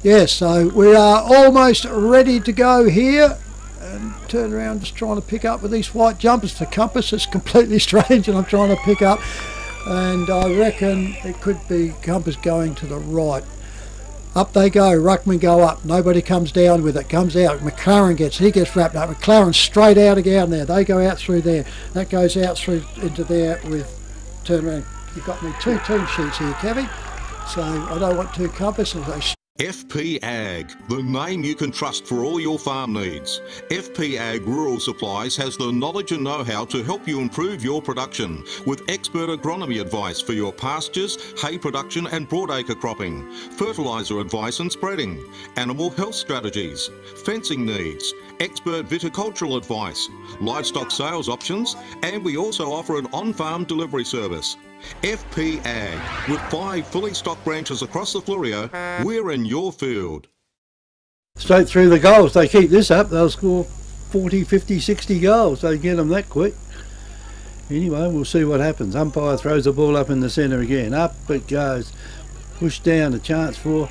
Yeah, so we are almost ready to go here. And turn around, just trying to pick up with these white jumpers for Compass. It's completely strange, and I'm trying to pick up. And I reckon it could be Compass going to the right. Up they go, ruckman go up, nobody comes down with it, comes out, McLaren he gets wrapped up, McLaren straight out again there, they go out through there, that goes out through into there with, turn around, you've got me 2 team sheets here, Kevy, so I don't want 2 compasses. FP Ag, the name you can trust for all your farm needs. FP Ag Rural Supplies has the knowledge and know-how to help you improve your production with expert agronomy advice for your pastures, hay production and broadacre cropping, fertiliser advice and spreading, animal health strategies, fencing needs, expert viticultural advice, livestock sales options, and we also offer an on-farm delivery service. FP Ag, with 5 fully stocked branches across the Fleurieu, we're in your field. Straight through the goals. They keep this up, they'll score 40, 50, 60 goals. They get them that quick. Anyway, we'll see what happens. Umpire throws the ball up in the centre again. Up it goes. Pushed down, a chance for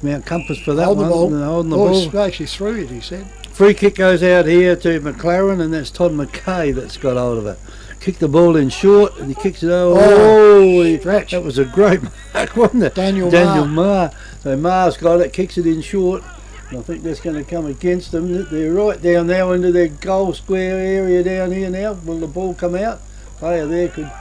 Mt Compass for that one. Holding the ball. Actually threw it, he said. Free kick goes out here to McLaren, and that's Todd McKay that's got hold of it. Kicked the ball in short, and he kicks it over. That was a great mark, wasn't it? Daniel Marr. So Marr's got it, kicks it in short, and I think that's going to come against them. They're right down now into their goal square area down here now. Will the ball come out? Player there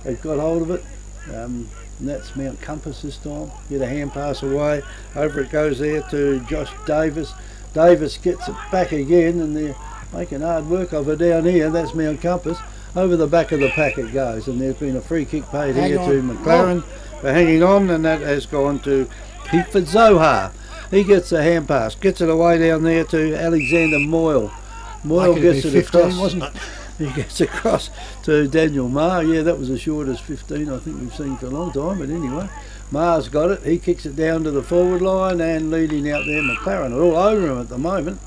they've got hold of it. And that's Mt Compass this time. Get a hand pass away. Over it goes there to Josh Davis. Davis gets it back again, and they're making hard work of it down here. That's Mt Compass. Over the back of the pack it goes, and there's been a free kick paid here to McLaren for hanging on, and that has gone to Heathford Zohar. He gets a hand pass, gets it away down there to Alexander Moyle. Moyle gets it 15, across, wasn't it? He gets across to Daniel Marr. Yeah, that was as short as 15 I think we've seen for a long time, but anyway. Marr's got it, he kicks it down to the forward line, and leading out there McLaren are all over him at the moment.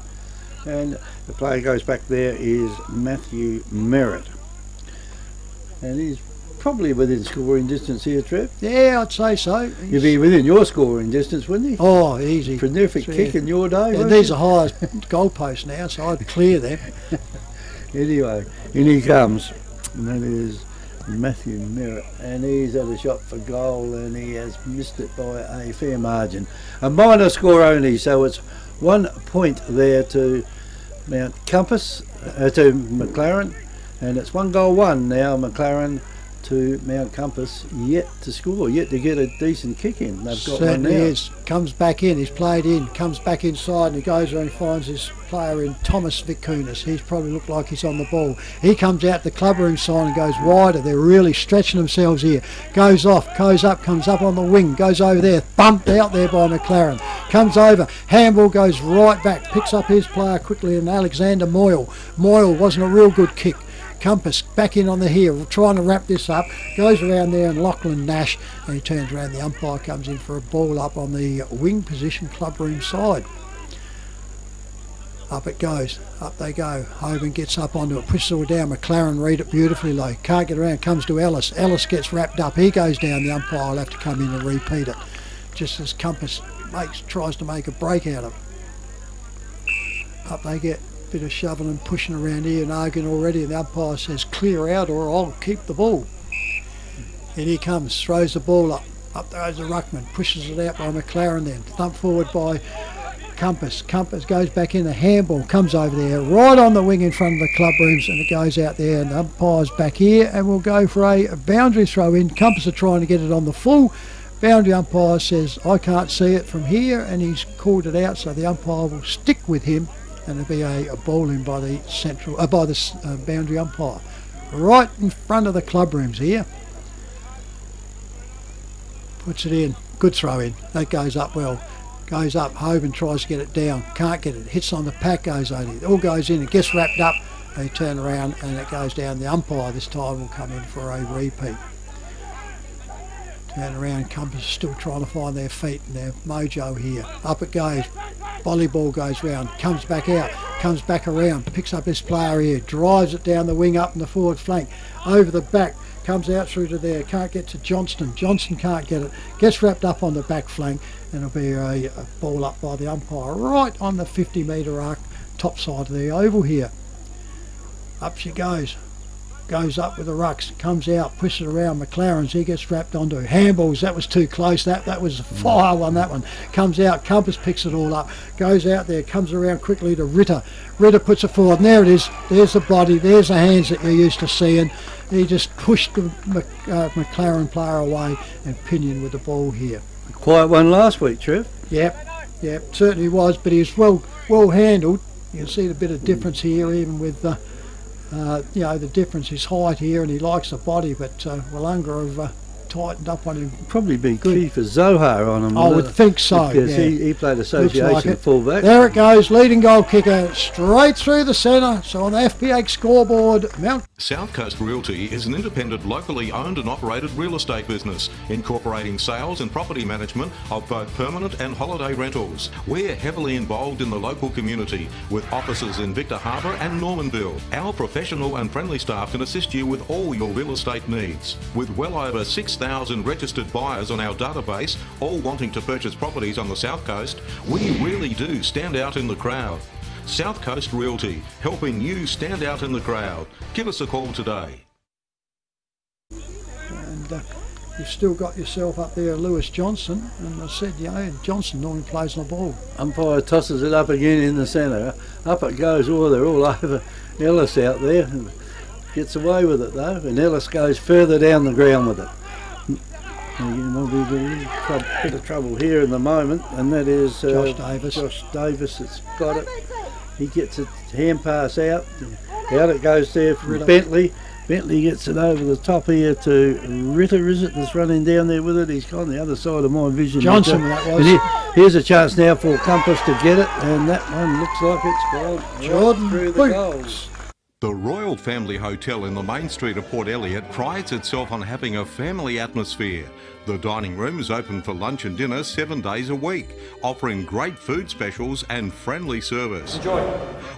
And the player goes back there is Matthew Merritt. And he's probably within scoring distance here, Trev. Yeah, I'd say so. You'd be within your scoring distance, wouldn't he? Oh, easy. Terrific kick in your day. And these are highest goalposts now, so I'd clear them. Anyway, in he comes. And that is Matthew Merritt. And he's had a shot for goal, and he has missed it by a fair margin. A minor score only, so it's 1 point there to Mt Compass, to McLaren, and it's 1-1 now. McLaren to Mt Compass, yet to score, yet to get a decent kick in. They've got Certainly one now. is. Comes back in, he's played in, comes back inside, and he goes around and finds his player in Thomas Vicunas. He's probably looked like he's on the ball. He comes out the club room side and goes wider. They're really stretching themselves here. Goes off, comes up on the wing, goes over there, bumped out there by McLaren. Comes over, handball goes right back, picks up his player quickly, and Alexander Moyle. Moyle wasn't a real good kick. Compass back in on the heel, trying to wrap this up, goes around there and Lachlan Nash, and he turns around, the umpire comes in for a ball up on the wing position club room side. Up it goes, up they go. Hogan gets up onto it, pushes it all down. McLaren read it beautifully low, can't get around, comes to Ellis. Ellis gets wrapped up, he goes down, the umpire will have to come in and repeat it. Just as Compass tries to make a break out of it. Up they get. Bit of shoving and pushing around here and arguing already, and the umpire says clear out or I'll keep the ball. And he comes, throws the ball up goes the ruckman, pushes it out by McLaren, then thumped forward by Compass. Compass goes back in, the handball comes over there right on the wing in front of the club rooms, and it goes out there, and the umpire's back here, and we'll go for a boundary throw in. Compass are trying to get it on the full. Boundary umpire says I can't see it from here, and he's called it out, so the umpire will stick with him, and it'll be a ball in by the boundary umpire right in front of the club rooms here. Puts it in, good throw in, that goes up well, goes up. Hoban tries to get it down, can't get it, hits on the pack, goes over, it all goes in, it gets wrapped up, they turn around and it goes down. The umpire this time will come in for a repeat. Turn around, Compass still trying to find their feet and their mojo here. Up it goes, volleyball goes round, comes back out, comes back around, picks up his player here, drives it down the wing up in the forward flank, over the back, comes out through to there, can't get to Johnston. Johnston can't get it, gets wrapped up on the back flank, and it'll be a ball up by the umpire right on the 50-metre arc, top side of the oval here. Up she goes up with the rucks, comes out, pushes it around McLaren's, he gets wrapped onto handballs. That was too close, that was a fire one, that one. Comes out, Compass picks it all up, goes out there, comes around quickly to Ritter. Ritter puts it forward, and there it is, there's the body, there's the hands that you're used to seeing. He just pushed the McLaren player away and pinioned with the ball here. A quiet one last week, Trev. Yep, certainly was, but he was well handled. You can see the bit of difference here, even with you know, the difference is height here, and he likes the body, but Willunga have tightened up on him. Probably be key for Zohar on him. I would think so, because yeah. he played association fullback. There it goes, leading goal kicker straight through the centre. So on the FPH scoreboard, Mount South Coast Realty is an independent, locally owned and operated real estate business, incorporating sales and property management of both permanent and holiday rentals. We're heavily involved in the local community, with offices in Victor Harbour and Normanville. Our professional and friendly staff can assist you with all your real estate needs. With well over 6,000 registered buyers on our database, all wanting to purchase properties on the South Coast, we really do stand out in the crowd. South Coast Realty, helping you stand out in the crowd. Give us a call today. And you've still got yourself up there, Lewis Johnson, and I said, you know, Johnson normally plays on the ball. Umpire tosses it up again in the centre. Up it goes, they're all over Ellis out there. Gets away with it though, and Ellis goes further down the ground with it. There'll be a bit of trouble here in the moment, and that is Josh Davis. Josh Davis that's got it. He gets it, hand pass out. Out it goes there for Bentley. Bentley gets it over the top here to Ritter, is it, that's running down there with it. He's on the other side of my vision. Johnson, that was. And here's a chance now for Compass to get it, and that one looks like it's gone Jordan right through the goals. The Royal Family Hotel in the main street of Port Elliot prides itself on having a family atmosphere. The dining room is open for lunch and dinner 7 days a week, offering great food specials and friendly service. Enjoy.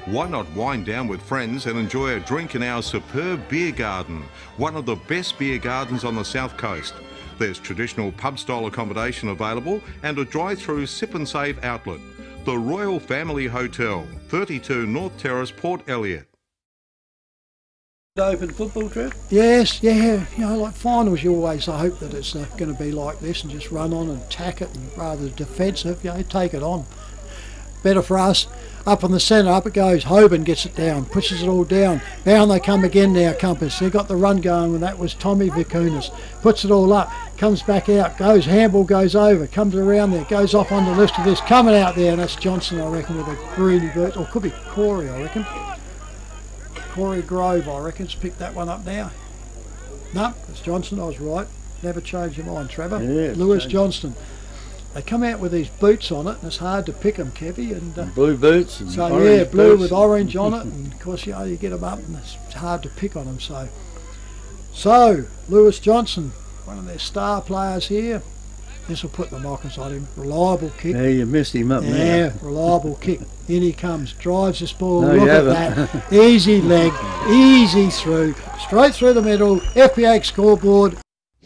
Why not wind down with friends and enjoy a drink in our superb beer garden, one of the best beer gardens on the South Coast. There's traditional pub-style accommodation available and a drive-through sip and save outlet. The Royal Family Hotel, 32 North Terrace, Port Elliot. Open football, Trev? Yes, yeah, you know, like finals, you always hope that it's going to be like this and just run on and attack it, and rather defensive, you know, take it on. Better for us. Up on the centre, up it goes. Hoban gets it down, pushes it all down. Down they come again now, Compass. They got the run going, and that was Tommy Vicunas. Puts it all up, comes back out, goes, handball goes over, comes around there, goes off on the left of this, coming out there, and that's Johnson, I reckon, with a greeny boot, or could be Corey, I reckon. Corey Grove, I reckon, picked that one up now. No, it's Johnson, I was right. Never change your mind, Trevor. Yeah, Lewis Johnston. They come out with these boots on it, and it's hard to pick them, Kevy. And blue boots and so orange yeah, blue boots. with orange on it, and of course, you know, you get them up, and it's hard to pick on them. So Lewis Johnson, one of their star players here. This will put the mockers on him. Reliable kick. Yeah, you messed him up now. Yeah, reliable kick. In he comes, drives this ball. No, Look you at haven't. that. Easy leg, easy through, straight through the middle. FPH scoreboard.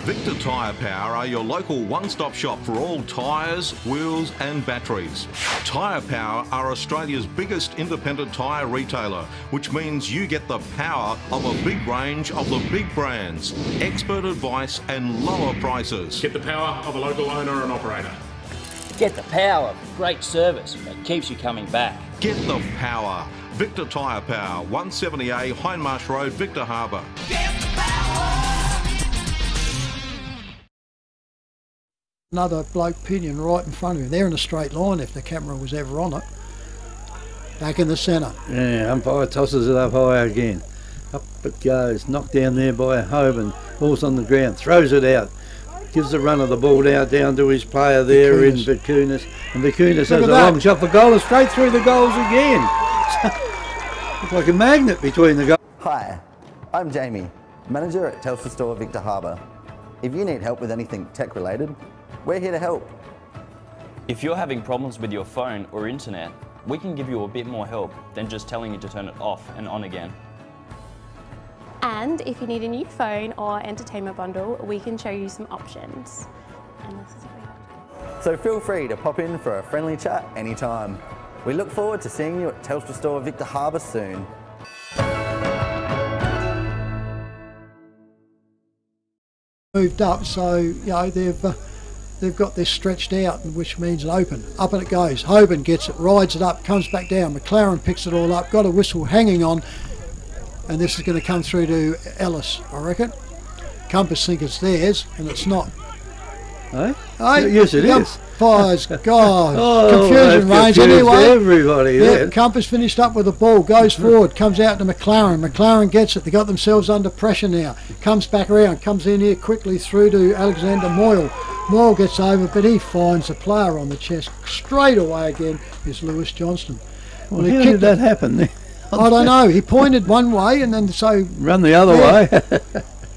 Victor Tyre Power are your local one-stop shop for all tyres, wheels and batteries. Tyre Power are Australia's biggest independent tyre retailer, which means you get the power of a big range of the big brands, expert advice and lower prices. Get the power of a local owner and operator. Get the power of great service that keeps you coming back. Get the power. Victor Tyre Power, 170A Hindmarsh Road, Victor Harbour. Another bloke pinion right in front of him. They're in a straight line if the camera was ever on it. Back in the centre. Yeah, umpire tosses it up high again. Up it goes, knocked down there by Hoban. Ball's on the ground, throws it out. Gives the run of the ball down to his player there in Vicunas. And Vicunas has a long shot for goal and straight through the goals again. Looks like a magnet between the goals. Hi, I'm Jamie, manager at Telstra Store Victor Harbour. If you need help with anything tech related, we're here to help. If you're having problems with your phone or internet, we can give you a bit more help than just telling you to turn it off and on again. And And if you need a new phone or entertainment bundle, we can show you some options. And this is So feel free to pop in for a friendly chat anytime. We look forward to seeing you at Telstra Store Victor Harbour soon. Moved up, so you know they've got this stretched out, which means an open. Up and it goes. Hoban gets it, rides it up, comes back down. McLaren picks it all up, got a whistle hanging on, and this is going to come through to Ellis, I reckon. Compass think it's theirs, and it's not. Eh? Hey, yes, it is. Fires, God, Oh, confusion they've range confused anyway. everybody. Yeah, then. Compass finished up with the ball, goes forward, comes out to McLaren. McLaren gets it. They got themselves under pressure now. Comes back around, comes in here quickly through to Alexander Moyle. Moyle gets over, but he finds a player on the chest straight away again. Is Lewis Johnston. Well, how did that happen? I don't know. He pointed one way and then so Run the other way.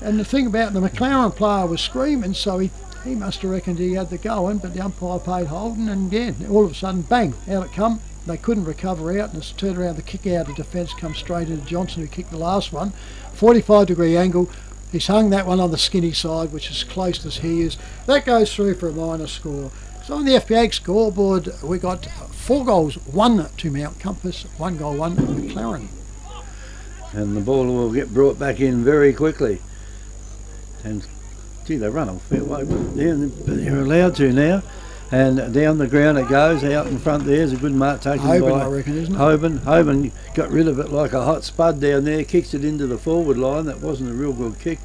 And the thing about the McLaren player was screaming, so he must have reckoned he had the going, but the umpire paid Holden, and yeah, all of a sudden, bang, out it come. They couldn't recover out, and it's turned around, the kick out of defence comes straight into Johnson, who kicked the last one. 45-degree angle. He's hung that one on the skinny side, which is close as he is. That goes through for a minor score. So on the FPA scoreboard, we got 4 goals, 1 to Mt Compass, 1 goal, 1 to McLaren. And the ball will get brought back in very quickly. And gee, they run a fair way, but they're allowed to now. And down the ground it goes, out in front there's a good mark taken Hoban, by I reckon, isn't it? Hoban got rid of it like a hot spud down there, kicks it into the forward line. That wasn't a real good kick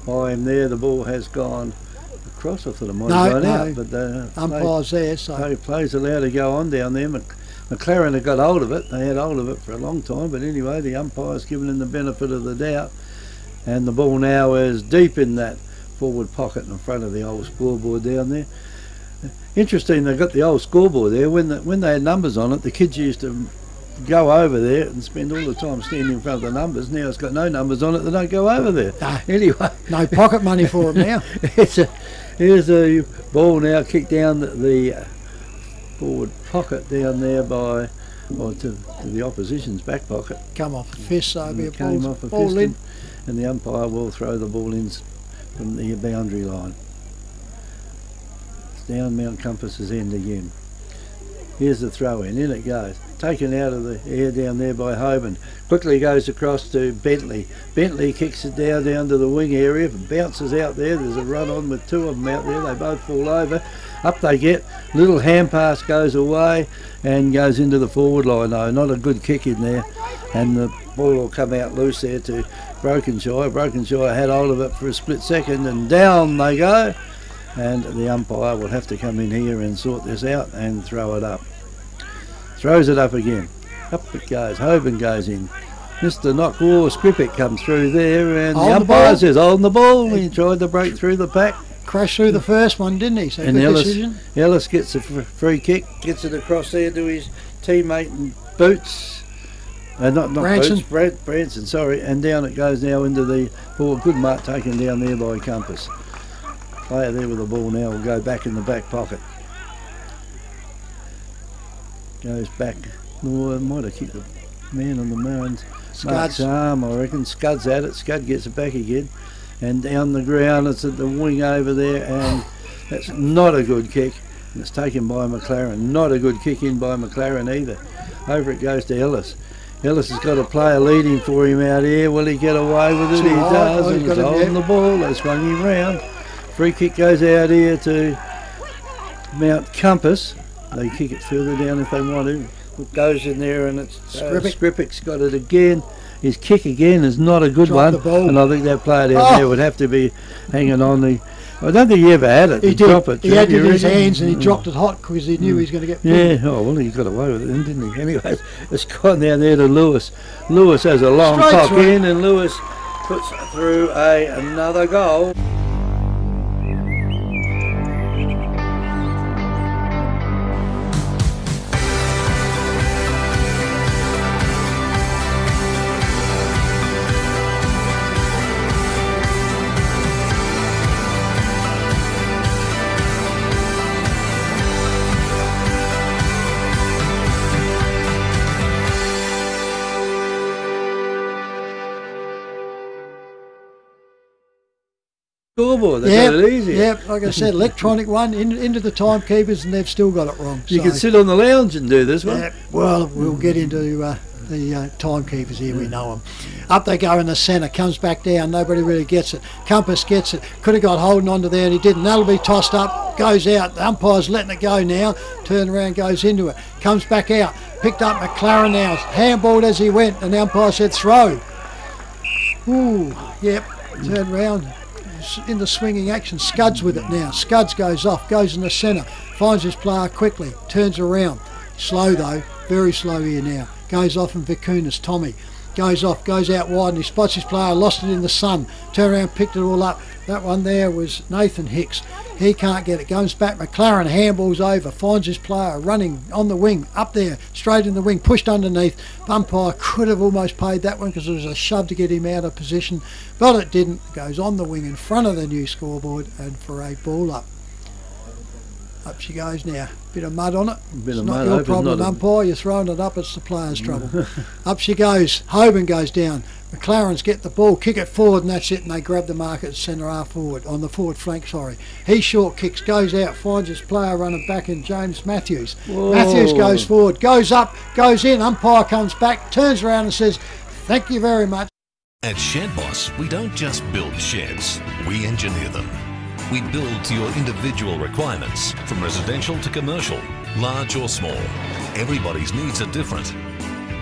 by him there. The ball has gone across. I thought it might have gone out, but umpire's there, so play's allowed to go on down there. McLaren had got hold of it. They had hold of it for a long time, but anyway, the umpire's given him the benefit of the doubt, and the ball now is deep in that forward pocket in front of the old scoreboard down there. Interesting, they got the old scoreboard there. When they had numbers on it, the kids used to go over there and spend all the time standing in front of the numbers. Now it's got no numbers on it, they don't go over there. Anyway, no pocket money for them now. Here's a ball now kicked down the forward pocket down there by, to the opposition's back pocket. Come off a fist, so it'll be a came off a ball fist, in. And the umpire will throw the ball in from the boundary line. It's down Mt Compass's end again. Here's the throw in it goes. Taken out of the air down there by Hoban. Quickly goes across to Bentley. Bentley kicks it down to the wing area, bounces out there. There's a run on with 2 of them out there. They both fall over. Up they get. Little hand pass goes away and goes into the forward line. No, not a good kick in there. And the ball will come out loose there to Brokenshire. Brokenshire had hold of it for a split second and down they go. And the umpire will have to come in here and sort this out and throw it up. Throws it up again. Up it goes. Hoban goes in. Mr. Knockwar Skripik comes through there, and the umpire says holding the ball. He tried to break through the pack. Crashed through the first one, didn't he? So And good decision. Ellis gets a free kick, gets it across there to his teammate in Boots. Not Branson. Boots, Branson, sorry. And down it goes now into the ball. Good mark taken down there by Compass. Player there with the ball now will go back in the back pocket. Goes back. Oh, might have kicked the man on the Mark's arm, I reckon. Scud's at it. Scud gets it back again. And down the ground, it's at the wing over there, and that's not a good kick. And it's taken by McLaren. Not a good kick in by McLaren either. Over it goes to Ellis. Ellis has got a player leading for him out here. Will he get away with it? He does. And he's holding the ball. They swung him round. Free kick goes out here to Mt Compass. They kick it further down if they want to. It goes in there, and it's Skripik's got it again. His kick again is not a good one, and I think that player down there would have to be hanging on the. I don't think he ever had it. He did. Drop it. He had it in his hands, and he dropped it hot because he knew he was going to get. Yeah. Oh well, he got away with it, then, didn't he? Anyway, it's gone down there to Lewis. Lewis has a long cock in, and Lewis puts through another goal. Scoreboard, they got it easy. Yep, like I said, electronic one into the timekeepers, and they've still got it wrong. You can sit on the lounge and do this one. Yeah, well, we'll get into the timekeepers here, we know them. Up they go in the centre, comes back down, nobody really gets it. Compass gets it, could have got holding onto there and he didn't. That'll be tossed up, goes out, the umpire's letting it go now, turn around, goes into it, comes back out, picked up McLaren now, handballed as he went, and the umpire said throw. Ooh, yep, turn round, in the swinging action, Scuds with it now, Scuds goes off, goes in the centre, finds his player quickly, turns around, slow though, very slow here now, goes off and Vicunas, Tommy, goes off, goes out wide and he spots his player, lost it in the sun, turned around, picked it all up. That one there was Nathan Hicks, he can't get it, goes back, McLaren handballs over, finds his player running on the wing, up there, straight in the wing, pushed underneath. Umpire could have almost paid that one because it was a shove to get him out of position, but it didn't. It goes on the wing in front of the new scoreboard and for a ball up. Up she goes now. Bit of mud on it. It's not your problem, umpire. You're throwing it up. It's the player's trouble. Up she goes. Hoban goes down. McLaren's get the ball, kick it forward, and that's it. And they grab the mark at centre half forward, on the forward flank. Sorry. He short kicks, goes out, finds his player running back in James Matthews. Whoa. Matthews goes forward, goes up, goes in. Umpire comes back, turns around and says, "Thank you very much." At Shed Boss, we don't just build sheds, we engineer them. We build to your individual requirements, from residential to commercial, large or small. Everybody's needs are different.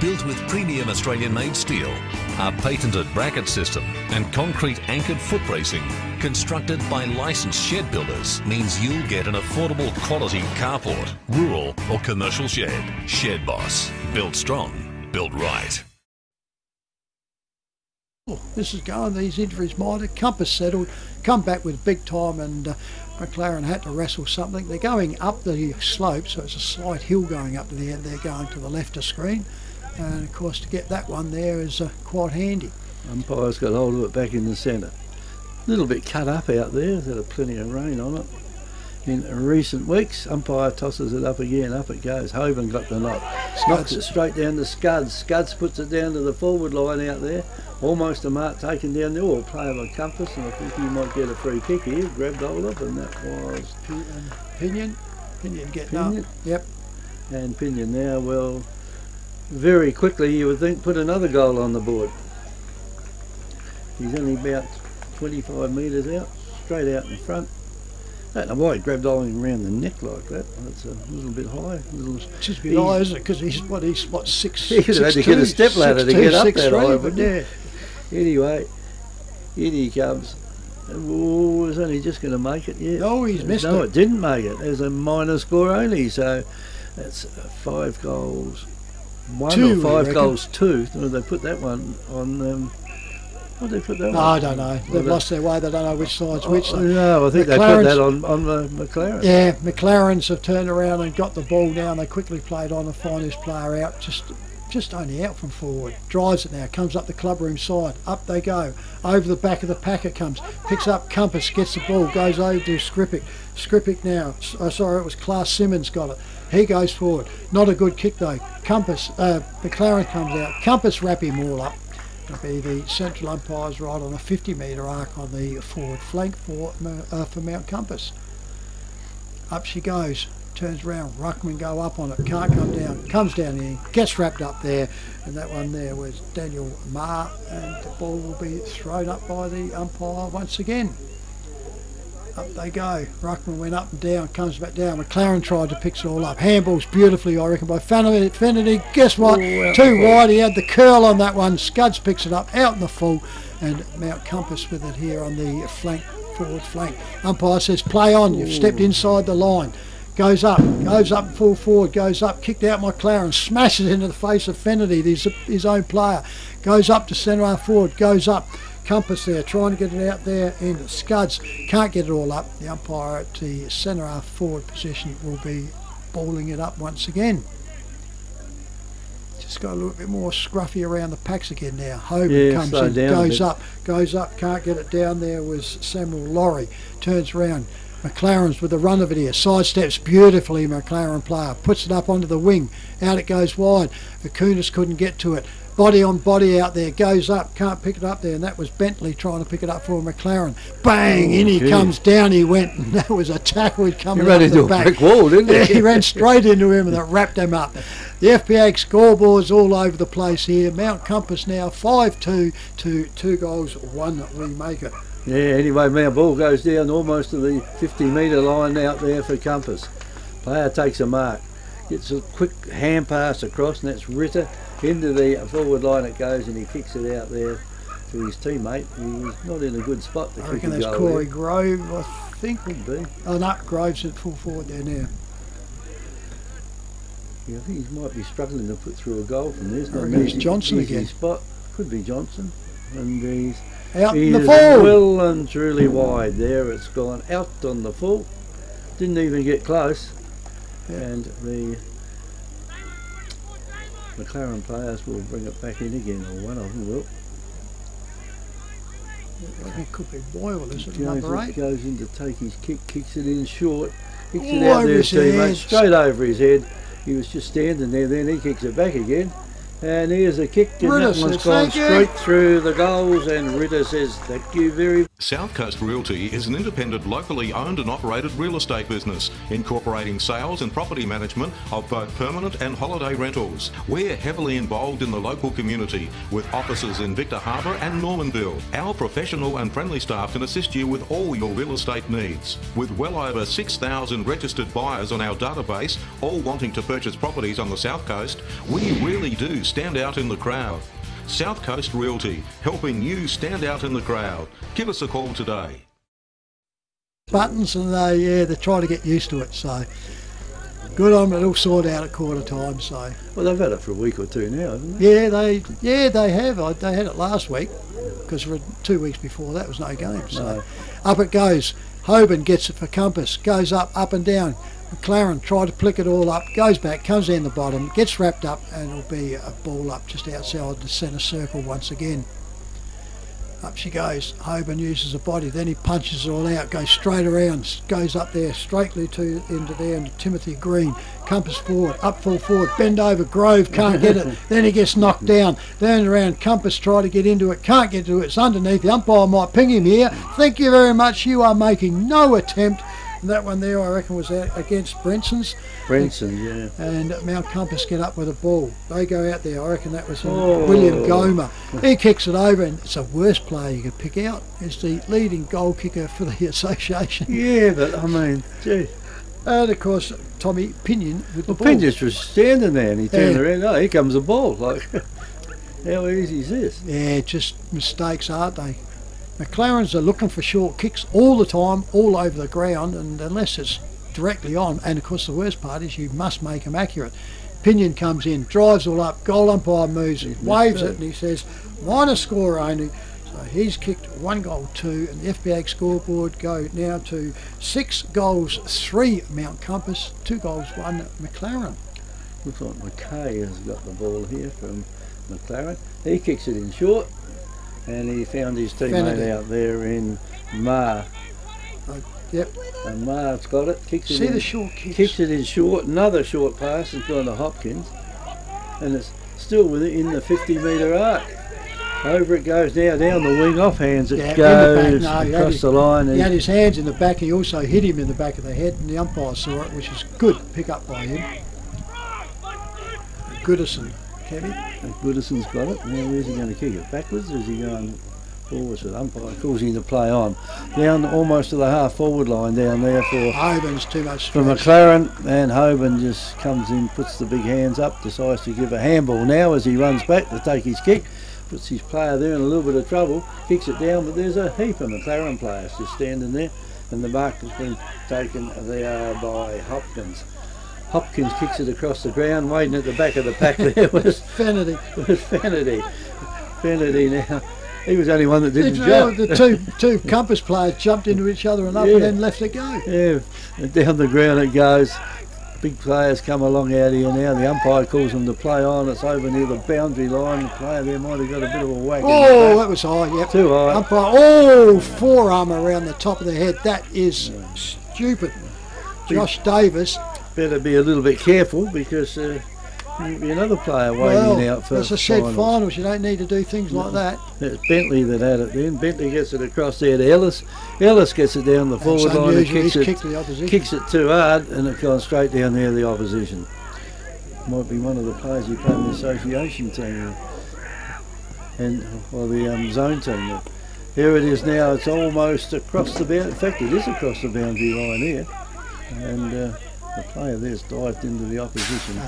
Built with premium Australian-made steel, our patented bracket system and concrete anchored foot bracing, constructed by licensed shed builders, means you'll get an affordable quality carport, rural or commercial shed. Shed Boss. Built strong, built right. This is going, these injuries minor, Compass settled, come back with big time, and McLaren had to wrestle something. They're going up the slope, so it's a slight hill going up to the end. They're going to the left of screen, and of course to get that one there is quite handy. Umpire's got hold of it back in the centre. A little bit cut up out there, there's had plenty of rain on it. In recent weeks, umpire tosses it up again, up it goes. Hoban got the knock, knocks it straight down to Scuds. Scuds puts it down to the forward line out there. Almost a mark taken down there, or play by Compass, and I think he might get a free kick here. Grabbed hold of, and that was Pinion getting up. Yep. And Pinion now, well, very quickly you would think put another goal on the board. He's only about 25 metres out, straight out in front. I don't know why he grabbed hold of him around the neck like that. That's a little bit high. It's a bit high, isn't it? Because he's what, 6. He could have had to get a step ladder to get up that high, but yeah. Anyway, in he comes. Oh, is only just going to make it yet? No, he's missed it. No, it didn't make it. There's a minor score only, so that's 5 goals. 1 or 5 goals 2. They put that one on. What did they put that one? I don't know. They've lost their way. They don't know which side's which. No, I think they put that on McLaren. Yeah, McLaren's have turned around and got the ball down. They quickly played on and find his player out. Just only out from forward. Drives it now, comes up the clubroom side. Up they go. Over the back of the pack it comes. Picks up Compass, gets the ball, goes over to Skripik. Skripik now, sorry, it was Klaas Simmons got it. He goes forward. Not a good kick though. McLaren comes out. Compass wrap him all up. It'll be the central umpires right on a 50-metre arc on the forward flank for Mt Compass. Up she goes. Turns around, Ruckman go up on it, can't come down, comes down here, gets wrapped up there, and that one there was Daniel Marr, and the ball will be thrown up by the umpire once again. Up they go, Ruckman went up and down, comes back down, McLaren tried to pick it all up, handballs beautifully I reckon by Fennerty, guess what, too wide, he had the curl on that one, Scuds picks it up, out in the full, and Mt Compass with it here on the flank, forward flank. Umpire says play on, you've stepped inside the line. Goes up full forward, goes up, kicked out McLaren, smashes into the face of Fennerty, his own player, goes up to centre half forward, goes up, Compass there, trying to get it out there, and Scuds can't get it all up. The umpire at the centre half forward position will be balling it up once again. Just got a little bit more scruffy around the packs again now. Hoban comes in, goes up, can't get it down there was Samuel Laurie, turns around, McLaren's with the run of it here. Sidesteps beautifully, McLaren player. Puts it up onto the wing. Out it goes wide. Akunis couldn't get to it. Body on body out there. Goes up. Can't pick it up there. And that was Bentley trying to pick it up for McLaren. Bang! In he comes. Down he went. And that was a tackle coming up the back. He ran into a brick wall, didn't he? Yeah, he ran straight into him and that wrapped him up. The FPAG scoreboard's all over the place here. Mt Compass now 5-2 to 2 goals, 1 we make it. Yeah, anyway, Mount ball goes down almost to the 50-metre line out there for Compass. Player takes a mark, gets a quick hand pass across, and that's Ritter. Into the forward line it goes, and he kicks it out there to his teammate. He was not in a good spot to kick a goal. I reckon that's Corey there. Grove, I think. Could be. Oh no, Grove's at full forward there now. Yeah, I think he might be struggling to put through a goal from this. I reckon it's Johnson easy again. Spot. Could be Johnson. And he's out in the full. Well and truly wide there. It's gone out on the full. Didn't even get close. Yeah. And the McLaren players will bring it back in again, or one of them will. It could be Boyle, is it? Jones Number 8 goes in to take his kick, kicks it in short, kicks it out there, teammate, straight over his head. He was just standing there, then he kicks it back again. And here's a kick, and that one's gone straight through the goals, and Ritter says, thank you very much. South Coast Realty is an independent, locally owned and operated real estate business, incorporating sales and property management of both permanent and holiday rentals. We're heavily involved in the local community, with offices in Victor Harbour and Normanville. Our professional and friendly staff can assist you with all your real estate needs. With well over 6,000 registered buyers on our database, all wanting to purchase properties on the South Coast, we really do stand out in the crowd. South Coast Realty, helping you stand out in the crowd. Give us a call today. Buttons, and they try to get used to it, so good on them. It'll sort out at quarter time. So well, they've had it for a week or two now, haven't they? Yeah, they have. They had it last week because for 2 weeks before that was no game. So no. Up it goes. Hoban gets it for Compass. Goes up and down. McLaren tried to flick it all up, goes back, comes down the bottom, gets wrapped up, and it'll be a ball up just outside the centre circle once again. Up she goes. Hoban uses a body, then he punches it all out, goes straight around, goes up there, straightly into there, and Timothy Green. Compass forward, up full forward, bend over, Grove can't get it, then he gets knocked down, turn around, Compass try to get into it, can't get to it, it's underneath, the umpire might ping him here. Thank you very much, you are making no attempt. And that one there, I reckon, was out against Brenson's. Brenson, yeah. And Mt Compass get up with a ball. They go out there. I reckon that was William Gomer. He kicks it over, and it's the worst player you could pick out. It's the leading goal kicker for the association. Yeah, but I mean, gee. And of course, Tommy Pinion with the ball. Pinion was standing there, and he turned around. Oh, here comes the ball. Like, how easy is this? Yeah, just mistakes, aren't they? McLarens are looking for short kicks all the time, all over the ground, and unless it's directly on, and of course the worst part is you must make them accurate. Pinion comes in, drives all up, goal umpire moves it, waves it, and he says, minor score only. So he's kicked 1 goal 2, and the FBA scoreboard go now to 6 goals 3 Mt Compass, 2 goals 1 McLaren. Looks like McKay has got the ball here from McLaren. He kicks it in short. And he found his teammate out there in Mar. Yep. And Mar's got it. Kicks it See in, the short kicks. Kicks it in short. Another short pass has gone to Hopkins. And it's still within the 50-metre arc. Over it goes now, down the wing, off hands it goes across the line. He had his hands in the back. He also hit him in the back of the head, and the umpire saw it, which is good pick up by him. Goodison. Goodison's got it. Now where's he going to kick it? Backwards, or is he going forwards? The umpire calls him to play on. Down almost to the half forward line down there for Hoban's too much for McLaren, and Hoban just comes in, puts the big hands up, decides to give a handball now as he runs back to take his kick. Puts his player there in a little bit of trouble, kicks it down, but there's a heap of McLaren players just standing there, and the mark has been taken there by Hopkins. Hopkins kicks it across the ground, waiting at the back of the pack there was Fennerty. Fennerty now. He was the only one that didn't jump. The two Compass players jumped into each other and up and then left it go. Yeah, and down the ground it goes. Big players come along out here now. The umpire calls them to play on. It's over near the boundary line. The player there might have got a bit of a whack. Oh, that was high, yep. Too high. Umpire, forearm around the top of the head. That is stupid. Josh Davis. Better be a little bit careful because there'll be another player waiting out for as I said, finals. You don't need to do things like that. It's Bentley that had it then. Bentley gets it across there to Ellis. Ellis gets it down the forward line and kicks it too hard, and it goes straight down there the opposition. Might be one of the players who played in the association team or the zone team. Here it is now. It's almost across the boundary. In fact, it is across the boundary line here, and the player there's dived into the opposition.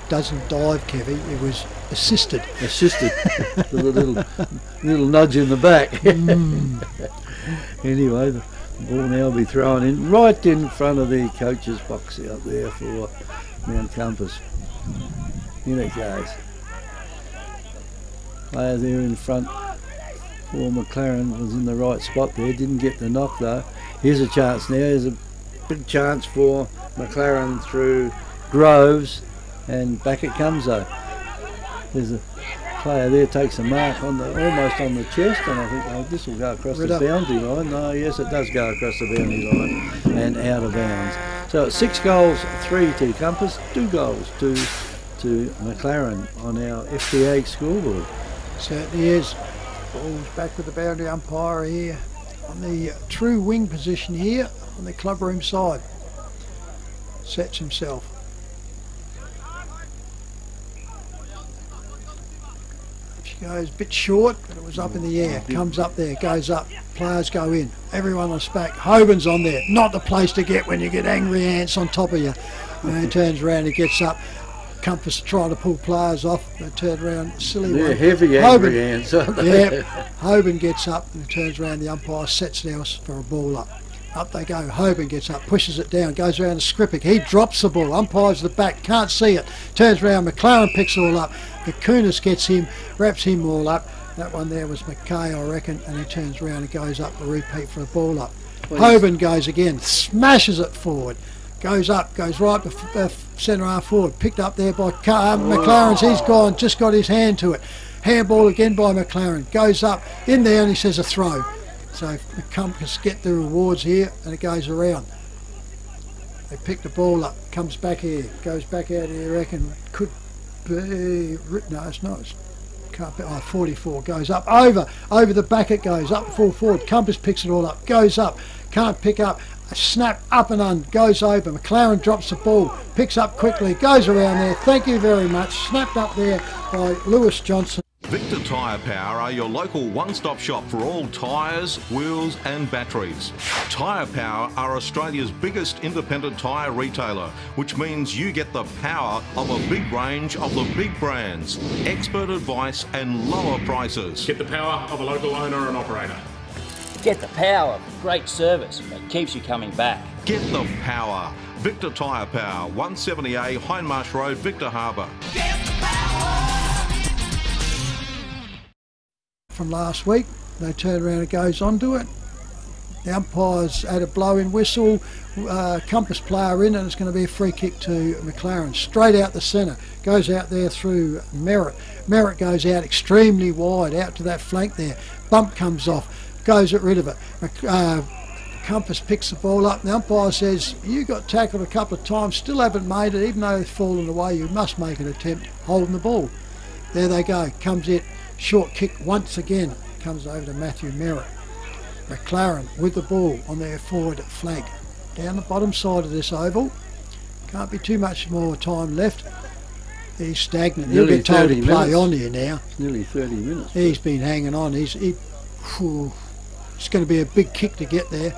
Doesn't dive, Kevy. It was assisted. Assisted. With a little nudge in the back. Anyway, the ball now will be thrown in right in front of the coach's box out there for Mt Compass. In it goes. Player there in front for McLaren was in the right spot there. Didn't get the knock though. Here's a chance now. Here's a big chance for McLaren through Groves, and back it comes though. There's a player there, takes a mark on almost on the chest, and I think this will go across the boundary line. No, yes, it does go across the boundary line and out of bounds. So it's 6 goals, 3 to Compass, 2 goals to McLaren on our FPA scoreboard. Certainly is. Ball's back with the boundary umpire here on the true wing position here on the clubroom side. Sets himself. She goes a bit short, but it was up in the air. Comes up there, goes up. Players go in. Everyone on its back. Hoban's on there. Not the place to get when you get angry ants on top of you. And he turns around, he gets up. Compass trying to pull players off. They turn around, silly They're one. heavy angry ants, aren't they? Yep. Hoban gets up and turns around. The umpire sets the house for a ball up. Up they go. Hoban gets up, pushes it down, goes around to Skripik. He drops the ball. Umpire's the back, can't see it. Turns around. McLaren picks it all up. Kunis gets him, wraps him all up. That one there was McKay, I reckon, and he turns around and goes up to repeat for a ball up. Hoban goes again, smashes it forward. Goes up, goes right to centre half forward, picked up there by McLaren's. He's gone, just got his hand to it. Handball again by McLaren. Goes up, in there, and he says a throw. So Compass get the rewards here, and it goes around. They pick the ball up, comes back here, goes back out here, I reckon. Could be, no, it's not. Can't be, 44, goes up, over the back it goes, up full forward. Compass picks it all up, goes up, can't pick up. A snap up and un, goes over. McLaren drops the ball, picks up quickly, goes around there. Thank you very much. Snapped up there by Lewis Johnson. Victor Tyre Power are your local one-stop shop for all tyres, wheels and batteries. Tyre Power are Australia's biggest independent tyre retailer, which means you get the power of a big range of the big brands, expert advice and lower prices. Get the power of a local owner and operator. Get the power of great service that keeps you coming back. Get the power. Victor Tyre Power, 170A Hindmarsh Road, Victor Harbour. From last week, they turn around and goes onto it. The umpire's had a blow-in whistle, Compass player in, and it's going to be a free kick to McLaren. Straight out the centre, goes out there through Merritt. Merritt goes out extremely wide, out to that flank there. Bump comes off. Goes rid of it. Compass picks the ball up. The umpire says, you got tackled a couple of times, still haven't made it, even though they've fallen away, you must make an attempt holding the ball. There they go. Comes in, short kick once again. Comes over to Matthew Merritt. McLaren with the ball on their forward flank. Down the bottom side of this oval. Can't be too much more time left. He's stagnant. He'll get told to play on here now. It's nearly 30 minutes. He's been hanging on. It's going to be a big kick to get there.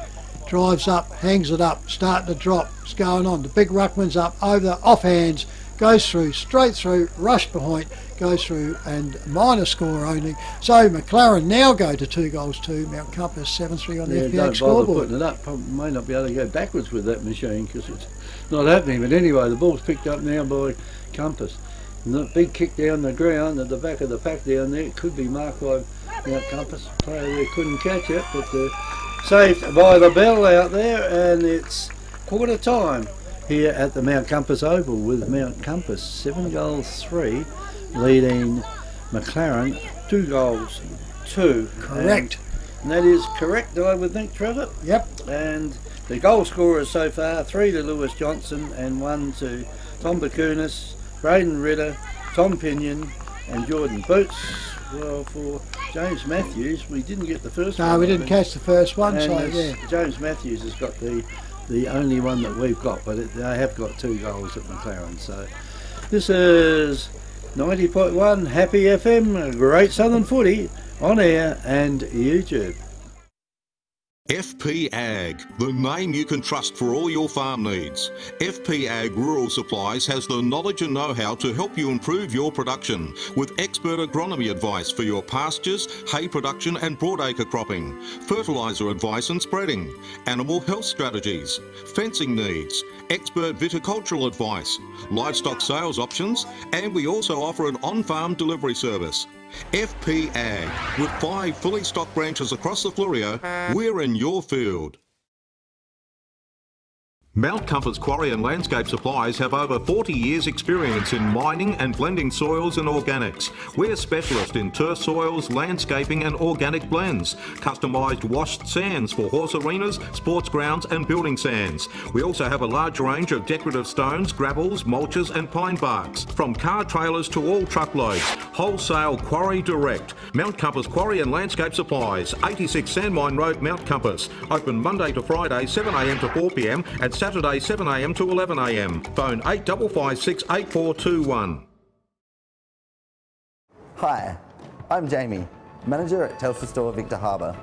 Drives up, hangs it up, starting to drop. It's going on. The big ruckman's up, over, off hands, goes through, straight through, rush behind, goes through, and minor score only. So McLaren now go to 2 goals to Mt Compass 7-3 on the FPA scoreboard. Putting it up. Probably may not be able to go backwards with that machine because it's not happening. But anyway, the ball's picked up now by Compass. And the big kick down the ground at the back of the pack down there. It could be marked by Mt Compass. Player there couldn't catch it, but saved by the bell out there, and it's quarter time here at the Mt Compass Oval with Mt Compass 7 goals 3 leading McLaren 2 goals 2. Correct. And that is correct, I would think, Trevor. Yep. And The goal scorers so far, 3 to Lewis Johnson and 1 to Tom Bakunis, Braden Ritter, Tom Pinion and Jordan Boots. Well, for James Matthews, we didn't get the first one. No, we didn't catch the first one, and so yeah. James Matthews has got the only one that we've got, but they have got 2 goals at McLaren. So this is 90.1 Happy FM, Great Southern Footy, on air and YouTube. FP Ag, the name you can trust for all your farm needs. FP Ag Rural Supplies has the knowledge and know-how to help you improve your production with expert agronomy advice for your pastures, hay production and broadacre cropping, fertiliser advice and spreading, animal health strategies, fencing needs, expert viticultural advice, livestock sales options, and we also offer an on-farm delivery service. FP Ag, with 5 fully stocked branches across the Fleurieu, we're in your field. Mt Compass Quarry and Landscape Supplies have over 40 years experience in mining and blending soils and organics. We're specialists in turf soils, landscaping and organic blends, customised washed sands for horse arenas, sports grounds and building sands. We also have a large range of decorative stones, gravels, mulches and pine barks. From car trailers to all truckloads, wholesale quarry direct. Mt Compass Quarry and Landscape Supplies, 86 Sandmine Road, Mt Compass. Open Monday to Friday 7am to 4pm and Saturday 7am to 11am. Phone 8556 8421. Hi, I'm Jamie, manager at Telstra Store Victor Harbour.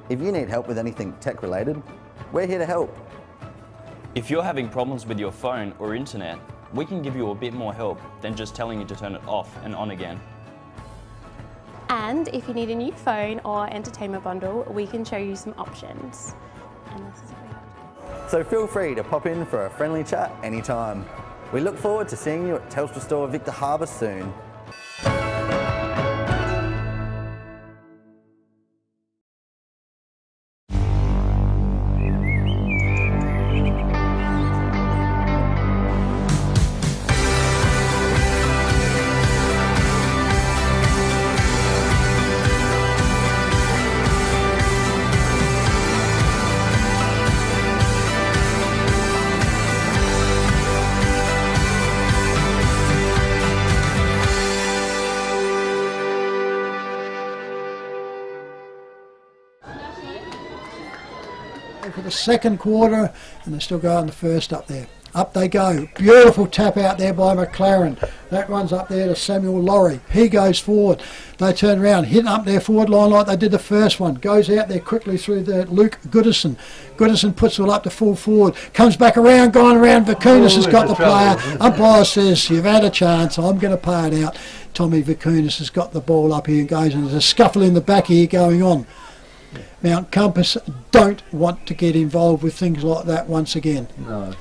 If you need help with anything tech related, we're here to help. If you're having problems with your phone or internet, we can give you a bit more help than just telling you to turn it off and on again. And if you need a new phone or entertainment bundle, we can show you some options. And this is So feel free to pop in for a friendly chat anytime. We look forward to seeing you at Telstra Store Victor Harbour soon. For the second quarter, and they're still going the first up there. Up they go. Beautiful tap out there by McLaren. That one's up there to Samuel Laurie. He goes forward. They turn around, hitting up their forward line like they did the first one. Goes out there quickly through the Luke Goodison. Goodison puts it up to full forward. Comes back around, going around. Vakunis has got the player. Umpire says, you've had a chance. I'm going to pay it out. Tommy Vakunis has got the ball up here and goes, and there's a scuffle in the back here going on. Mt Compass don't want to get involved with things like that once again. No.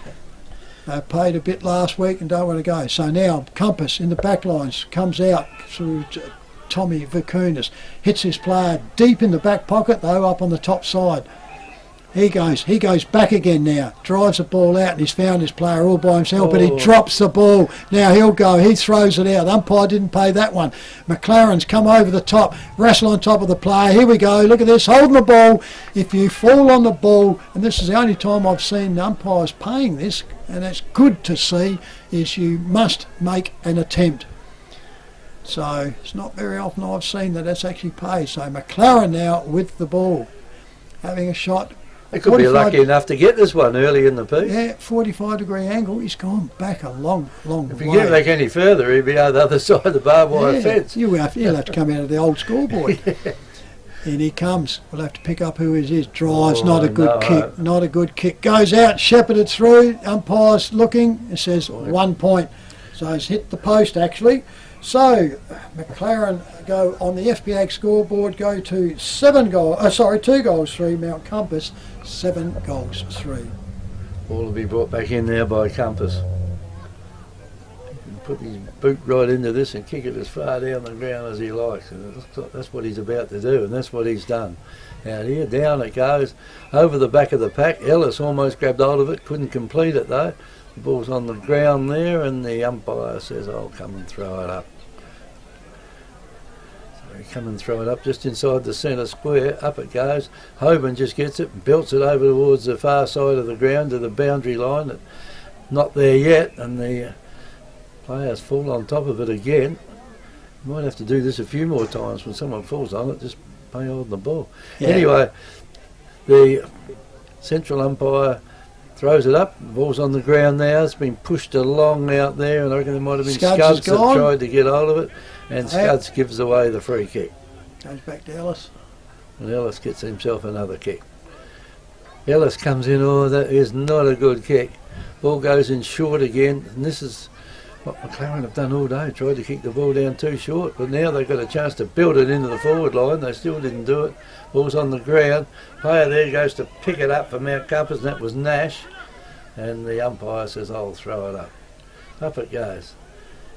They paid a bit last week and don't want to go. So now Compass in the back lines comes out through Tommy Vakunis. Hits his player deep in the back pocket though, up on the top side. He goes back again now, drives the ball out and he's found his player all by himself, but he drops the ball. Now he'll go, he throws it out. The umpire didn't pay that one. McLaren's come over the top, wrestle on top of the player. Here we go, look at this, holding the ball. If you fall on the ball, and this is the only time I've seen the umpires paying this, and it's good to see, is you must make an attempt. So it's not very often I've seen that that's actually paid. So McLaren now with the ball, having a shot. They could be lucky enough to get this one early in the piece. Yeah, 45-degree angle. He's gone back a long way. If you get back any further, he'd be on the other side of the barbed wire fence. He'll have to come out of the old scoreboard. Yeah. In he comes. We'll have to pick up who it is. Drives, not a good kick. Not a good kick. Goes out, shepherded through. Umpire's looking. It says 1 point. So he's hit the post actually. So McLaren go on the FPAG scoreboard, go to 2 goals 3. Mt Compass 7 goals 3. Ball will be brought back in there by Compass. He can put his boot right into this and kick it as far down the ground as he likes. And that's what he's about to do, and that's what he's done. Out here, down it goes, over the back of the pack. Ellis almost grabbed hold of it, couldn't complete it though. The ball's on the ground there, and the umpire says, I'll come and throw it up. So They come and throw it up just inside the centre square. Up it goes. Hoban just gets it and belts it over towards the far side of the ground to the boundary line. Not there yet, and the players fall on top of it again. You might have to do this a few more times. When someone falls on it, just pay hold the ball. Yeah. Anyway, the central umpire throws it up. The ball's on the ground now. It's been pushed along out there, and I reckon there might have been Scuds that tried to get hold of it, and Scuds gives away the free kick. Goes back to Ellis. And Ellis gets himself another kick. Ellis comes in. Oh, that is not a good kick. Ball goes in short again, and this is what McLaren have done all day, tried to kick the ball down too short, but now they've got a chance to build it into the forward line. They still didn't do it. Ball's on the ground. Player there goes to pick it up for Mt Compass, and that was Nash, and the umpire says, I'll throw it up. Up it goes.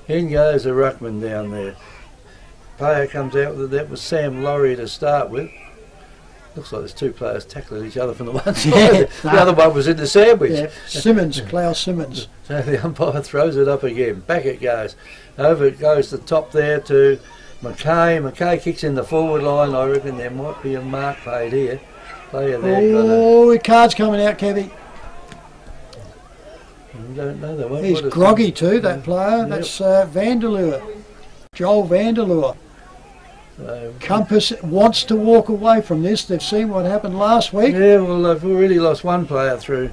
In goes a ruckman down there. Player comes out with it. That was Sam Laurie to start with. Looks like there's two players tackling each other from the one side. The other one was in the sandwich. Yeah. Simmons, Klaus Simmons. So the umpire throws it up again. Back it goes. Over it goes the top there to McKay. McKay kicks in the forward line. I reckon there might be a mark paid here. Player there. Oh, the card's coming out, Kevy. I don't know. They won't. He's groggy too, that player. Yep. That's Vanderloo. Joel Vanderloo. Compass wants to walk away from this. They've seen what happened last week. Yeah, well, they've already lost one player through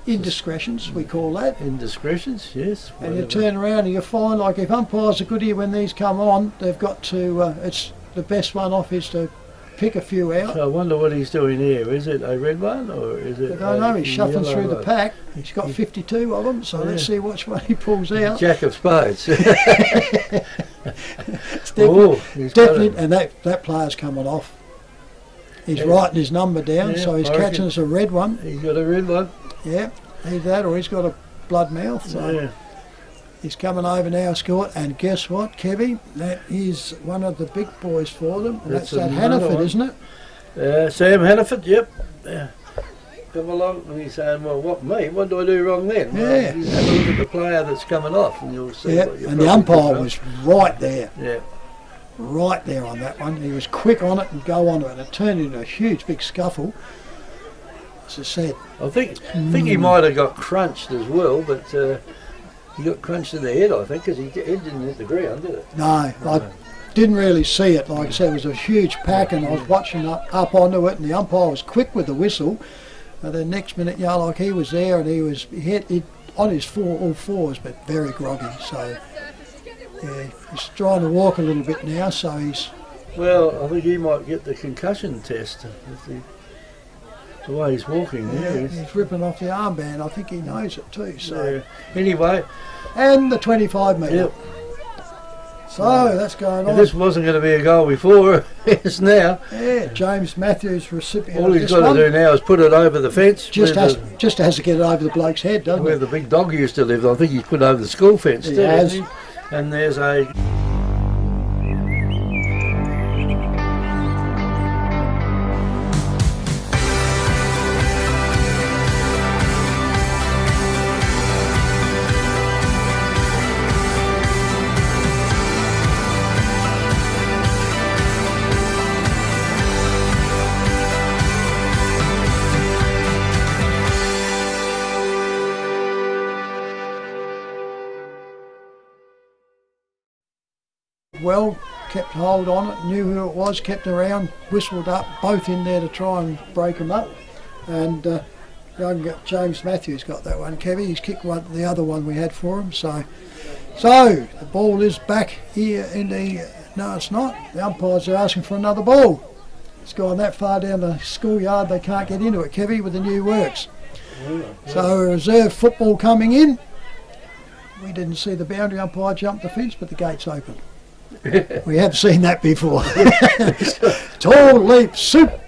indiscretions, we call that. Indiscretions, yes. And you turn around and you find, like, if umpires are good here when these come on, they've got to, it's the best one off is to pick a few out. So I wonder what he's doing here. Is it a red one or is it? I don't know. He's shuffling through the pack. He's got 52 of them, so let's see which one he pulls out. Jack of spades. It's definitely, and that player's coming off. He's writing his number down, so he's catching us a red one. He's got a red one. Yeah, either that or he's got a blood mouth. So he's coming over now, Scott, and guess what, Kevy? That is one of the big boys for them. And that's that Hannaford, isn't it? Sam Hannaford, yep. Come along, and he's saying, well, what, me? What do I do wrong then? Yeah. Well, you have a look at the player that's coming off, and you'll see what you're and the umpire was right there. Yeah. Right there on that one. He was quick on it and go on it, and it turned into a huge big scuffle. As I said. I think he might have got crunched as well, but he got crunched in the head, I think, because his head didn't hit the ground, did it? No, I didn't really see it. Like I said, it was a huge pack, and I was watching up onto it, and the umpire was quick with the whistle. And the next minute, like he was there, and he hit on his all fours, but very groggy. So yeah, he's trying to walk a little bit now. So he's. Well, I think he might get the concussion test. The way he's walking there. He's ripping off the armband. I think he knows it too. So anyway, and the 25 metre. Yep. So that's going on. This wasn't going to be a goal before. It's now. Yeah, James Matthews, recipient. All he's got to do now is put it over the fence. Just has to get it over the bloke's head, doesn't where it? The big dog used to live. I think he's put it over the school fence too. Hasn't he? And there's a. Well, kept hold on it, knew who it was, kept around, whistled up, both in there to try and break them up. And young James Matthews got that one, Kevy. He's kicked the other one we had for him. So the ball is back here in the. No, it's not. The umpires are asking for another ball. It's gone that far down the schoolyard they can't get into it, Kevy, with the new works. So reserve football coming in. We didn't see the boundary umpire jump the fence, but the gate's open. We have seen that before. Tall leap, super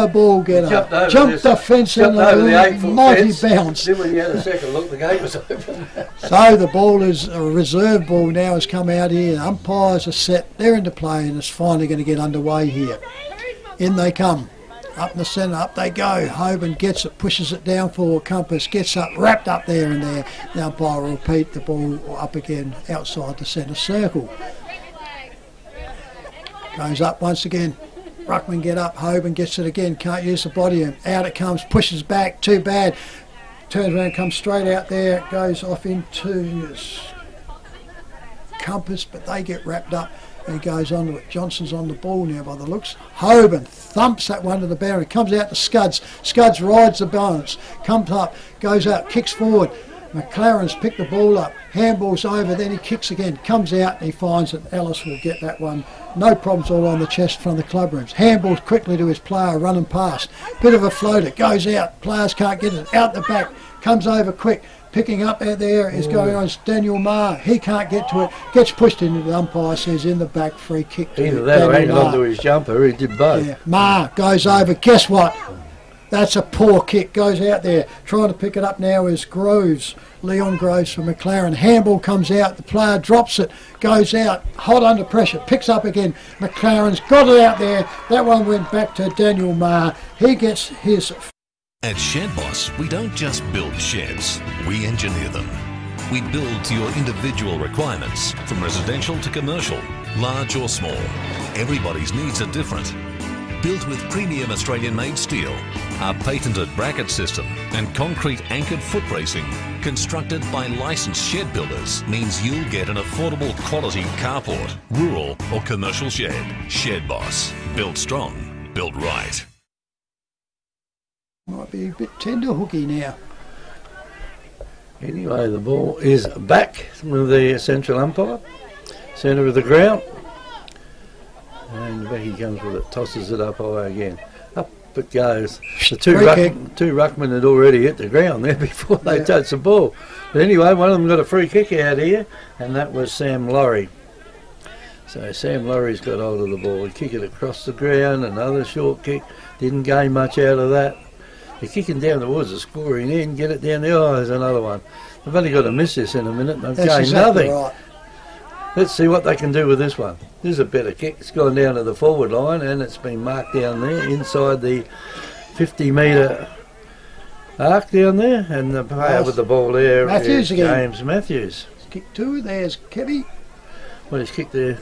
ball getter. Jumped the fence and a mighty bounce. Then when you had a second look, the gate was open. So the ball is a reserve ball now has come out here. The umpires are set. They're into play, and it's finally going to get underway here. In they come. Up in the centre, up they go. Hoban gets it, pushes it down for Compass, gets up, wrapped up there and there. The umpire will repeat the ball up again outside the centre circle. Goes up once again. Ruckman get up, Hoban gets it again, can't use the body, and out it comes, pushes back, too bad. Turns around, comes straight out there, goes off into Compass, but they get wrapped up. He goes on to it. Johnson's on the ball now by the looks. Hoban thumps that one to the boundary, comes out to Scuds. Scuds rides the balance, comes up, goes out, kicks forward. McLaren's picked the ball up, handballs over, then he kicks again, comes out and he finds that Ellis will get that one. No problems all on the chest from the club rooms. Handballs quickly to his player, running past. Bit of a floater, goes out, players can't get it, out the back, comes over quick. Picking up out there is going on Daniel Maher. He can't get to it, gets pushed into the umpire, says in the back, free kick. Either that or hanging onto his jumper, he did both. Yeah. Maher goes over, guess what? That's a poor kick, goes out there. Trying to pick it up now is Groves, Leon Groves from McLaren. Handball comes out, the player drops it, goes out, hot under pressure, picks up again. McLaren's got it out there. That one went back to Daniel Maher. He gets his... At Shed Boss, we don't just build sheds, we engineer them. We build to your individual requirements, from residential to commercial, large or small. Everybody's needs are different. Built with premium Australian-made steel, our patented bracket system and concrete anchored foot bracing, constructed by licensed shed builders, means you'll get an affordable quality carport, rural or commercial shed. Shed Boss, built strong, built right. Might be a bit tender hooky now. Anyway, the ball is back with the central umpire, centre of the ground. And back he comes with it, tosses it up high again. Up it goes. The two ruckmen had already hit the ground there before they touched the ball. But anyway, one of them got a free kick out here, and that was Sam Laurie. So Sam Laurie's got hold of the ball. He kicked it across the ground, another short kick. Didn't gain much out of that. They're kicking down towards the scoring end, get it down there. Oh, there's another one. They've only got to miss this in a minute and they've gained nothing. Right. Let's see what they can do with this one. This is a better kick. It's gone down to the forward line and it's been marked down there inside the 50-metre arc down there. And the player with the ball there is James Matthews. Kick two, there's Kevy. Well, he's kicked there.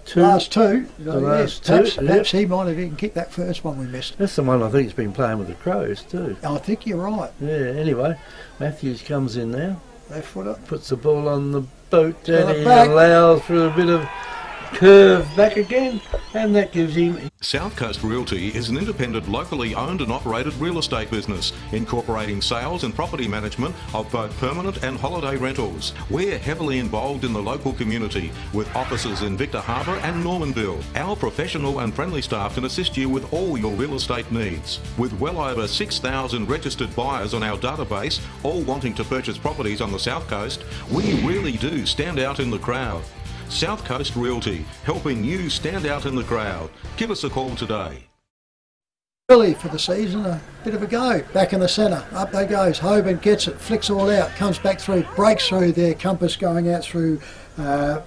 Two. Last two. The last two. Perhaps he might have even kicked that first one we missed. That's the one I think he's been playing with the Crows too. I think you're right. Yeah, anyway, Matthews comes in now. Left foot up. Puts the ball on the boot and he allows for a bit of curve back again, and that gives him... South Coast Realty is an independent, locally owned and operated real estate business, incorporating sales and property management of both permanent and holiday rentals. We're heavily involved in the local community, with offices in Victor Harbour and Normanville. Our professional and friendly staff can assist you with all your real estate needs. With well over 6,000 registered buyers on our database, all wanting to purchase properties on the South Coast, we really do stand out in the crowd. South Coast Realty, helping you stand out in the crowd. Give us a call today. Early for the season, a bit of a go. Back in the centre, up they goes. Hoban gets it, flicks all out, comes back through, breaks through there. Compass going out through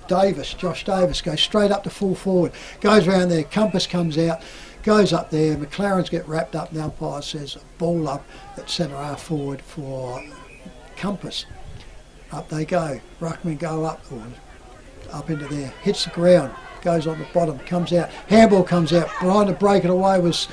Davis. Josh Davis goes straight up to full forward. Goes around there, Compass comes out, goes up there. McLaren's get wrapped up. The umpire says ball up at centre half forward for Compass. Up they go. Ruckman go up into there, hits the ground, goes on the bottom, comes out, handball comes out, trying to break it away was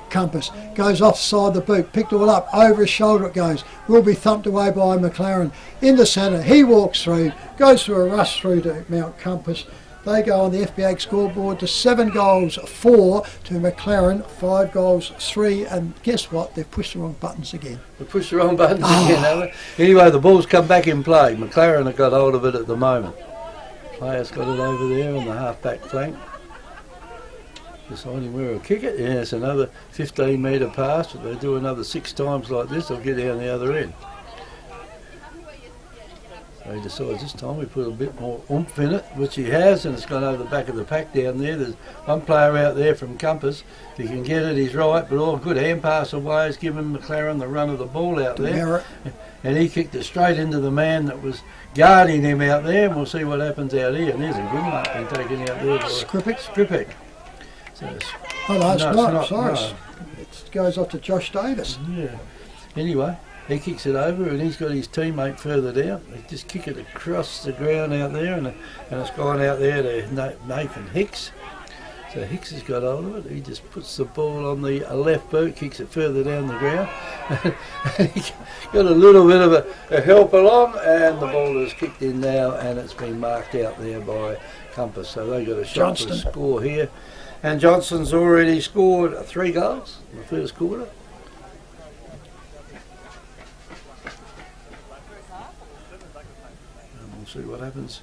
Compass, goes offside the boot, picked it all up, over his shoulder it goes, will be thumped away by McLaren, in the centre, he walks through, goes through a rush through to Mt Compass. They go on the FBA scoreboard to 7 goals 4 to McLaren, 5 goals 3, and guess what? They've pushed the wrong buttons again. They pushed the wrong buttons again, haven't they? Anyway, the ball's come back in play. McLaren have got hold of it at the moment. Player's got it over there on the half-back flank. Deciding where he'll kick it. Yeah, it's another 15-metre pass. If they do another 6 times like this, they'll get down the other end. So he decides this time we put a bit more oomph in it, which he has, and it's gone over the back of the pack down there. There's one player out there from Compass. If he can get it, he's right, but all good hand pass away has given McLaren the run of the ball out there. And he kicked it straight into the man that was guarding him out there, and we'll see what happens out here. And there's a good mark being taken out there by Skripek. So oh no, it's not. Sorry. No. It goes off to Josh Davis. Yeah. Anyway, He kicks it over, and he's got his teammate further down. They just kick it across the ground out there, and it's gone out there to Nathan Hicks. So Hicks has got hold of it. He just puts the ball on the left boot, kicks it further down the ground. And he got a little bit of a help along, and the ball is kicked in now, and it's been marked out there by Compass. So they got a shot to score here. And Johnston's already scored 3 goals in the first quarter. And we'll see what happens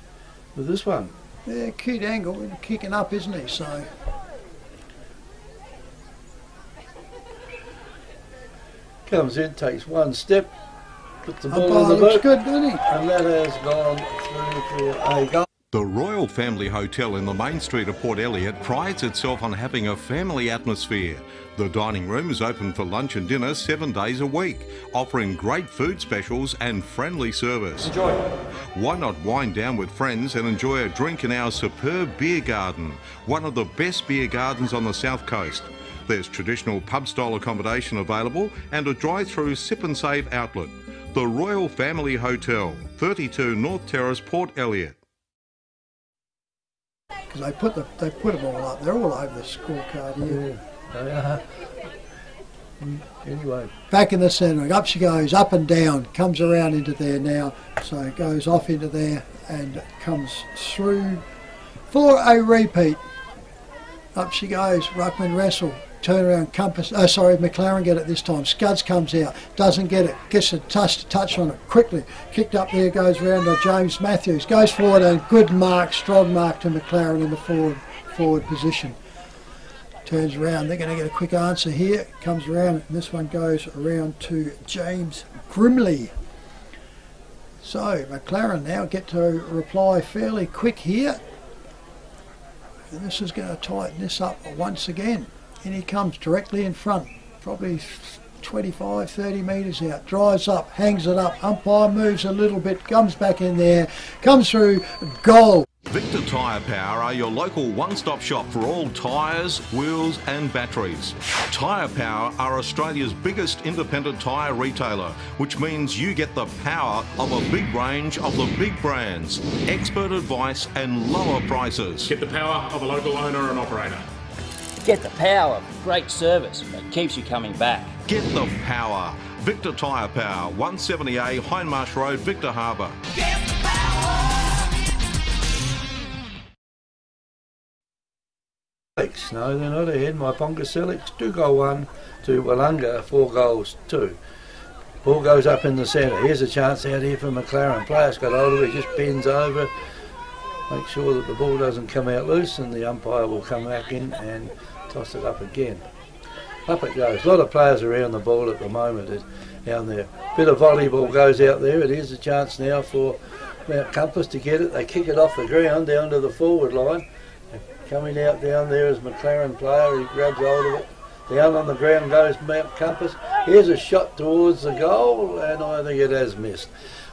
with this one. Yeah, cute angle, kicking up, isn't he? So comes in, takes one step, puts the ball on the looks boot, good, doesn't he? and that has gone through for a goal. The Royal Family Hotel in the main street of Port Elliot prides itself on having a family atmosphere. The dining room is open for lunch and dinner 7 days a week, offering great food specials and friendly service. Enjoy. Why not wind down with friends and enjoy a drink in our superb beer garden, one of the best beer gardens on the south coast. There's traditional pub-style accommodation available and a drive-through sip and save outlet. The Royal Family Hotel, 32 North Terrace, Port Elliot. Because they put them all up. They're all over the scorecard here. Yeah, they are. Anyway. Back in the centre, up she goes, up and down, comes around into there now. So it goes off into there and comes through for a repeat. Up she goes, ruckman wrestle. Turn around, Compass, McLaren get it this time. Scuds comes out, doesn't get it, gets a touch on it quickly. Kicked up there, goes round to James Matthews, goes forward and good mark, strong mark to McLaren in the forward position. Turns around, they're going to get a quick answer here. Comes around, and this one goes around to James Grimley. So McLaren now get to reply fairly quick here. And this is going to tighten this up once again. And he comes directly in front, probably 25, 30 metres out, drives up, hangs it up, umpire moves a little bit, comes back in there, comes through, goal. Victor Tyre Power are your local one-stop shop for all tyres, wheels and batteries. Tyre Power are Australia's biggest independent tyre retailer, which means you get the power of a big range of the big brands, expert advice and lower prices. Get the power of a local owner and operator. Get the power of great service that keeps you coming back. Get the power. Victor Tyre Power, 170A Hindmarsh Road, Victor Harbour. Get the power. No, they're not ahead. My Ponga Selix 2-1 to Wollonga, 4 goals 2. Ball goes up in the centre. Here's a chance out here for McLaren. Player's got hold of it, just bends over. Make sure that the ball doesn't come out loose, and the umpire will come back in and toss it up again. Up it goes. A lot of players around the ball at the moment down there. Bit of volleyball goes out there. It is a chance now for Mt Compass to get it. They kick it off the ground down to the forward line. Coming out down there is McLaren player. He grabs hold of it. Down on the ground goes Mt Compass. Here's a shot towards the goal, and I think it has missed.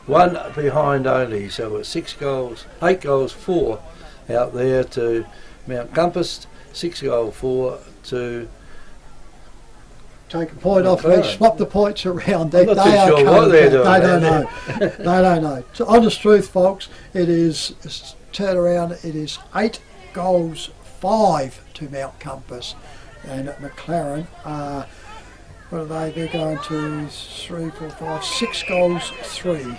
1 behind only, so it's 8 goals 4 out there to Mt Compass, 6 goals 4 to take a point off me, swap the points around. They I'm not too sure what they're doing. They don't know. They don't know. So honest truth, folks, it's turn around. It is 8 goals 5 to Mt Compass, and at McLaren what are they? They're going to 3, 4, 5, 6 goals 3.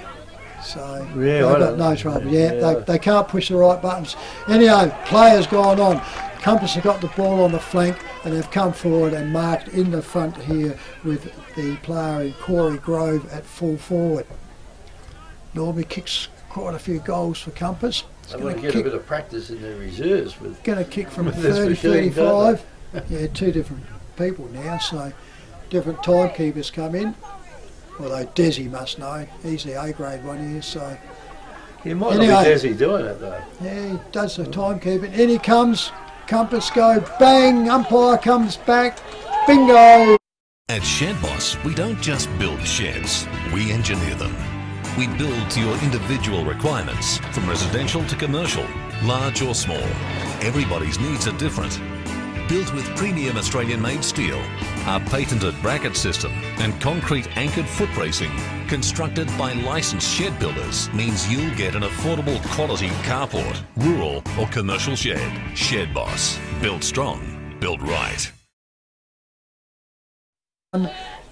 So yeah, they've got no trouble. Yeah, they can't push the right buttons. Anyhow, players gone on. Compass have got the ball on the flank, and they've come forward and marked in the front here with the player in Corey Grove at full forward. Normally kicks quite a few goals for Compass. They want to get a bit of practice in their reserves. Going to kick from 30, 35. Yeah, 2 different people now, so different timekeepers come in. Although Desi must know, he's the A-grade one here, so... He might not be Desi doing it though. Yeah, he does the timekeeping. In he comes, Compass go, bang, umpire comes back, bingo! At Shed Boss, we don't just build sheds, we engineer them. We build to your individual requirements, from residential to commercial, large or small. Everybody's needs are different. Built with premium Australian-made steel, our patented bracket system and concrete anchored foot bracing, constructed by licensed shed builders, means you'll get an affordable quality carport, rural or commercial shed. Shed Boss. Built strong, built right.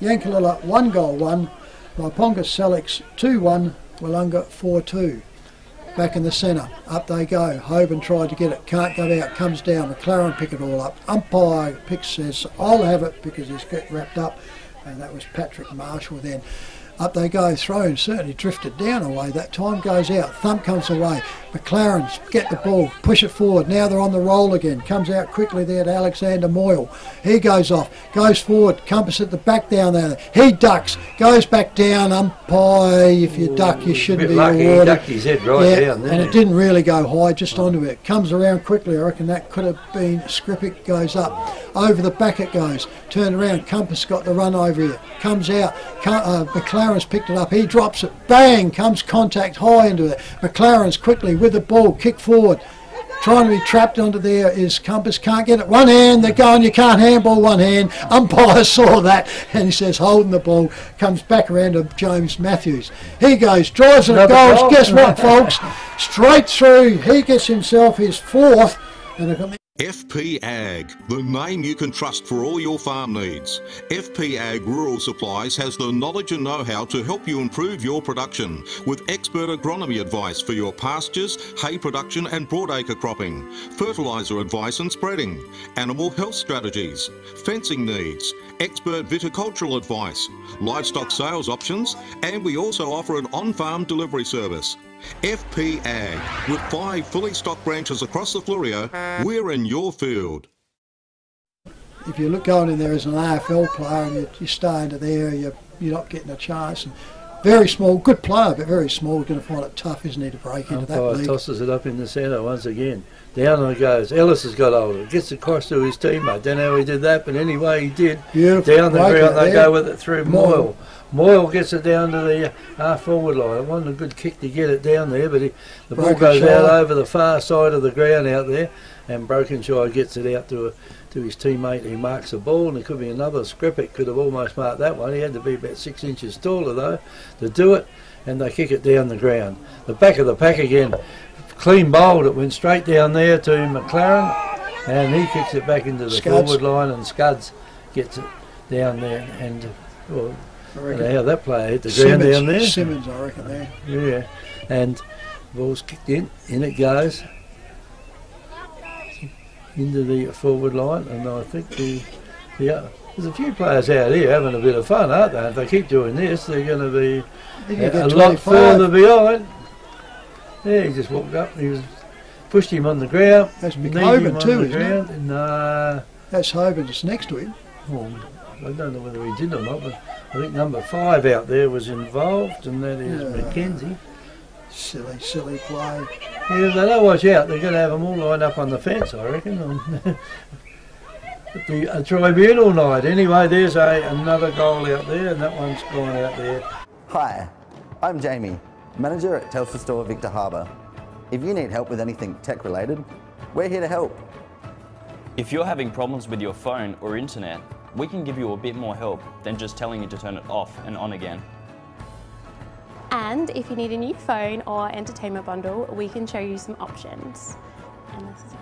Yankalilla 1 goal 1, Waiponga Selix 2-1, Willunga 4-2. Back in the centre, up they go. Hoban tried to get it, can't go out, comes down. McLaren pick it all up. Umpire picks, says, I'll have it because he's got wrapped up. And that was Patrick Marshall then. Up they go, thrown, certainly drifted down away. That time goes out, thump comes away. McLaren's get the ball, push it forward. Now they're on the roll again. Comes out quickly there to Alexander Moyle. He goes off, goes forward. Compass at the back down there. He ducks, goes back down. Umpire, if you duck, you shouldn't be lucky. awarded. He ducked his head right down there. And it didn't really go high, just onto it. Comes around quickly. I reckon that could have been Skripik. Goes up. Over the back it goes. Turn around. Compass got the run over here. Comes out. McLaren's picked it up. He drops it. Bang! Comes contact high into it. McLaren's quickly with the ball. Kick forward. Trying to be trapped under there is Compass. Can't get it. One hand. They're going. You can't handball one hand. Umpire saw that and he says holding the ball. Comes back around to James Matthews. He goes. Drives it. Goals. Guess what, folks? Straight through. He gets himself his 4th. And FP Ag, the name you can trust for all your farm needs. FP Ag Rural Supplies has the knowledge and know-how to help you improve your production with expert agronomy advice for your pastures, hay production and broadacre cropping, fertiliser advice and spreading, animal health strategies, fencing needs, expert viticultural advice, livestock sales options, and we also offer an on-farm delivery service. FP Ag, with 5 fully stocked branches across the Fleurieu, we're in your field. If you look going in there as an AFL player and you stay into there, you're not getting a chance. And very small, good player, but very small. You're going to find it tough, isn't he, to break into that league. Tosses it up in the centre once again. Down it goes. Ellis has got hold of it. Gets across to his teammate. Don't know how he did that, but anyway he did. Beautiful. Down the ground they go with it through Moyle. Moyle gets it down to the half forward line. It wasn't a good kick to get it down there, but the ball goes out over the far side of the ground out there, and Brokenshire gets it out to his teammate. He marks the ball, and it could be another Skripik could have almost marked that one. He had to be about 6 inches taller though to do it, and they kick it down the ground. The back of the pack again, clean bowled. It went straight down there to McLaren, and he kicks it back into the forward line, and Scuds gets it down there, and well, I don't know how that player hit the ground down there. Simmons, I reckon, there. Yeah, and ball's kicked in it goes into the forward line, and I think there's a few players out here having a bit of fun, aren't they? If they keep doing this, they're going to be a lot further behind. Yeah, he just walked up, he pushed him on the ground. That's Big Hoban too, isn't it? No. That's Hoban just next to him. Oh, I don't know whether he did or not, but I think number 5 out there was involved, and that is Mackenzie. Silly play. Yeah, if they don't watch out, they're going to have them all lined up on the fence, I reckon. At the tribunal night. Anyway, there's another goal out there, and that one's gone out there. Hi, I'm Jamie, manager at Telstra Store Victor Harbour. If you need help with anything tech related, we're here to help. If you're having problems with your phone or internet, we can give you a bit more help than just telling you to turn it off and on again. And if you need a new phone or entertainment bundle, we can show you some options. And this is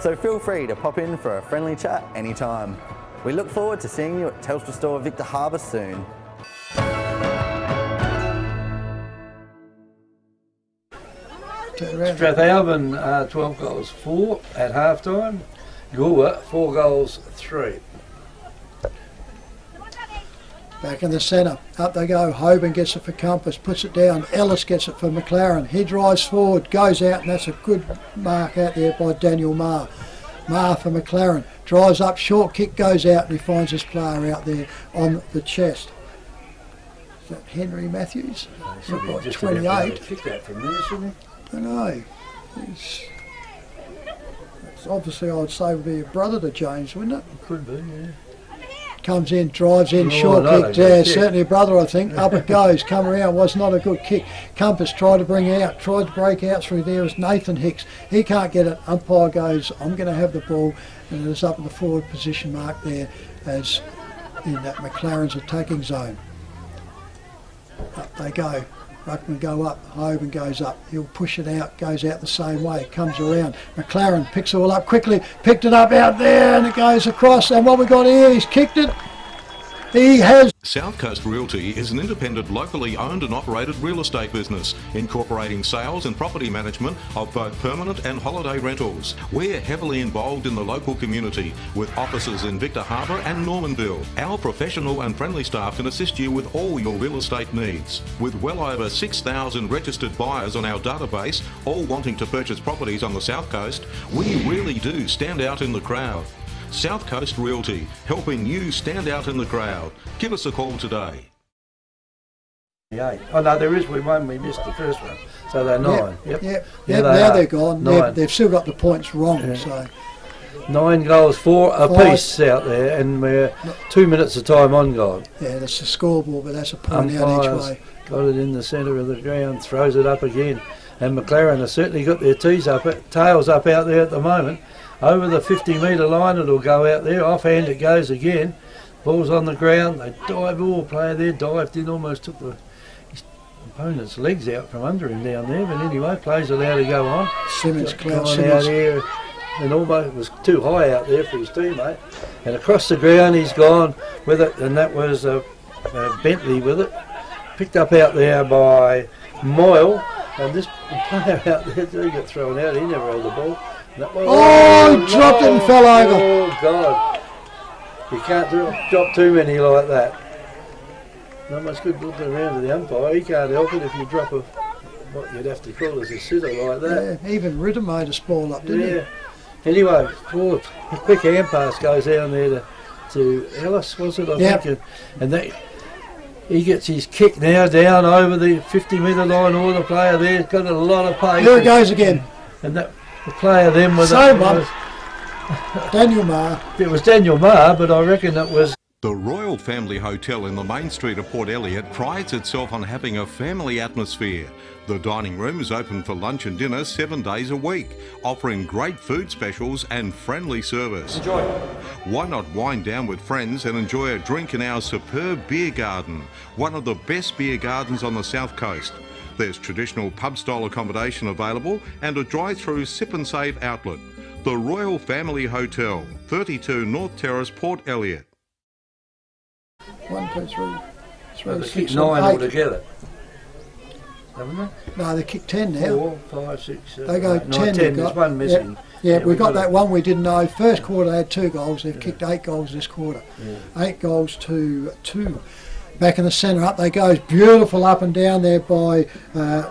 So feel free to pop in for a friendly chat anytime. We look forward to seeing you at Telstra Store Victor Harbour soon. Strathalbyn 12 goals 4 at half time. Goolwa 4 goals 3. Back in the centre, up they go. Hoban gets it for Compass, puts it down. Ellis gets it for McLaren. He drives forward, goes out, and that's a good mark out there by Daniel Marr. Marr for McLaren, drives up, short kick goes out, and he finds his player out there on the chest. Is that Henry Matthews? Look like 28. Kick that from there, shouldn't he? I know. It's obviously, I'd say, would be a brother to James, wouldn't it? Could be, yeah. comes in, drives in, Oh, short not a kick. good Yeah, kick. certainly a brother, I think. Up it goes, come around, was not a good kick. Compass tried to break out through there as Nathan Hicks. He can't get it. Umpire goes, I'm going to have the ball, and it is up in the forward position mark there as in that McLaren's attacking zone. Up they go. Ruckman go up, Hoban goes up, he'll push it out, goes out the same way, comes around. McLaren picks it all up quickly, picked it up out there and it goes across, and what we got here, he's kicked it. He has. South Coast Realty is an independent, locally owned and operated real estate business, incorporating sales and property management of both permanent and holiday rentals. We're heavily involved in the local community, with offices in Victor Harbour and Normanville. Our professional and friendly staff can assist you with all your real estate needs. With well over 6,000 registered buyers on our database, all wanting to purchase properties on the South Coast, we really do stand out in the crowd. South Coast Realty, helping you stand out in the crowd. Give us a call today. Yeah. Oh no, there is one. We missed the first one, so they're 9. Yep. Yeah, Now they're gone. 9. They've still got the points wrong. Yeah. So 9 goals, 4 apiece out there, and we're 2 minutes of time on goal. yeah, that's the scoreboard, but that's a point out each Umpires way. got it in the centre of the ground, throws it up again, and McLaren has certainly got their tails up out there at the moment. Over the 50-metre line, it'll go out there. Offhand it goes again. Ball's on the ground. They dive. Player there dived in, almost took his opponent's legs out from under him down there. But anyway, play's allowed to go on. Simmons, Klaus Gone Simmons. out here, and almost was too high out there for his teammate. And across the ground, he's gone with it, and that was Bentley with it. Picked up out there by Moyle, and this player out there, he got thrown out. He never held the ball. Dropped it and fell over. Oh God! You can't drop too many like that. Not much good looking around to the umpire. He can't help it if you drop what you'd have to call as a sitter like that. Yeah, even Ritter made a ball up, didn't he? Anyway, a quick hand pass goes down there to Ellis, was it? I think, and that. He gets his kick now down over the 50-metre line. All the player there's got a lot of pace. Here it goes again. And that the player then was Daniel Marr. It was Daniel Marr, but I reckon it was. The Royal Family Hotel in the main street of Port Elliot prides itself on having a family atmosphere. The dining room is open for lunch and dinner 7 days a week, offering great food specials and friendly service. Enjoy. Why not wind down with friends and enjoy a drink in our superb beer garden, one of the best beer gardens on the South Coast. There's traditional pub-style accommodation available and a drive-through sip and save outlet. The Royal Family Hotel, 32 North Terrace, Port Elliot. 1, 2, 3, Well, they 6, kicked 7, 9 8. altogether, haven't they? No, they kicked 10 now. 4, 5, 6, 7, They go 8, 9, 10. 10. There's one missing. Yeah, we got that one we didn't know. First quarter they had 2 goals. They've kicked 8 goals this quarter. 8 goals to 2. Back in the centre, up they go. Beautiful up and down there by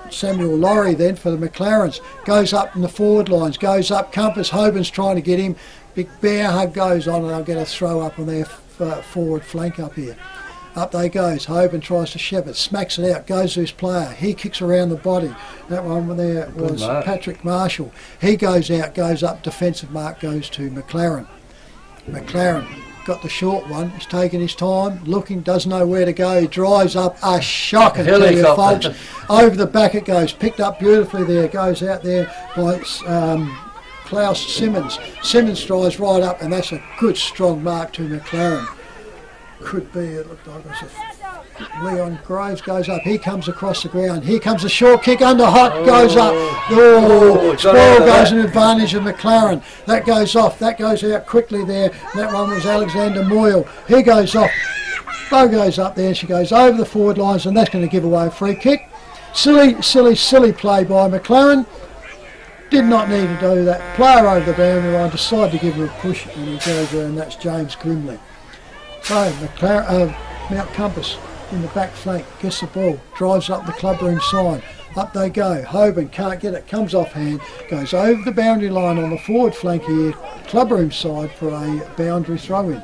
Samuel Laurie then for the McLarens. Goes up in the forward lines, goes up. Compass, Hoban's trying to get him. Big bear hug goes on and they'll get a throw up on their forward flank up here. Up they goes. Hoban tries to shepherd, smacks it out, goes to his player. He kicks around the body. That one there was Patrick Marshall. He goes out, goes up. Defensive mark goes to McLaren. McLaren got the short one. He's taking his time, looking, doesn't know where to go. He drives up a shocker to you, folks. Over the back it goes. Picked up beautifully there. Goes out there by Klaus Simmons. Simmons drives right up, and that's a good strong mark to McLaren. Could be, it looked like it was Leon Graves goes up. He comes across the ground. Here comes a short kick under hot, goes up. Spoil goes in advantage of McLaren. That goes off. That goes out quickly there. That one was Alexander Moyle. He goes off. Bo goes up there. She goes over the forward lines, and that's going to give away a free kick. Silly play by McLaren. Did not need to do that. Player over the boundary line, decided to give her a push, and he goes there, and that's James Grimley. So Mt Compass in the back flank gets the ball, drives up the clubroom side. Up they go. Hoban can't get it, comes offhand, goes over the boundary line on the forward flank here, clubroom side for a boundary throw-in.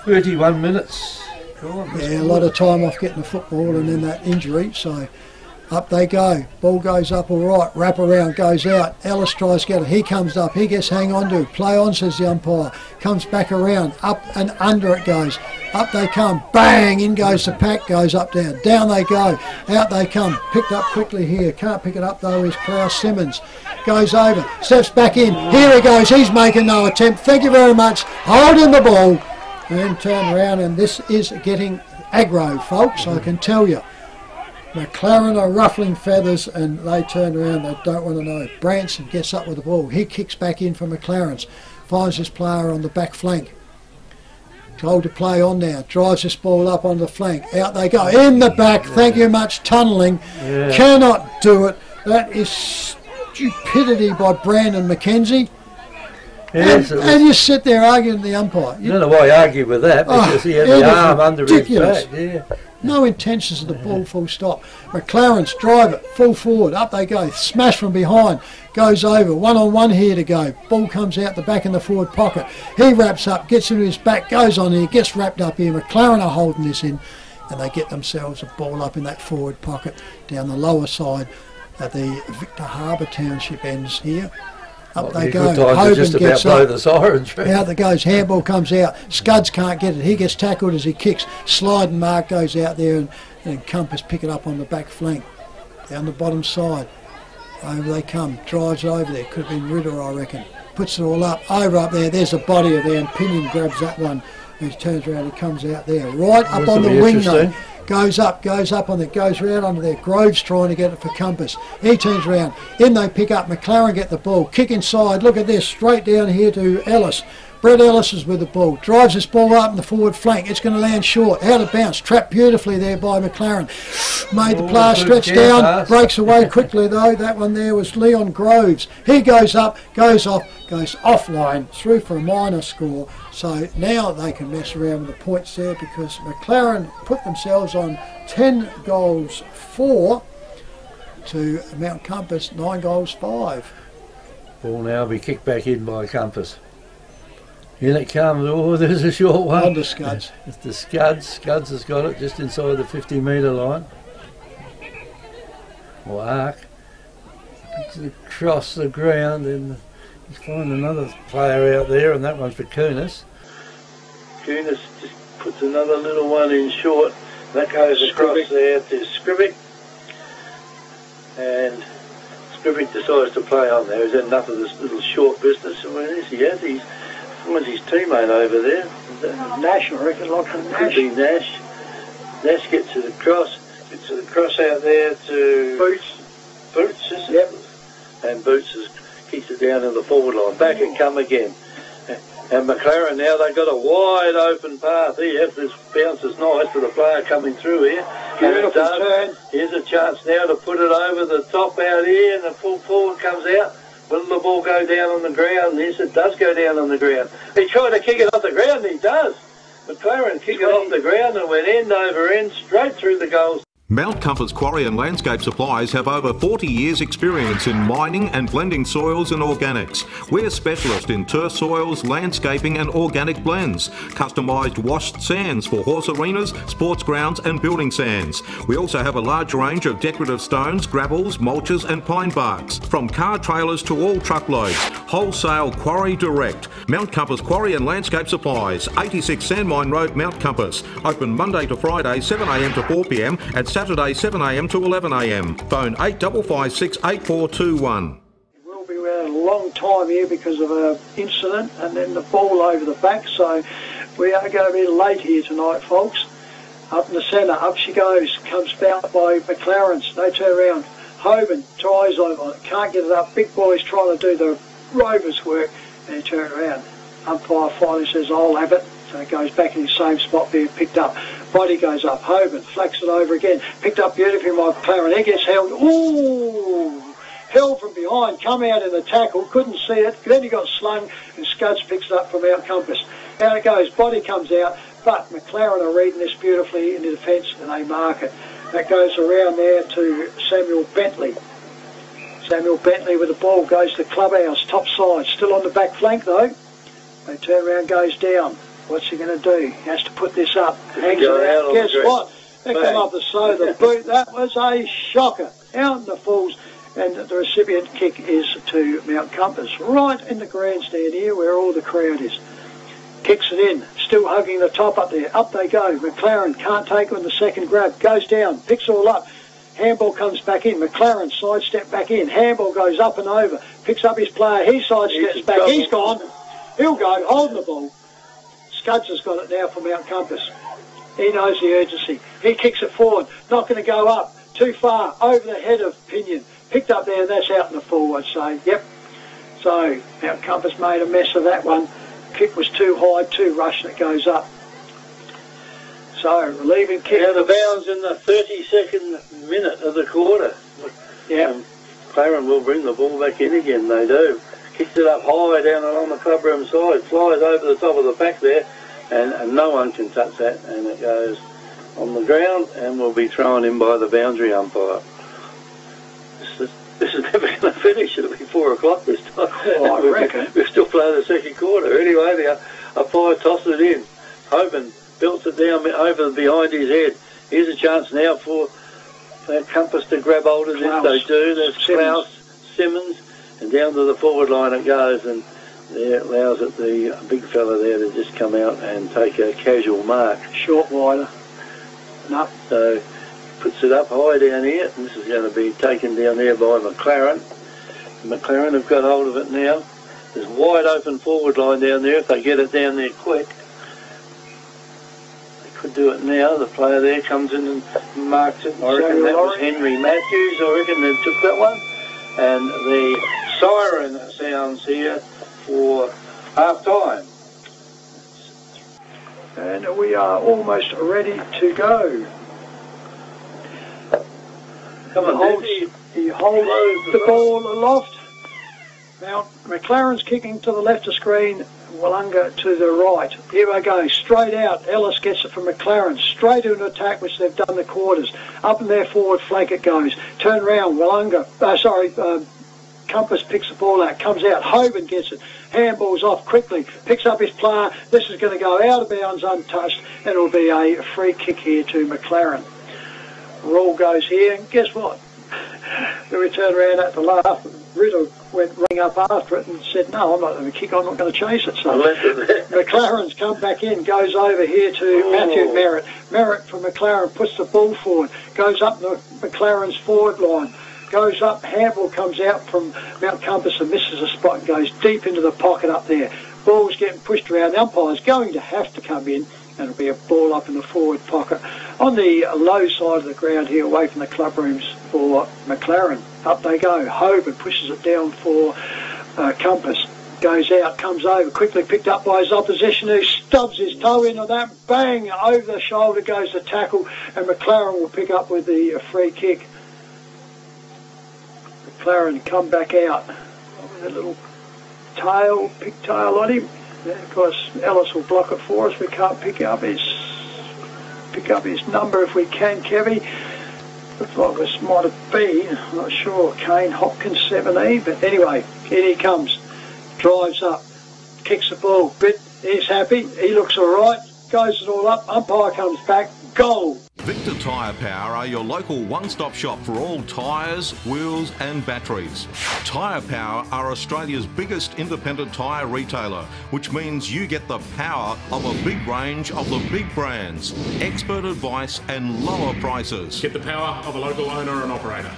31 minutes. Yeah, a lot of time off getting the football and then that injury, so Up they go. Ball goes up all right. Wrap around goes out. Ellis tries to get it. He comes up. He gets hang on to. Play on, says the umpire. Comes back around. Up and under it goes. Up they come. Bang! In goes the pack. Goes up, down. Down they go. Out they come. Picked up quickly here. Can't pick it up though is Klaus Simmons. Goes over. Steps back in. Here he goes. He's making no attempt. Thank you very much. Holding the ball. And turn around, and this is getting aggro, folks, I can tell you. McLaren are ruffling feathers, and they turn around, they don't want to know. Branson gets up with the ball. He kicks back in for McLaren's. Finds this player on the back flank. Told to play on now. Drives this ball up on the flank. Out they go. In the back. Thank you much. Tunnelling. Yeah. Cannot do it. That is stupidity by Brandon McKenzie. Yes, and you sit there arguing with the umpire. I don't know why he argued with that, because he had the arm under ridiculous. His back. Yeah. No intentions of the ball, full stop. McLaren's drive it, full forward, up they go, smash from behind, goes over, one-on-one here to go. Ball comes out the back in the forward pocket. He wraps up, gets into his back, goes on here, gets wrapped up here. McLaren are holding this in, and they get themselves a ball up in that forward pocket down the lower side at the Victor Harbour Township ends here. Up they go. Hogan just gets about the sirens. Out there goes. Handball comes out. Scuds can't get it. He gets tackled as he kicks. Slide and Mark goes out there, and Compass pick it up on the back flank. Down the bottom side. Over they come. Drives over there. Could have been Ritter, I reckon. Puts it all up. Over up there. There's a body of there, and Pinion grabs that one. He turns around. He comes out there. Right up on the wing though. Goes up on it, goes round under there. Groves trying to get it for Compass. He turns around. In they pick up. McLaren get the ball. Kick inside. Look at this. Straight down here to Ellis. Brett Ellis is with the ball. Drives this ball up in the forward flank. It's going to land short. Out of bounce. Trapped beautifully there by McLaren. Made the player stretch down. Breaks away quickly though. That one there was Leon Groves. He goes up, goes off, goes offline. Through for a minor score. So now they can mess around with the points there, because McLaren put themselves on 10 goals 4 to Mt Compass 9 goals 5. Ball now be kicked back in by Compass. In it comes. Oh, there's a short one. On the Scuds. It's the Scuds. Scuds has got it just inside the 50-metre line. Or arc. It's across the ground, and you find another player out there, and that one's for Kunis. Kunis just puts another little one in short. That goes across there to Skrivic. And Skrivic decides to play on there. He's had enough of this little short business. And where is he at? When's his teammate over there? Nash, I reckon, Lachlan Nash. Could be Nash. Nash gets it across. Gets it across out there to Boots. Boots, isn't it? Yep. And Boots kicks it down in the forward line. Back and come again. And McLaren now, they've got a wide open path here. This bounce is nice for the player coming through here. Beautiful turn. Here's a chance now to put it over the top out here, and the full forward comes out. Will the ball go down on the ground? Yes, it does go down on the ground. He tried to kick it off the ground, and he does. McLaren kicked it off the ground and went end over end straight through the goals. Mt Compass Quarry and Landscape Supplies have over 40 years experience in mining and blending soils and organics. We're specialists in turf soils, landscaping and organic blends. Customised washed sands for horse arenas, sports grounds and building sands. We also have a large range of decorative stones, gravels, mulches and pine barks. From car trailers to all truckloads. Wholesale quarry direct. Mt Compass Quarry and Landscape Supplies, 86 Sandmine Road, Mt Compass. Open Monday to Friday 7am to 4pm and Saturday 7am to 11am. Phone 8556 8421. We'll be around a long time here because of an incident and then the ball over the back, so we are going to be late here tonight, folks. Up in the centre, up she goes, comes out by McLaren's. They turn around. Hoban tries on it, can't get it up. Big boy's trying to do the Rovers work, and he turns around. Umpire finally says, I'll have it. So it goes back in the same spot being picked up. Body goes up. Hoban flacks it over again. Picked up beautifully by McLaren. He gets held. Ooh! Held from behind. Come out in the tackle. Couldn't see it. Then he got slung and Scuds picks it up from Mt Compass. Out it goes. Body comes out. But McLaren are reading this beautifully in the defence and they mark it. That goes around there to Samuel Bentley. Samuel Bentley with the ball goes to the clubhouse. Top side. Still on the back flank though. They turn around, goes down. What's he going to do? He has to put this up. Hangs it out. Guess what? They come up the side of the boot. That was a shocker. out in the falls, and the recipient kick is to Mt Compass, right in the grandstand here where all the crowd is. Kicks it in, still hugging the top up there. Up they go. McLaren can't take on the second grab. Goes down, picks all up. Handball comes back in. McLaren sidestep back in. Handball goes up and over. Picks up his player. He sidesteps back. He's gone. He'll go, holding the ball. Scuds has got it now for Mt Compass. He knows the urgency. He kicks it forward. Not going to go up. Too far. Over the head of Pinion. Picked up there, and that's out in the forward. So, yep. So, Mt Compass made a mess of that one. Kick was too high, too rushed, and it goes up. So, relieving kick. Out of bounds in the 32nd minute of the quarter. Yeah. McLaren will bring the ball back in again, they do. Kicks it up high down along the clubroom side, flies over the top of the pack there, and no one can touch that, and it goes on the ground and will be thrown in by the boundary umpire. This is never going to finish. It'll be 4 o'clock this time. Oh, I reckon. We're still playing the second quarter. Anyway, the umpire tosses it in. Hoban belts it down over behind his head. Here's a chance now for Compass to grab hold of this. They do. There's Klaus, Simmons, and down to the forward line it goes. And there allows it the big fella there to just come out and take a casual mark. Short wider. No. So puts it up high down here, and this is going to be taken down there by McLaren. McLaren have got hold of it now. There's wide open forward line down there if they get it down there quick. They could do it now. The player there comes in and marks it. I reckon that was Henry Matthews. I reckon they took that one. And the siren sounds here for half time. And we are almost ready to go. Come on, he holds the ball aloft. Now McLaren's kicking to the left of screen, Willunga to the right. Here we go, straight out. Ellis gets it from McLaren, straight into attack, which they've done the quarters. Up in their forward flank it goes. Turn round, Compass picks the ball out, comes out. Hoban gets it. Handballs off quickly, picks up his player. This is going to go out of bounds untouched, and it'll be a free kick here to McLaren. Rule goes here, and guess what? Then we turned around at the laugh. Riddle went running up after it and said, no, I'm not going to kick, I'm not going to chase it. So McLaren's come back in, goes over here to Matthew Merritt. Merritt from McLaren puts the ball forward, goes up the McLaren's forward line, goes up, handball comes out from Mt Compass and misses a spot and goes deep into the pocket up there. Ball's getting pushed around. The umpire's going to have to come in, and it'll be a ball up in the forward pocket. On the low side of the ground here, away from the club rooms for McLaren. Up they go. Hoban pushes it down for Compass. Goes out, comes over, quickly picked up by his opposition, who stubs his toe into that. Bang! Over the shoulder goes the tackle, and McLaren will pick up with the free kick. McLaren come back out with a little pigtail on him. Of course, Ellis will block it for us. We can't pick up his number if we can, Kevy. Looks like this might have been, I'm not sure, Kane Hopkins 17, but anyway, in he comes. Drives up, kicks the ball, he's happy, he looks alright, goes it all up, umpire comes back, goal! Victor Tyre Power are your local one-stop shop for all tyres, wheels and batteries. Tyre Power are Australia's biggest independent tyre retailer, which means you get the power of a big range of the big brands, expert advice and lower prices. Get the power of a local owner and operator.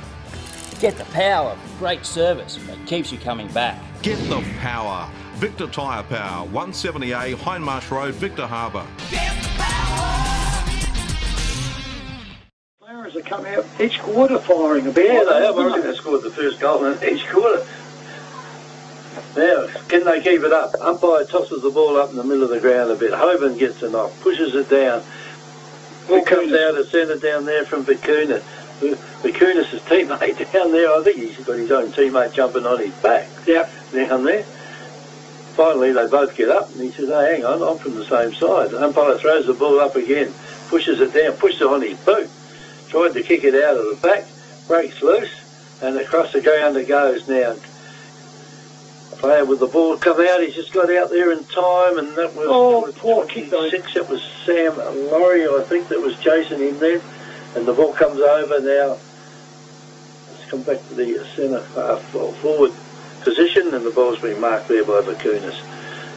Get the power of great service that keeps you coming back. Get the power. Victor Tyre Power, 170A Hindmarsh Road, Victor Harbour. Players are coming out each quarter firing a bit. Yeah, they have. I reckon they scored the first goal in each quarter. Now, can they keep it up? Umpire tosses the ball up in the middle of the ground a bit. Hoban gets a knock, pushes it down. Ball comes out of centre down there from Vicuna. Vicuna's his teammate down there. I think he's got his own teammate jumping on his back. Yep. Down there. Finally, they both get up, and he says, hey, hang on, I'm from the same side. The umpire throws the ball up again, pushes it down, pushes it on his boot. Tried to kick it out of the back, breaks loose, and across the ground it goes now. Player with the ball come out, he's just got out there in time, and that was poor kick. It was Sam Laurie, I think, that was chasing him then. And the ball comes over now. come back to the centre half forward position, and the ball's been marked there by Bakunis.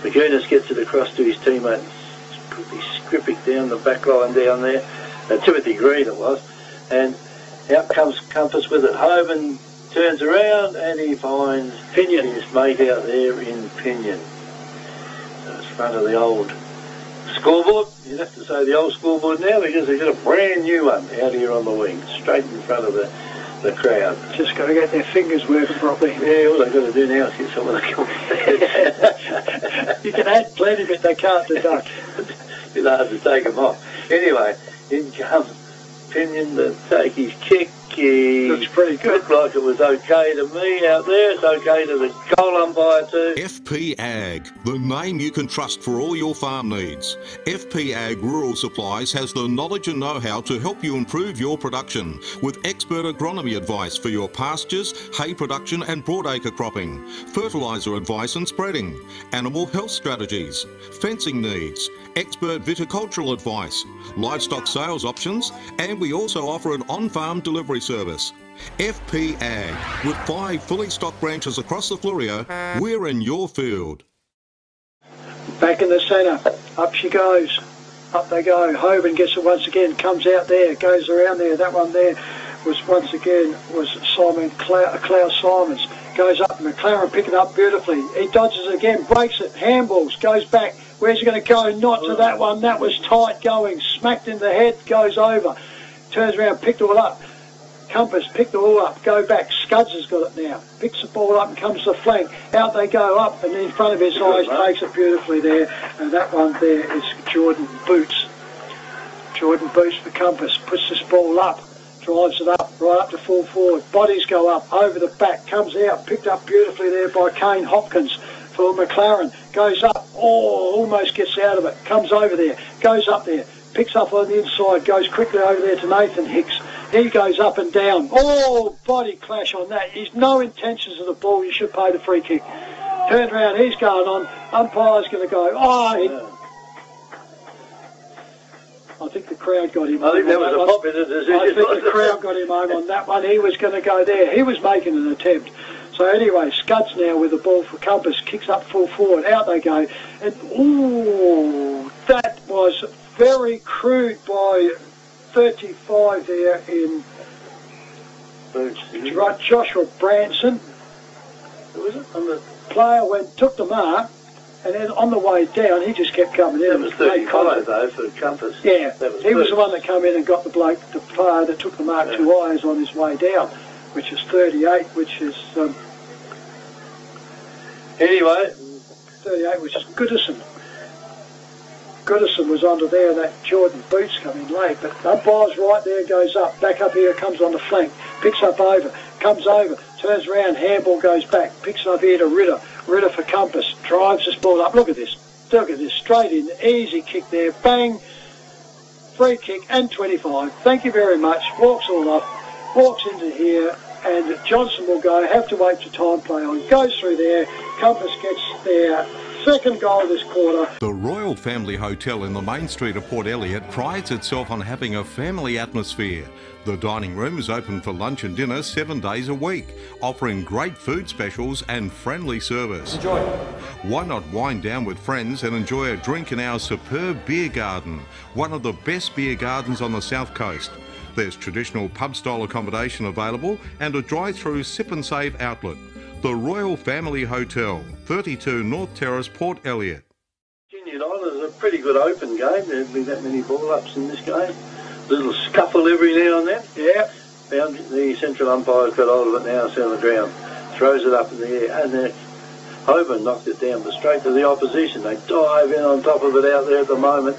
Bakunis gets it across to his teammate, pretty Skripik down the back line down there, Timothy Green it was, and out comes Compass with it home and turns around and he finds Pinion, his mate out there in Pinion. So it's front of the old scoreboard. You'd have to say the old scoreboard now because they've got a brand new one out here on the wing, straight in front of the crowd. Just got to get their fingers working properly. Yeah, all they've got to do now is get some of the You can add plenty, but they can't deduct. It's hard to take them off. Anyway, in comes Pinion to take his kick. Looks pretty good. Looked like it was okay to me out there. It's okay to the goal umpire too. FP Ag, the name you can trust for all your farm needs. FP Ag Rural Supplies has the knowledge and know-how to help you improve your production with expert agronomy advice for your pastures, hay production and broadacre cropping, fertiliser advice and spreading, animal health strategies, fencing needs, expert viticultural advice, livestock sales options, and we also offer an on-farm delivery service. FP Ag, with 5 fully stocked branches across the Fleurieu, we're in your field. Back in the centre, up she goes, up they go. Hoban gets it once again, comes out there, goes around there. That one there was once again Simon Klaus Simons. Goes up, McLaren pick it up beautifully. He dodges it again, breaks it, handballs, goes back. Where's he going to go? Not to that one. That was tight going. Smacked in the head, goes over. Turns around, picked it all up. Compass picked it all up, go back. Scuds has got it now. Picks the ball up and comes to the flank. Out they go up, and in front of his eyes, takes it beautifully there. And that one there is Jordan Boots. Jordan Boots for Compass. Puts this ball up, drives it up, right up to full forward. Bodies go up, over the back, comes out, picked up beautifully there by Kane Hopkins for McLaren. Goes up, almost gets out of it. Comes over there, goes up there. Picks up on the inside, goes quickly over there to Nathan Hicks. He goes up and down. Body clash on that. He's no intentions of the ball. You should pay the free kick. Turned around, he's going on. Umpire's going to go. I think the crowd got him. I think that was a popular decision. I think the crowd got him home on that one. He was going to go there. He was making an attempt. So anyway, Scuds now with the ball for Compass. Kicks up full forward. Out they go. And, that was very crude by 35 there in Joshua Branson. Who was it? And the player took the mark, and then on the way down, he just kept coming in. That was 35 though for Compass. Yeah, he was the one that came in and got the bloke, the player that took the mark 2 eyes on his way down, which is 38, which is... Anyway... 38, which is Goodison. Goodison was under there, and that Jordan Boots coming late, but umpire's right there, goes up, back up here, comes on the flank, picks up over, comes over, turns around, handball goes back, picks up here to Ritter for Compass, drives this ball up, look at this, straight in, easy kick there, bang, free kick and 25, thank you very much, walks all off, walks into here, and Johnson will go, have to wait for time play on, goes through there, Compass gets there, second goal this quarter. The Royal Family Hotel in the main street of Port Elliot prides itself on having a family atmosphere. The dining room is open for lunch and dinner 7 days a week, offering great food specials and friendly service. Enjoy. Why not wind down with friends and enjoy a drink in our superb beer garden, one of the best beer gardens on the South Coast. There's traditional pub-style accommodation available and a drive-through sip and save outlet. The Royal Family Hotel, 32 North Terrace, Port Elliot. Union Island is a pretty good open game. There'd be that many ball-ups in this game. Little scuffle every now and then. Yeah. Found the central umpire's got hold of it now, it's on the ground. Throws it up in the air, and then Hoban knocked it down, but straight to the opposition. They dive in on top of it out there at the moment.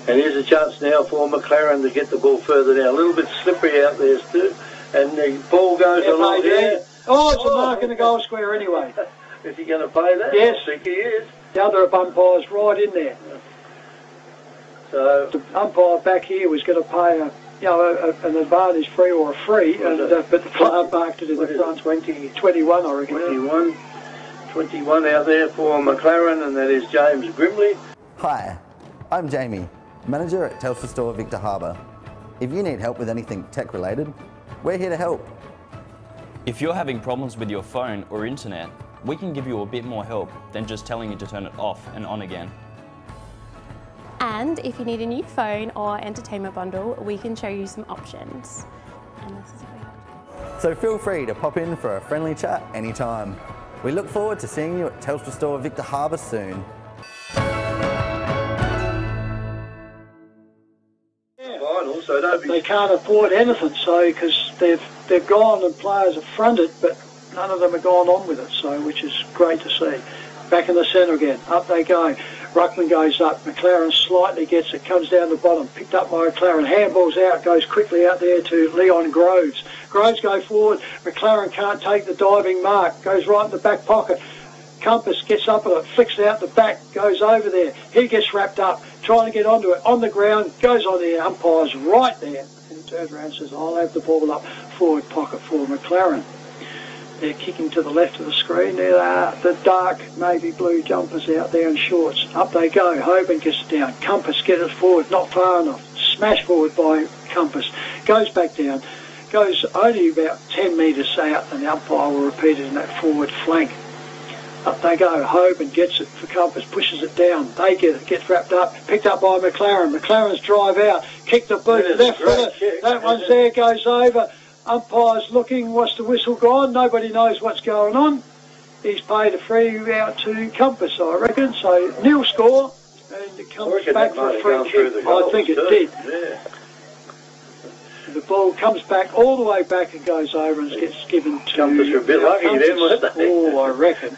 And here's a chance now for McLaren to get the ball further down. A little bit slippery out there, Stu. And the ball goes along here. It's a mark in the goal square anyway. Is he going to play that? Yes. I think he is. The other umpire's right in there. So the umpire back here was going to pay an advantage free or a free, but the player marked it in the front. 21, I reckon. 21 out there for McLaren, and that is James Grimley. Hi, I'm Jamie, manager at Telstra Store Victor Harbour. If you need help with anything tech related, we're here to help. If you're having problems with your phone or internet, we can give you a bit more help than just telling you to turn it off and on again. And if you need a new phone or entertainment bundle, we can show you some options. And this is So feel free to pop in for a friendly chat anytime. We look forward to seeing you at Telstra Store Victor Harbour soon. So they can't afford anything, so because they've gone and players have fronted, but none of them have gone on with it, so which is great to see. Back in the centre again, up they go. Ruckman goes up, McLaren slightly gets it, comes down the bottom, picked up by McLaren, handballs out, goes quickly out there to Leon Groves. Groves go forward, McLaren can't take the diving mark, goes right in the back pocket. Compass gets up at it, flicks it out the back, goes over there. He gets wrapped up, trying to get onto it, on the ground, goes on the umpire's right there, and turns around and says, I'll have the ball up forward pocket for McLaren. They're kicking to the left of the screen. There they are, the dark navy blue jumpers out there in shorts. Up they go. Hoban gets it down. Compass gets it forward, not far enough. Smash forward by Compass. Goes back down. Goes only about 10 metres out, and the umpire will repeat it in that forward flank. Up they go. Hoban gets it for Compass, pushes it down. They get it, gets wrapped up, picked up by McLaren. McLaren's drive out, kick the boot, left footer. That one's there, goes over. Umpire's looking, what's the whistle gone? Nobody knows what's going on. He's paid a free out to Compass, I reckon. So nil score, and it comes back for a free kick. I think it did. Yeah. The ball comes back all the way back and goes over and gets given to Compass were a bit lucky then, weren't they? Oh, I reckon.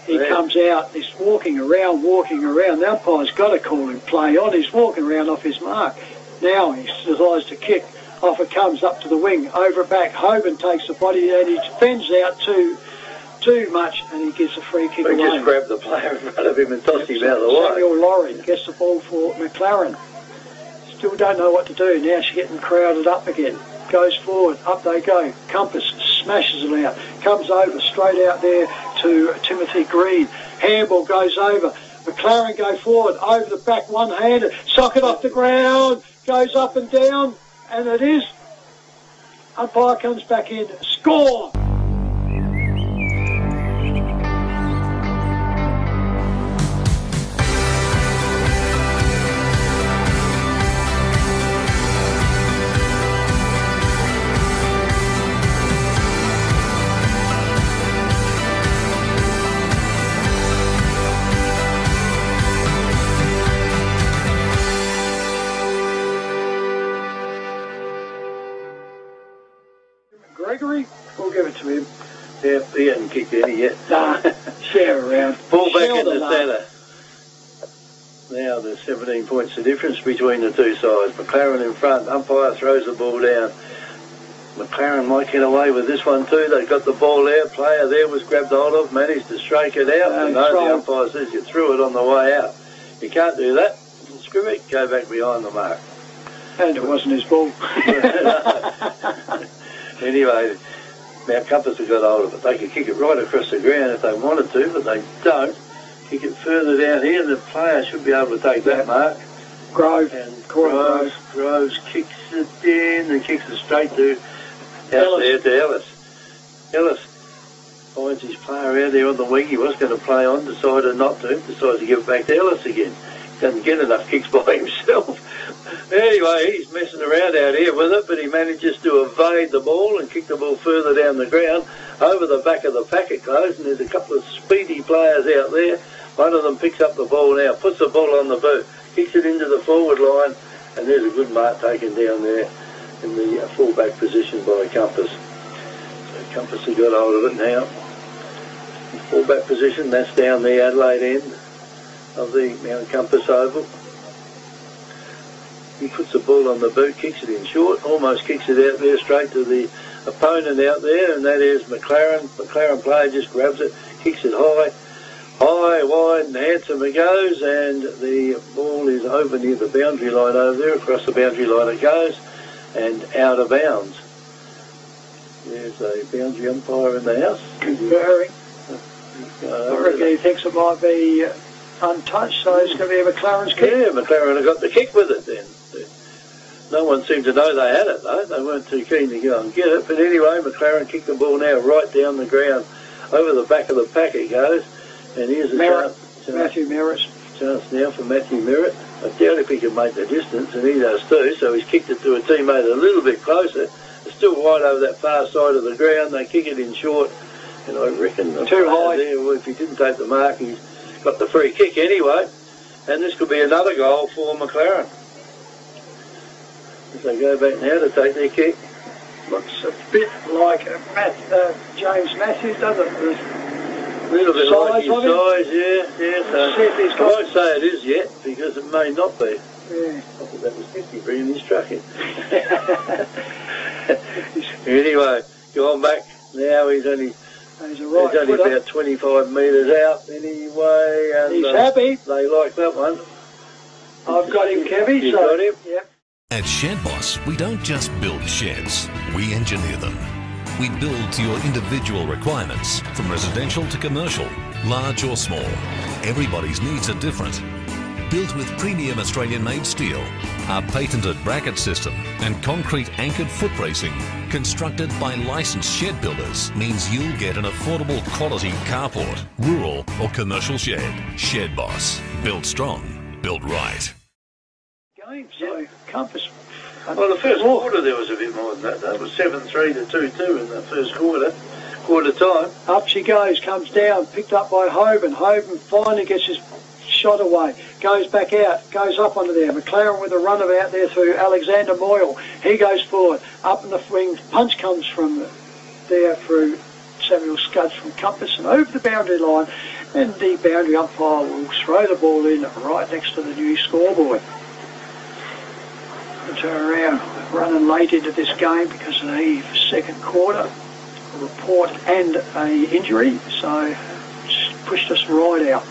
He comes out, he's walking around. The umpire's got to call him play on. He's walking around off his mark. Now he decides to kick. Off it comes up to the wing, over it back. Hoban takes the body and he defends out too much, and he gives a free kick away. He just grabbed the player in front of him and tossed him out of the way. Samuel Laurie gets the ball for McLaren. Still don't know what to do. Now she's getting crowded up again. Goes forward, up they go. Compass smashes it out. Comes over, straight out there to Timothy Green. Handball goes over. McLaren go forward, over the back, one-handed. Socket off the ground, goes up and down. And it is. Umpire comes back in. Score! Gregory, we'll give it to him. Yeah, he hasn't kicked any yet. Nah, share around. Ball back in the centre. Now there's 17 points the difference between the two sides. McLaren in front, umpire throws the ball down. McLaren might get away with this one too. They've got the ball there, player there was grabbed hold of, managed to strike it out. And no, the umpire says you threw it on the way out. You can't do that. Screw it, go back behind the mark. And it wasn't his ball. Anyway, Mt Compass have got hold of it. They could kick it right across the ground if they wanted to, but they don't. Kick it further down here, and the player should be able to take that mark. Groves kicks it in and kicks it straight to Ellis. Ellis finds his player out there on the wing. He was going to play on, decided not to. Decides to give it back to Ellis again. Doesn't get enough kicks by himself. Anyway, he's messing around out here with it, but he manages to evade the ball and kick the ball further down the ground over the back of the packet close, and there's a couple of speedy players out there. One of them picks up the ball now, puts the ball on the boot, kicks it into the forward line, and there's a good mark taken down there in the full-back position by Compass. So Compass has got hold of it now. In full-back position, that's down the Adelaide end of the Mt Compass Oval. He puts the ball on the boot, kicks it in short, almost kicks it out there straight to the opponent out there, and that is McLaren. McLaren player just grabs it, kicks it high, wide and handsome it goes, and the ball is over near the boundary line over there. Across the boundary line it goes, and out of bounds. There's a boundary umpire in the house. Conferring. I reckon he thinks it might be untouched, so it's going to be a McLaren's kick. Yeah, McLaren have got the kick with it then. No one seemed to know they had it though. They weren't too keen to go and get it. But anyway, McLaren kicked the ball now right down the ground. Over the back of the pack it goes. And here's a chance. Matthew Merritt. Chance now for Matthew Merritt. I doubt if he can make the distance, and he does too. So he's kicked it to a teammate a little bit closer. It's still wide over that far side of the ground. They kick it in short. And I reckon too high. There, well, if he didn't take the mark, he's got the free kick anyway. And this could be another goal for McLaren. As they go back now to take their kick. Looks a bit like James Matthews, doesn't it? A little bit like his size, yeah. So I won't say it is yet, because it may not be. Yeah. I thought that was 50 bringing his truck in. Anyway, go on back. Now he's only about 25 metres out anyway. And he's happy. They like that one. I've got him, Kevy. You got him? Yep. At Shed Boss, we don't just build sheds, we engineer them. We build to your individual requirements, from residential to commercial, large or small. Everybody's needs are different. Built with premium Australian-made steel, our patented bracket system and concrete anchored foot bracing, constructed by licensed shed builders, means you'll get an affordable quality carport, rural or commercial shed. Shed Boss. Built strong, built right. So Compass. Well, the first quarter there was a bit more than that. That was 7-3 to 2-2 in the first quarter time. Up she goes, comes down, picked up by Hoban. Hoban finally gets his shot away, goes back out, goes up onto there. McLaren with a runabout there through Alexander Moyle. He goes forward, up in the wing. Punch comes from there through Samuel Scudds from Compass and over the boundary line. And the boundary umpire will throw the ball in right next to the new scoreboard. Turn around, running late into this game because of the second quarter, a report and a injury, so it's pushed us right out.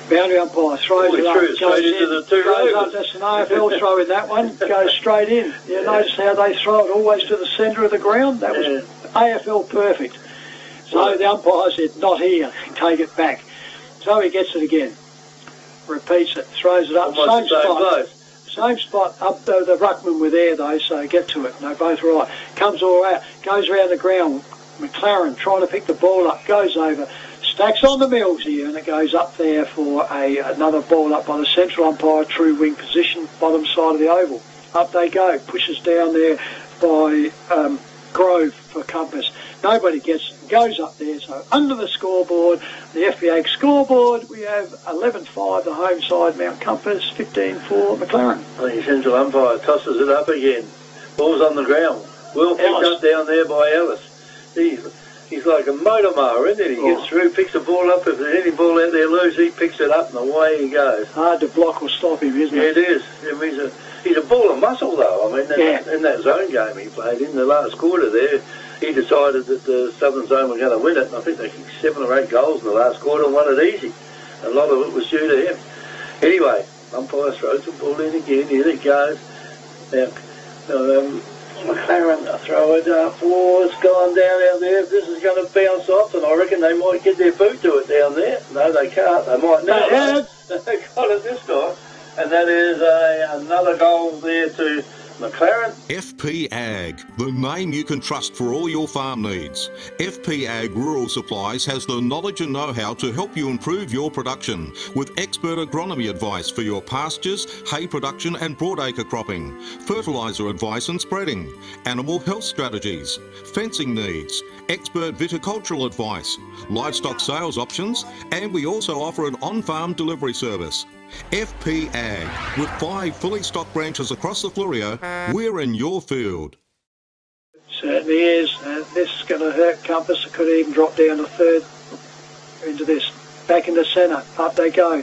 Boundary umpire throws it up, goes into the two goes up. That's an AFL throw in that one, goes straight in. You notice how they throw it always to the centre of the ground? That was AFL perfect. So the umpire said, not here, take it back. So he gets it again, repeats it, throws it up, same spot. Same spot, up the ruckman were there though, so get to it. No, both right. Comes all out, goes around the ground. McLaren trying to pick the ball up, goes over, stacks on the mills here, and it goes up there for another ball up by the central umpire, true wing position, bottom side of the oval. Up they go, pushes down there by Grove for Compass. Nobody gets it, goes up there, so under the scoreboard, the FBA scoreboard, we have 11-5, the home side, Mt Compass, 15-4, McLaren. The central umpire tosses it up again. Ball's on the ground. Well picked up down there by Ellis. He's like a motor mower, isn't it? He gets through, picks the ball up. If there's any ball out there loose, he picks it up and away he goes. Hard to block or stop him, isn't it? Yeah, it is. I mean, he's a ball of muscle, though. I mean, in that zone game he played in the last quarter there, he decided that the Southern Zone were going to win it. And I think they kicked 7 or 8 goals in the last quarter and won it easy. A lot of it was due to him. Anyway, umpire throws the ball in again. Here it goes. Now, McLaren throw it for, it's gone down out there. This is going to bounce off, and I reckon they might get their boot to it down there. No, they can't. They might now. They got it this time. And that is another goal there to McLaren. FP Ag, the name you can trust for all your farm needs. FP Ag Rural Supplies has the knowledge and know-how to help you improve your production with expert agronomy advice for your pastures, hay production and broadacre cropping, fertiliser advice and spreading, animal health strategies, fencing needs, expert viticultural advice, livestock sales options, and we also offer an on-farm delivery service. FP Ag, with 5 fully stocked branches across the Fleurieu, we're in your field. Certainly is. This is going to hurt Compass. It could even drop down to third into this. Back in the centre. Up they go.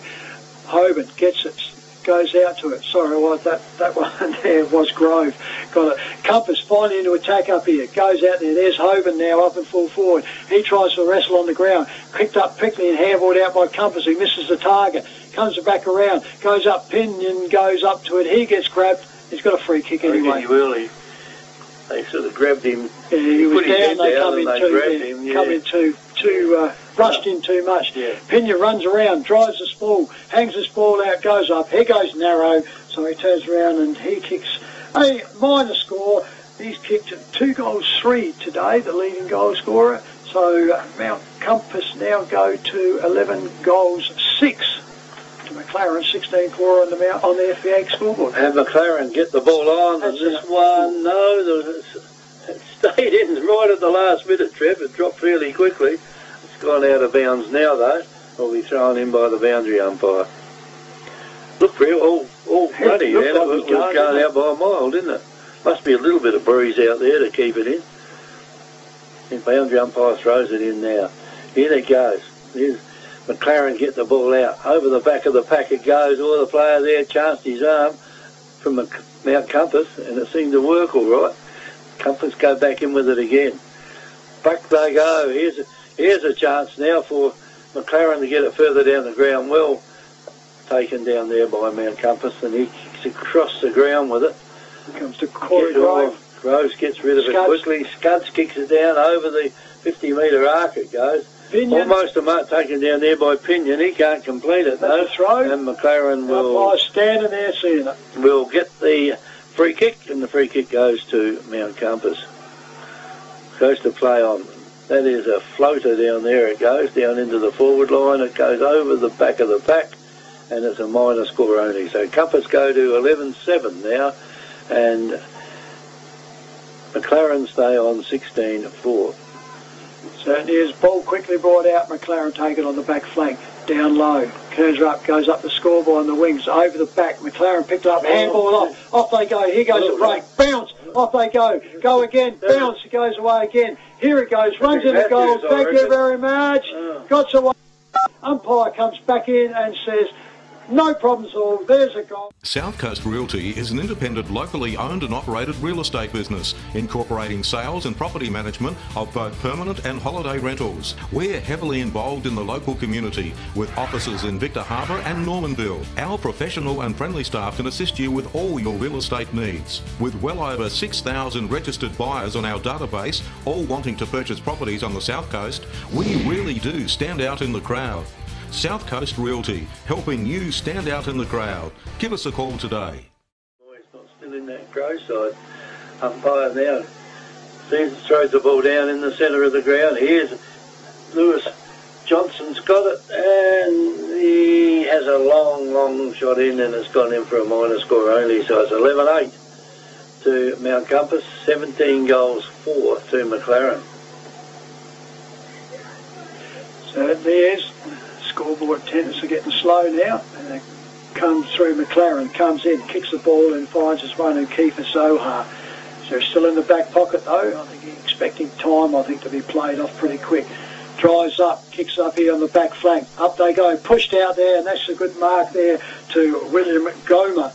Hoban gets it. Goes out to it. Sorry, that one there was Grove. Got it. Compass finally into attack up here. Goes out there. There's Hoban now up and full forward. He tries to wrestle on the ground. Picked up quickly and handballed out by Compass. He misses the target. Comes back around. Goes up. Pinion goes up to it. He gets grabbed. He's got a free kick anyway. He will. They sort of grabbed him. Yeah, he was down. They come in too rushed in too much. Yeah. Pinion runs around, drives the spool, hangs the spool out, goes up. He goes narrow, so he turns around and he kicks A minor score. He's kicked 2 goals 3 today, the leading goal scorer. So Mt Compass now go to 11 goals 6 to McLaren, 16-4 on the on the FPA scoreboard. And McLaren get the ball on, and this one, no, it stayed in right at the last minute, Trev. It dropped fairly quickly. It's gone out of bounds now, though. It'll be thrown in by the boundary umpire. Looked real, all bloody, and it was going out by a mile, didn't it? Must be a little bit of breeze out there to keep it in. The boundary umpire throws it in now. In it goes. Here's McLaren get the ball out. Over the back of the pack it goes. All the player there chanced his arm from Mt Compass, and it seemed to work all right. Compass go back in with it again. Back they go. Here's a chance now for McLaren to get it further down the ground. Well taken down there by Mt Compass, and he kicks across the ground with it. Comes to Corey Grove. Groves gets rid of it quickly. Scuds kicks it down over the 50-metre arc it goes. Pinion. Almost a mark taken down there by Pinion. He can't complete it though. That's right. And McLaren will standing there seeing it. Will get the free kick, and the free kick goes to Mt Compass. Goes to play on. That is a floater down there. It goes down into the forward line. It goes over the back of the pack, and it's a minor score only. So Compass go to 11-7 now, and McLaren stay on 16-4. Certainly is. Ball quickly brought out. McLaren take it on the back flank. Down low. Curves up. Goes up the scoreboard on the wings. Over the back. McLaren picked up. Handball off. Off they go. Here goes the break. Bounce. Off they go. Go again. Bounce. It goes away again. Here it goes. Runs into goals. Thank you very much. Got away. Umpire comes back in and says, no problems at all. There's a goal. South Coast Realty is an independent, locally owned and operated real estate business, incorporating sales and property management of both permanent and holiday rentals. We're heavily involved in the local community, with offices in Victor Harbour and Normanville. Our professional and friendly staff can assist you with all your real estate needs. With well over 6,000 registered buyers on our database, all wanting to purchase properties on the South Coast, we really do stand out in the crowd. South Coast Realty, helping you stand out in the crowd. Give us a call today. He's not still in that grow side. Umpire now throws the ball down in the centre of the ground. Here's Lewis Johnson's got it, and he has a long shot in, and it's gone in for a minor score only. So it's 11-8 to Mt Compass, 17 goals 4 to McLaren. Certainly is. Scoreboard attendants are getting slow now, and it comes through. McLaren comes in, kicks the ball and finds his one in Kiefer Zohar. So he's still in the back pocket though. I think he's expecting time, to be played off pretty quick. Drives up, kicks up here on the back flank. Up they go, pushed out there, and that's a good mark there to William Goma.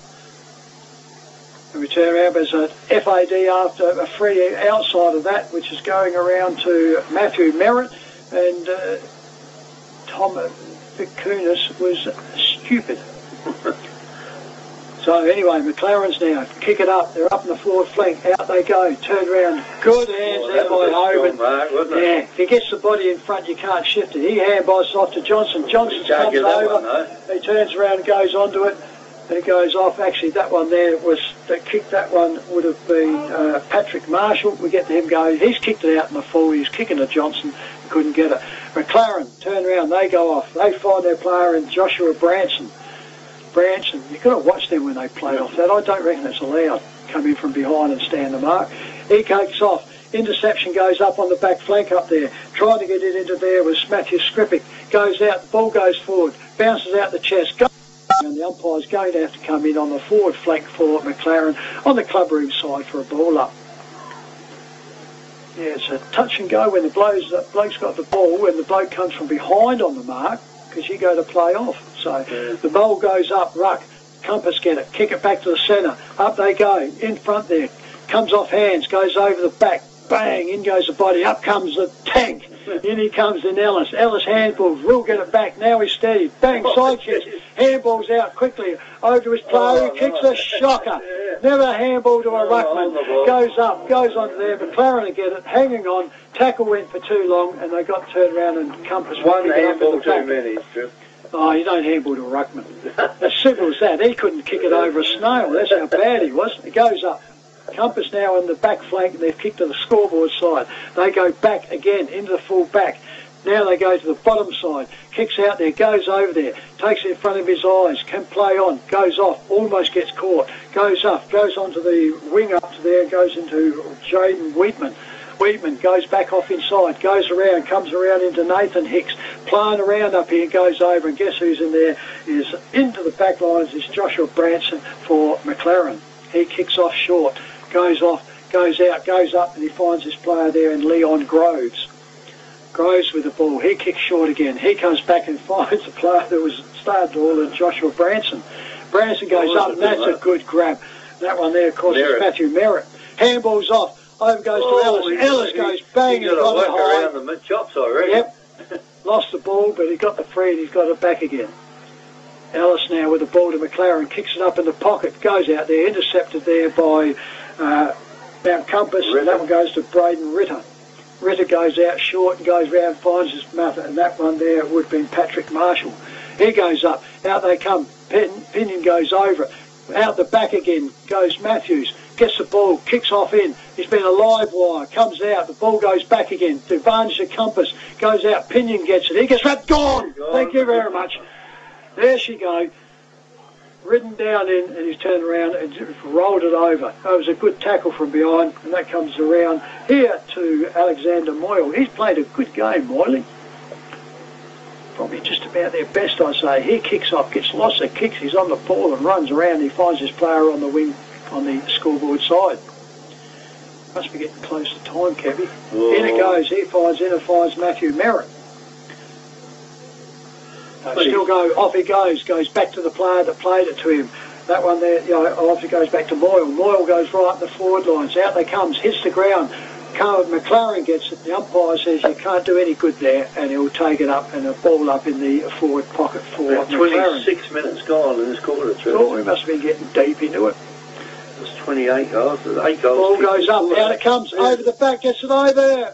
And we turn around, there's a FAD after a free outside of that, which is going around to Matthew Merritt, and Tom Vicunis was stupid. So anyway, McLaren's now kick it up. They're up in the forward flank. Out they go. Turned around. Good hands there by Hoban. Yeah, if he gets the body in front, you can't shift it. He handballs off to Johnson. Johnson comes over. He turns around and goes onto it. And it goes off. Actually, that one there was that kick. That one would have been Patrick Marshall. We get to him go. He's kicked it out in the full. He's kicking to Johnson. Couldn't get it. McLaren turn around. They go off. They find their player in Joshua Branson. You've got to watch them when they play off that. I don't reckon it's allowed. Come in from behind and stand the mark. He kicks off. Interception goes up on the back flank up there. Trying to get it into there was Matthew Skripik. Goes out. The ball goes forward. Bounces out the chest. Goes. And the umpire's going to have to come in on the forward flank for McLaren on the clubroom side for a ball up. Yeah, it's a touch and go when the bloke's got the ball, when the bloke comes from behind on the mark, because you go to play off. So the ball goes up, ruck, Compass get it, kick it back to the centre, up they go, in front there, comes off hands, goes over the back, bang, in goes the body, up comes the tank, in he comes in Ellis handballs, will get it back, now he's steady, bang, side chest, handballs out quickly, over to his player, who kicks a shocker, never handball to a ruckman, goes up, goes onto there, McLaren to get it, hanging on, tackle went for too long, and they got turned around and Compass one handball too many, Strip. Oh, you don't handball to a ruckman. As simple as that. He couldn't kick it over a snail. That's how bad he was. It goes up. Compass now in the back flank, and they've kicked to the scoreboard side. They go back again into the full back. Now they go to the bottom side, kicks out there, goes over there, takes it in front of his eyes, can play on, goes off, almost gets caught, goes up, goes onto the wing up to there, goes into Jaden Wheatman. Wheatman goes back off inside, goes around, comes around into Nathan Hicks, playing around up here, goes over, and guess who's in there? Is into the back lines is Joshua Branson for McLaren. He kicks off short, goes off, goes out, goes up, and he finds his player there in Leon Groves. Groves with the ball, he kicks short again. He comes back and finds the player that was started all in Joshua Branson. Branson goes up, and that's a good grab. That one there, of course, is Matthew Merritt. Handball's off. Over goes to Ellis. Ellis goes bang and got it high. Around the mid-chops, I reckon. Yep. Lost the ball, but he got the free and he's got it back again. Ellis now with the ball to McLaren, kicks it up in the pocket, goes out there, intercepted there by Mt Compass, and that one goes to Braden Ritter. Ritter goes out short and goes round, finds his mother, and that one there would have been Patrick Marshall. He goes up, out they come, Pinion goes over it, out the back again goes Matthews, gets the ball, kicks off in, he's been a live wire, comes out, the ball goes back again, to advantage of Compass, goes out, Pinion gets it, he gets wrapped, gone! Thank you very much. There she goes, ridden down in, and he's turned around and rolled it over. That was a good tackle from behind, and that comes around here to Alexander Moyle. He's played a good game, Moyley. Probably just about their best, I say. He kicks off, gets lots of kicks, he's on the ball and runs around, he finds his player on the wing, on the scoreboard side. Must be getting close to time, Kevy. In it goes, he finds Matthew Merritt. Still go, off he goes back to the player that played it to him. That one there, off he goes back to Moyle. Moyle goes right up the forward lines, out they comes, hits the ground. McLaren gets it, the umpire says you can't do any good there, and he'll take it up and a ball up in the forward pocket for About McLaren. 26 minutes gone in this quarter. Oh, we must have been getting deep into it. There's 28 goals, there's 8 goals. Ball goes up, out it comes, over the back, gets it over,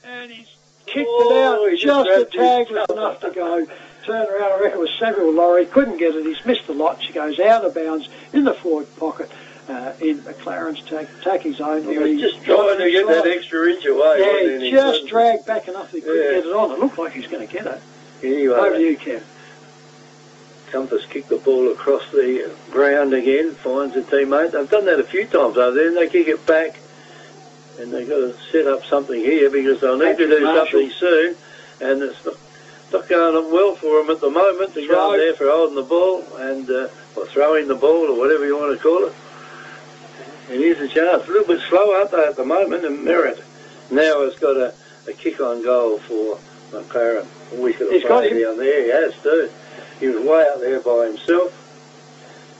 and he's kicked it out, just a tag was enough to go. Turn around, I reckon it was Samuel Laurie, couldn't get it, he's missed the lot, she goes out of bounds in the forward pocket in McLaren's attacking zone. He was just trying to get that extra inch away. Yeah, just dragged back enough that he couldn't get it on. It looked like he was going to get it. Anyway, over to you, Kev. Compass kicked the ball across the ground again, finds a teammate. They've done that a few times over there, and they kick it back. And they've got to set up something here because they'll need to do something soon. And it's not going well for them at the moment. They're going there for holding the ball and or throwing the ball or whatever you want to call it. And here's a chance. A little bit slow, aren't they, at the moment? And Merritt now has got a kick-on goal for McLaren. We could have played down there. He has too. He was way out there by himself.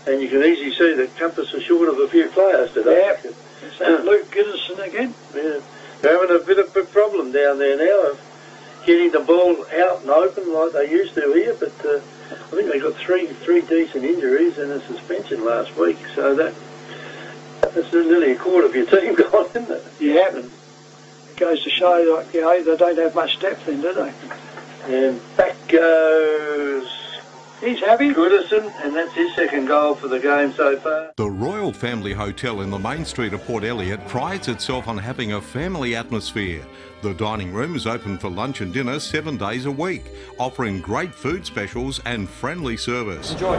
And you can easily see that Compass was short of a few players today. Yeah. Is that Luke Giddison again? Yeah. They're having a bit of a problem down there now of getting the ball out and open like they used to here. But I think they got three decent injuries and a suspension last week. So that's nearly a quarter of your team gone, isn't it? Yeah. And it goes to show that they don't have much depth then, do they? And back goes... He's happy. Goodison, and that's his second goal for the game so far. The Royal Family Hotel in the main street of Port Elliot prides itself on having a family atmosphere. The dining room is open for lunch and dinner 7 days a week, offering great food specials and friendly service. Enjoy.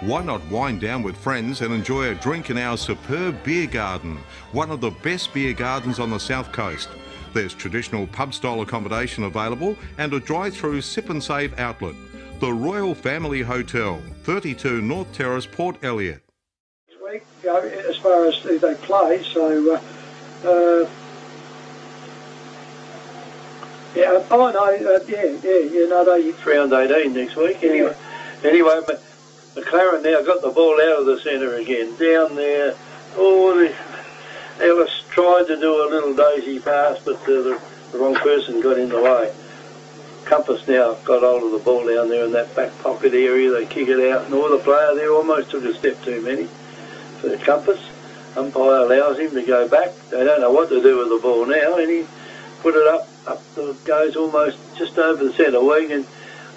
Why not wind down with friends and enjoy a drink in our superb beer garden, one of the best beer gardens on the south coast. There's traditional pub-style accommodation available and a drive-through sip and save outlet. The Royal Family Hotel, 32 North Terrace, Port Elliot. This week, as far as who they play, so yeah, oh no, it's round 18 next week. Anyway, but McLaren now got the ball out of the centre again, down there. Ellis tried to do a little daisy pass, but the wrong person got in the way. Compass now got hold of the ball down there in that back pocket area. They kick it out, and all the player there almost took a step too many for the Compass. Umpire allows him to go back. They don't know what to do with the ball now, and he put it up goes almost just over the centre wing. And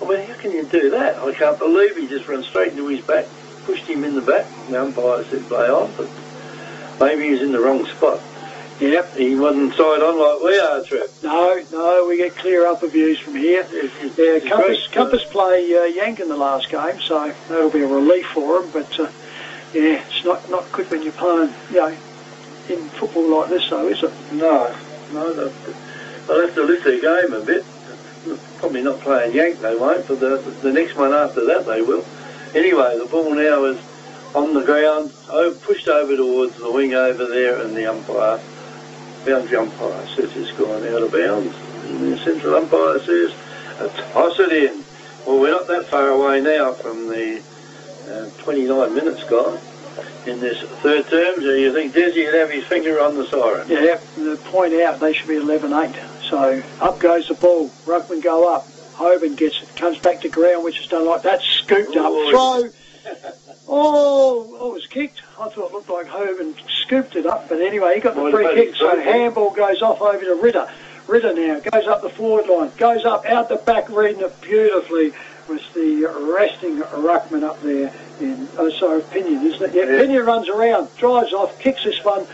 I mean, how can you do that? I can't believe he just ran straight into his back, pushed him in the back. The umpire said play on, but maybe he's in the wrong spot. Yep. He wasn't side on like we are, Trev. No, we get clear upper views from here. Yeah, Compass play Yank in the last game, so that'll be a relief for him. But yeah, it's not good when you're playing, in football like this, though, is it? No, they'll have to lift their game a bit. Probably not playing Yank, they won't, but the next one after that they will. Anyway, the ball now is on the ground, pushed over towards the wing over there, and the umpire, boundary umpire, says it's gone out of bounds. And the central umpire says, toss it in. Well, we're not that far away now from the 29 minutes gone in this third term, so you think Desi would have his finger on the siren? Yeah, the point out, they should be 11-8. So up goes the ball, ruckman go up, Hoban gets it, comes back to ground, which is done like that, scooped up, throw. Oh, it was kicked. I thought it looked like Hoban scooped it up, but anyway, he got the free kick, so handball goes off over to Ritter. Ritter now goes up the forward line, goes up, out the back, reading it beautifully with the resting ruckman up there. Pinion, isn't it? Yeah, Pinion runs around, drives off, kicks this one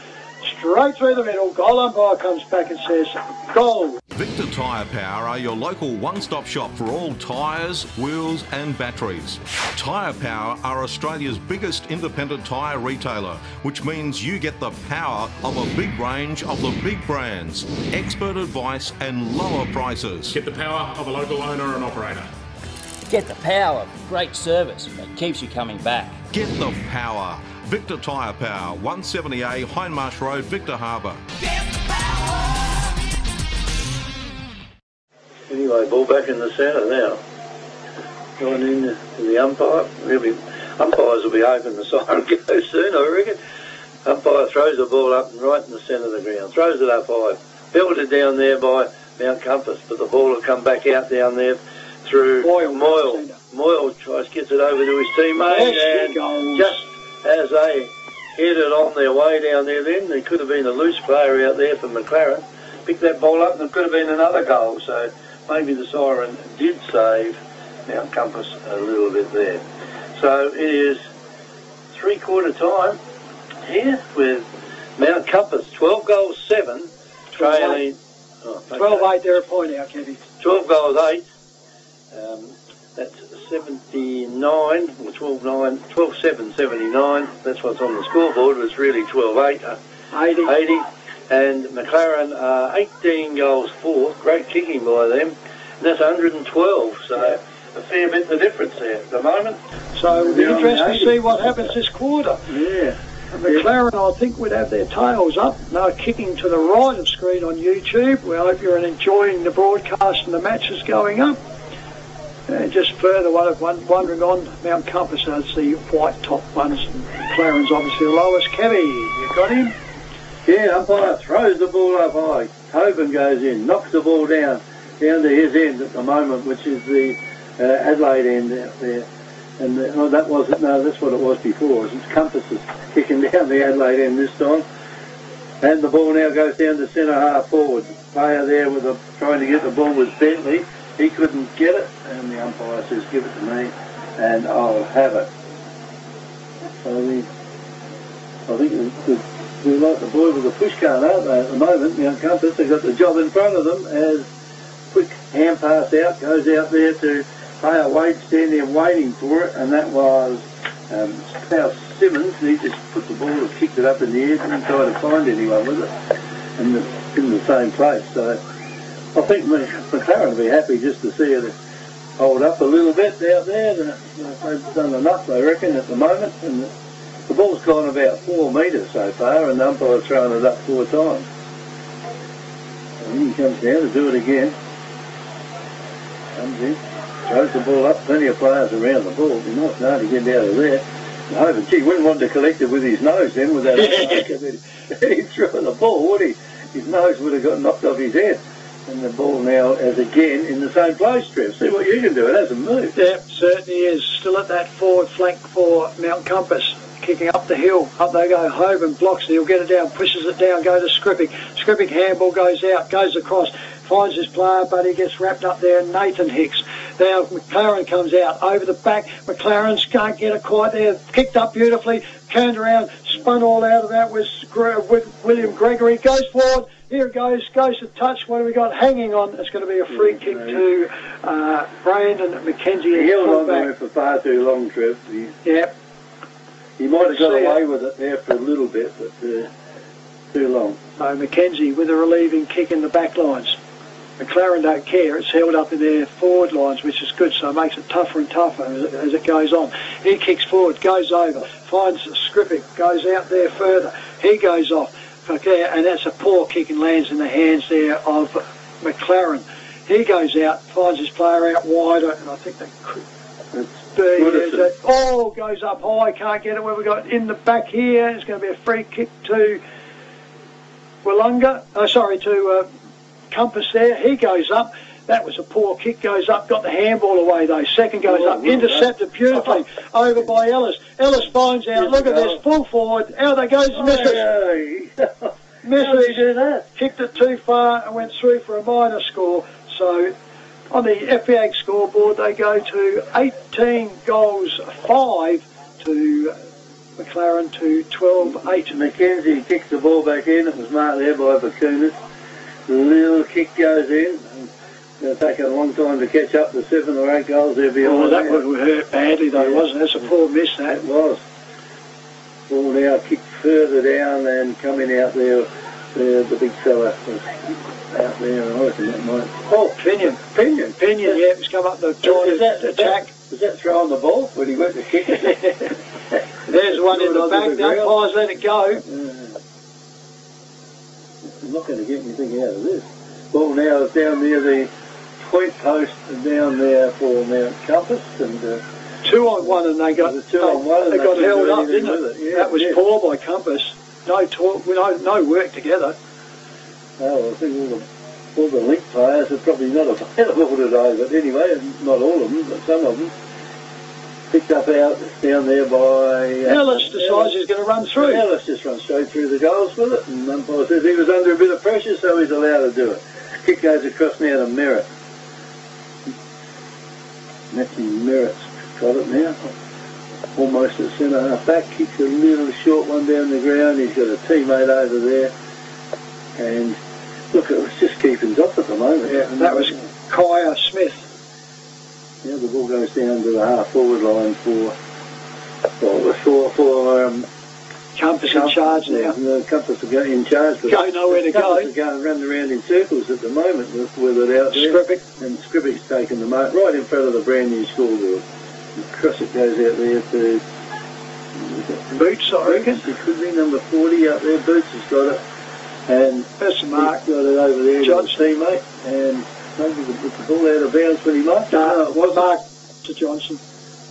straight through the middle. Goal umpire comes back and says, goal. Victor Tyre Power are your local one-stop shop for all tyres, wheels and batteries. Tyre Power are Australia's biggest independent tyre retailer, which means you get the power of a big range of the big brands, expert advice and lower prices. Get the power of a local owner and operator. Get the power of great service that keeps you coming back. Get the power. Victor Tyre Power, 170A Hindmarsh Road, Victor Harbour. Anyway, ball back in the centre now. Going in to the umpire. Umpires will be hoping the siren goes soon, I reckon. Umpire throws the ball up and right in the centre of the ground. Throws it up high. Belted down there by Mt Compass, but the ball will come back out down there through Moyle. Moyle gets it over to his teammate, and just as they headed on their way down there there could have been a loose player out there for McLaren. Picked that ball up and it could have been another goal, so maybe the siren did save Mt Compass a little bit there. So it is three-quarter time here with Mt Compass 12 goals 7, trailing 12-8, they're a point out, Kevin. 12 goals 8. That's 79, or 12-9, 12-7, 79. That's what's on the scoreboard. It's really 12-8, 80. And McLaren are 18 goals 4. Great kicking by them. And that's 112. So a fair bit the difference there at the moment. So it'll be interesting to see what happens this quarter. Yeah. McLaren, I think, would have their tails up. They're kicking to the right of screen on YouTube. We hope you're enjoying the broadcast and the matches going up. Just further, wondering on Mt Compass as the white top ones. McLaren's obviously the lowest. Kevy, you got him? Yeah, umpire throws the ball up high. Hoban goes in, knocks the ball down to his end at the moment, which is the Adelaide end out there. And that's what it was before. It's Compass is kicking down the Adelaide end this time. And the ball now goes down to centre half forward. The player there trying to get the ball was Bentley. He couldn't get it, and the umpire says, give it to me, and I'll have it. So I think they're like the boy with the pushcart, aren't they, at the moment? Mt Compass, they've got the job in front of them as quick hand pass out, goes out there to player Wade standing there waiting for it, and that was Klaus Simmons. He just put the ball and kicked it up in the air, didn't try to find anyone with it in the same place. So I think McLaren will be happy just to see it hold up a little bit out there. They've done enough, I reckon, at the moment. And the ball's gone about 4 metres so far, and the umpire's thrown it up 4 times. And he comes down to do it again. Comes in, throws the ball up. Plenty of players around the ball. It'd be nice now to get out of there. Hoban, gee, wouldn't want to collect it with his nose then, with that. He threw the ball, would he? His nose would have got knocked off his head. And the ball now is again in the same place, Trev. See what you can do. It hasn't moved. Yep, certainly is. Still at that forward flank for Mt Compass. Kicking up the hill. Up they go. Hoban blocks it. He'll get it down. Pushes it down. Go to Skripik. Skripik handball goes out. Goes across. Finds his player, but he gets wrapped up there. Nathan Hicks. Now McLaren comes out. Over the back. McLaren's can't get it quite there. Kicked up beautifully. turned around, spun all out of that with William Gregory. Goes forward. Here it goes to touch. What have we got hanging on? It's going to be a free kick to Brandon McKenzie. He held on to it for far too long, Trev. He might have got away with it there for a little bit, but too long. So McKenzie with a relieving kick in the back lines. McLaren don't care. It's held up in their forward lines, which is good, so it makes it tougher and tougher as it goes on. He kicks forward, goes over, finds Skripek, goes out there further. He goes off. Okay, and that's a poor kick and lands in the hands there of McLaren. He goes out, finds his player out wider, and I think that could be... Oh, goes up high, can't get it. Where we got in the back here, it's going to be a free kick to to Compass there. He goes up. That was a poor kick, goes up, got the handball away though. Second goes up, intercepted beautifully over by Ellis. Ellis finds out, look at this, full forward, out there goes, misses. Misses, kicked it too far and went through for a minor score. So on the FPAG scoreboard they go to 18 goals, 5 to McLaren to 12-8. McKenzie kicks the ball back in, it was marked there by Bakunis. The little kick goes in. It's going to take a long time to catch up to 7 or 8 goals there behind. Oh, that would hurt badly though, wasn't it? That's a poor miss, that. It was. Ball now kicked further down and coming out there, the big fella was out there, and I reckon that might... Oh, Pinion, yeah, it was come up the attack. Was that throwing the ball when he went to kick it? There's one in the back, the umpires let it go. I'm not going to get anything out of this. Ball now is down near the point post and down there for Mt Compass, and 2-on-1, and they got 2-on-1 they got held up, didn't it? Yeah, that was poor by Compass. No work together. Oh, I think all the link players are probably not available today, but anyway, not all of them, but some of them. Picked up out down there by... Ellis decides he's going to run through. Ellis just runs straight through the goals with it, and umpire says he was under a bit of pressure, so he's allowed to do it. Kick goes across now to Merritt. Matthew Merritt's got it now. Almost at centre half back, kicks a little short one down the ground. He's got a teammate over there. And look, it was just keeping off at the moment. Yeah, and that was Kaya Smith. Yeah, the ball goes down to the half forward line for Compass in charge now. Compass are in charge. Go nowhere to go. Compass are going running around in circles at the moment with it out there. Skripek. And Skripek's taking the mark right in front of the brand new scoreboard. Across it goes out there to Boots, I reckon. It could be number 40 out there. Boots has got it. And that's the mark. He's got it over there. Johnson. Teammate. And maybe the ball out of bounds when he marked it. No, it was marked to Johnson.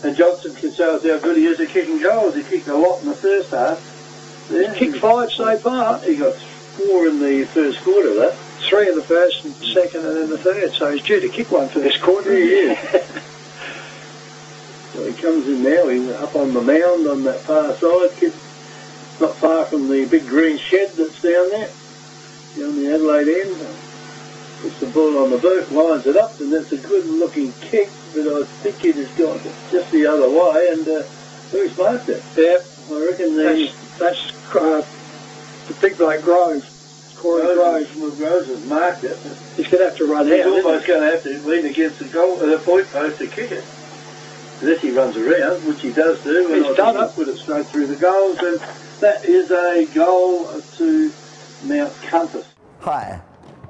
And Johnson can show us how good he is at kicking goals. He kicked a lot in the first half. He's kicked 5 so far. He got 4 in the first quarter of that. 3 in the first and second and then the third. So he's due to kick one for this quarter. He is. So he comes in now. He's up on the mound on that far side. Not far from the big green shed that's down there. Down the Adelaide end. Puts the ball on the boot, lines it up, and that's a good looking kick, but I think it has gone just the other way, and who's marked it? Yeah, I reckon that's the big bloke Grove. Corey Grove. Groves has marked it. He's going to have to run out. He's almost going to have to lean against the point post to kick it. Unless he runs around, which he does do. And he's done it. Put it straight through the goals, and that is a goal to Mt Compass. Hi,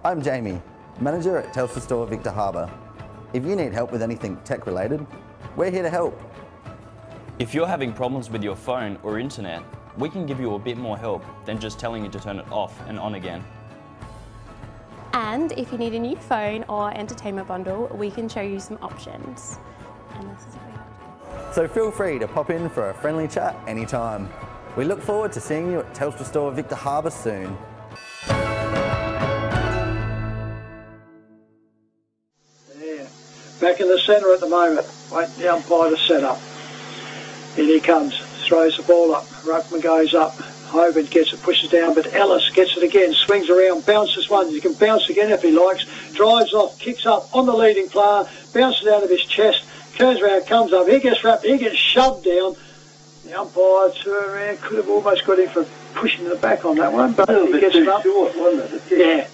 I'm Jamie, manager at Telstra Store Victor Harbour. If you need help with anything tech related, we're here to help. If you're having problems with your phone or internet, we can give you a bit more help than just telling you to turn it off and on again. And if you need a new phone or entertainment bundle, we can show you some options. And this is So feel free to pop in for a friendly chat anytime. We look forward to seeing you at Telstra Store Victor Harbour soon. Yeah, back in the centre at the moment. Wait the umpire to set up. In he comes, throws the ball up. Ruckman goes up. Hoban gets it, pushes down, but Ellis gets it again, swings around, bounces one. He can bounce again if he likes. Drives off, kicks up on the leading player, bounces out of his chest. Turns around, comes up, he gets wrapped, he gets shoved down. The umpire turned around, could have almost got him for pushing the back on that one, but he gets it up. Short, wasn't it? Yeah.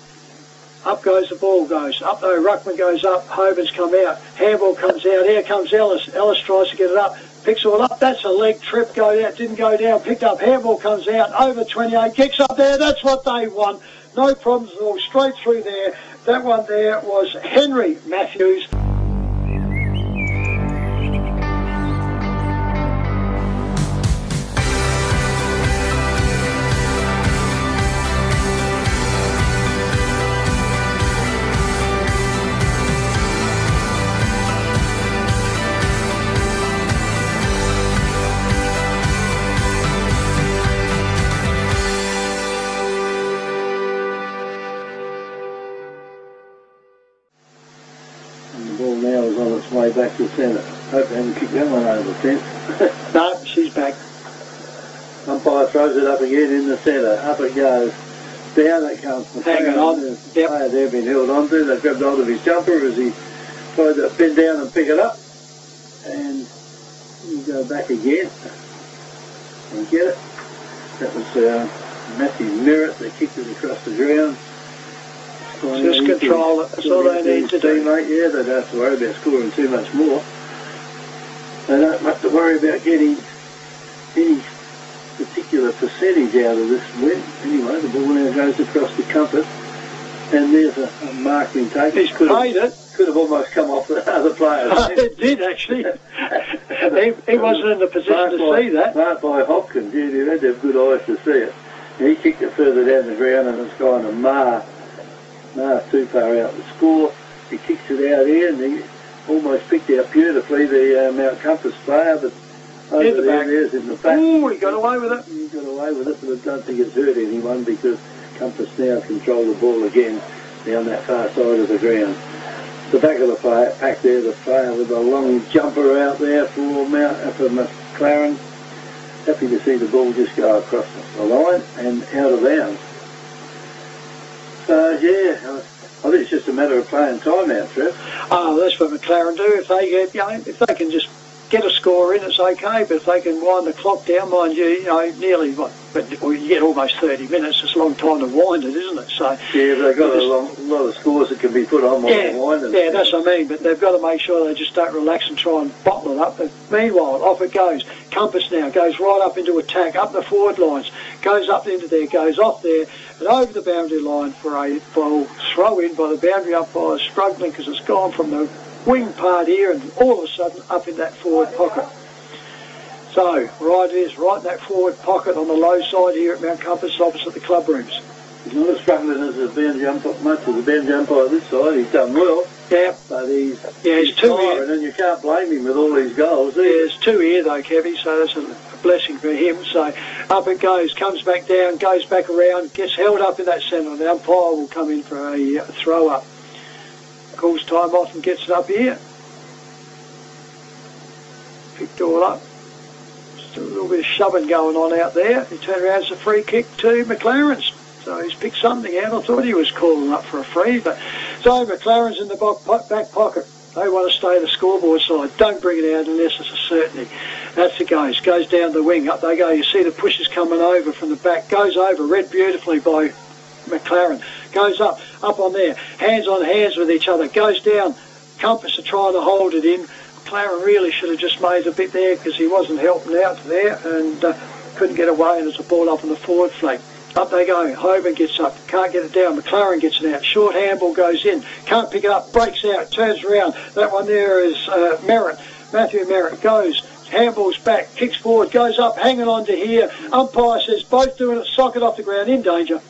Up goes the ball, goes. Up though, Ruckman goes up, Hoban's come out. Handball comes out, here comes Ellis. Ellis tries to get it up, picks it all up. That's a leg trip, go out, didn't go down, picked up. Handball comes out, over 28, kicks up there, that's what they won. No problems at all, straight through there. That one there was Henry Matthews. Way back to centre. Hope they haven't kicked that one over the fence. No, she's back. Umpire throws it up again in the centre. Up it goes. Down it comes. Hanging on. Yep. Player there been held on to. They grabbed hold of his jumper as he tried to bend down and pick it up. And you go back again and get it. That was Matthew Merritt that kicked it across the ground. Just control it, that's all they need to do. Mate. Yeah, they don't have to worry about scoring too much more. They don't have to worry about getting any particular percentage out of this win. Anyway, the ball now goes across the compass, and there's a marking take. He's paid it. Could have almost come off the other players. It did, actually. he wasn't in the position to see that. Marked by Hopkins, yeah, you had to have good eyes to see it. And he kicked it further down the ground, and it's going to Mar too far out to score. He kicks it out here, and he almost picked out beautifully the Mt Compass player, but over there's in the back. Ooh, he got away with it. He got away with it, but I don't think it's hurt anyone because Compass now control the ball again down that far side of the ground. The back of the pack there, the player with a long jumper out there for McLaren. Happy to see the ball just go across the line and out of bounds. So yeah, I think it's just a matter of playing time out, Trev. Oh, that's what McLaren do. If they get, if they can just get a score in, it's okay. But if they can wind the clock down, mind you, nearly you get almost 30 minutes. It's a long time to wind it, isn't it? So yeah, but they've got a lot of scores that can be put on while they're winding. Yeah, that's what I mean. But they've got to make sure they just don't relax and try and bottle it up. But meanwhile, off it goes. Compass now goes right up into attack, up the forward lines, goes up into there, goes off there, and over the boundary line for a ball throw in by the boundary umpire, struggling because it's gone from the wing part here and all of a sudden up in that forward pocket. So, right it is, right in that forward pocket on the low side here at Mt Compass, opposite the club rooms. He's not as struggling as the boundary umpire, much as the boundary umpire this side. He's done well. Yeah. But he's two tiring, here. And you can't blame him with all these goals. Yeah, there's two here though, Kevy, so that's a blessing for him. So up it goes, comes back down, goes back around, gets held up in that centre. The umpire will come in for a throw up. Calls time off and gets it up here. Picked all up. Just a little bit of shoving going on out there. He turned around, it's a free kick to McLaren's. So he's picked something out. I thought he was calling up for a free, but so McLaren's in the back pocket. They want to stay the scoreboard side. Don't bring it out unless it's a certainty. That's it goes. Goes down the wing. Up they go. You see the pushes coming over from the back. Goes over. Read beautifully by McLaren. Goes up on there. Hands on hands with each other. Goes down. Compass are trying to hold it in. McLaren really should have just made a bit there because he wasn't helping out there and couldn't get away, and it's a ball up on the forward flank. Up they go. Hoban gets up. Can't get it down. McLaren gets it out. Short handball goes in. Can't pick it up. Breaks out. Turns around. That one there is Merritt. Matthew Merritt goes. Handball's back. Kicks forward. Goes up. Hanging on to here. Umpire says both doing it. Sock it off the ground. In danger.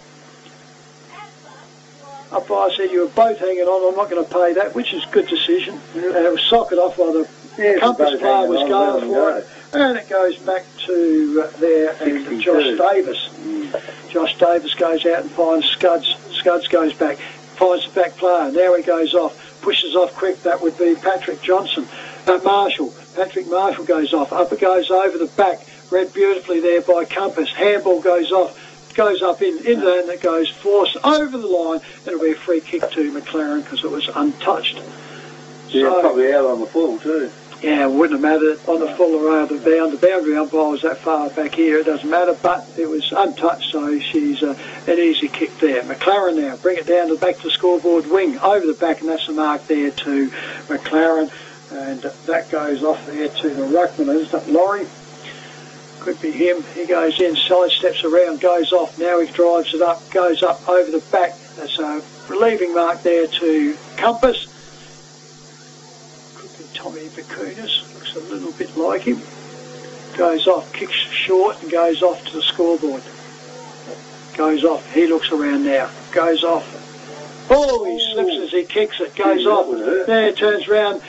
Umpire said you were both hanging on. I'm not going to pay that, which is a good decision. And it was sock it off while the Compass player was going for it. And it goes back to there and Josh Davis. Josh Davis goes out and finds Scuds. Scuds goes back, finds the back player. Now he goes off, pushes off quick. That would be Patrick Johnson. Marshall. Patrick Marshall goes off. Up it goes over the back. Read beautifully there by Compass. Handball goes off. Goes up in there, and it goes force over the line. It'll be a free kick to McLaren because it was untouched. Yeah, so, probably out on the full too. Yeah, it wouldn't have mattered on the full array of the bound. The boundary umpire was that far back here, it doesn't matter, but it was untouched, so she's an easy kick there. McLaren now, bring it down to the back to the scoreboard wing, over the back, and that's the mark there to McLaren, and that goes off there to the ruckman, isn't it, Laurie? Could be him. He goes in, side steps around, goes off, now he drives it up, goes up over the back. That's a relieving mark there to Compass. Tommy Bakunis, looks a little bit like him. Goes off, kicks short and goes off to the scoreboard. Goes off, he looks around now. Goes off. Oh, he slips as he kicks it, goes off. There, turns round.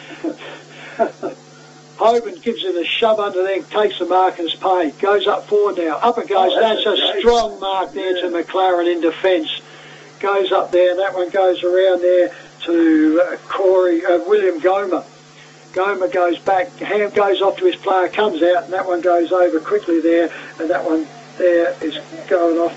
Hoban gives it a shove under there, takes the mark and is paid. Goes up forward now, up it goes. That's a strong mark there to McLaren in defence. Goes up there, and that one goes around there to William Gomer. Gomer goes back, Ham goes off to his player, comes out, and that one goes over quickly there, and that one there is going off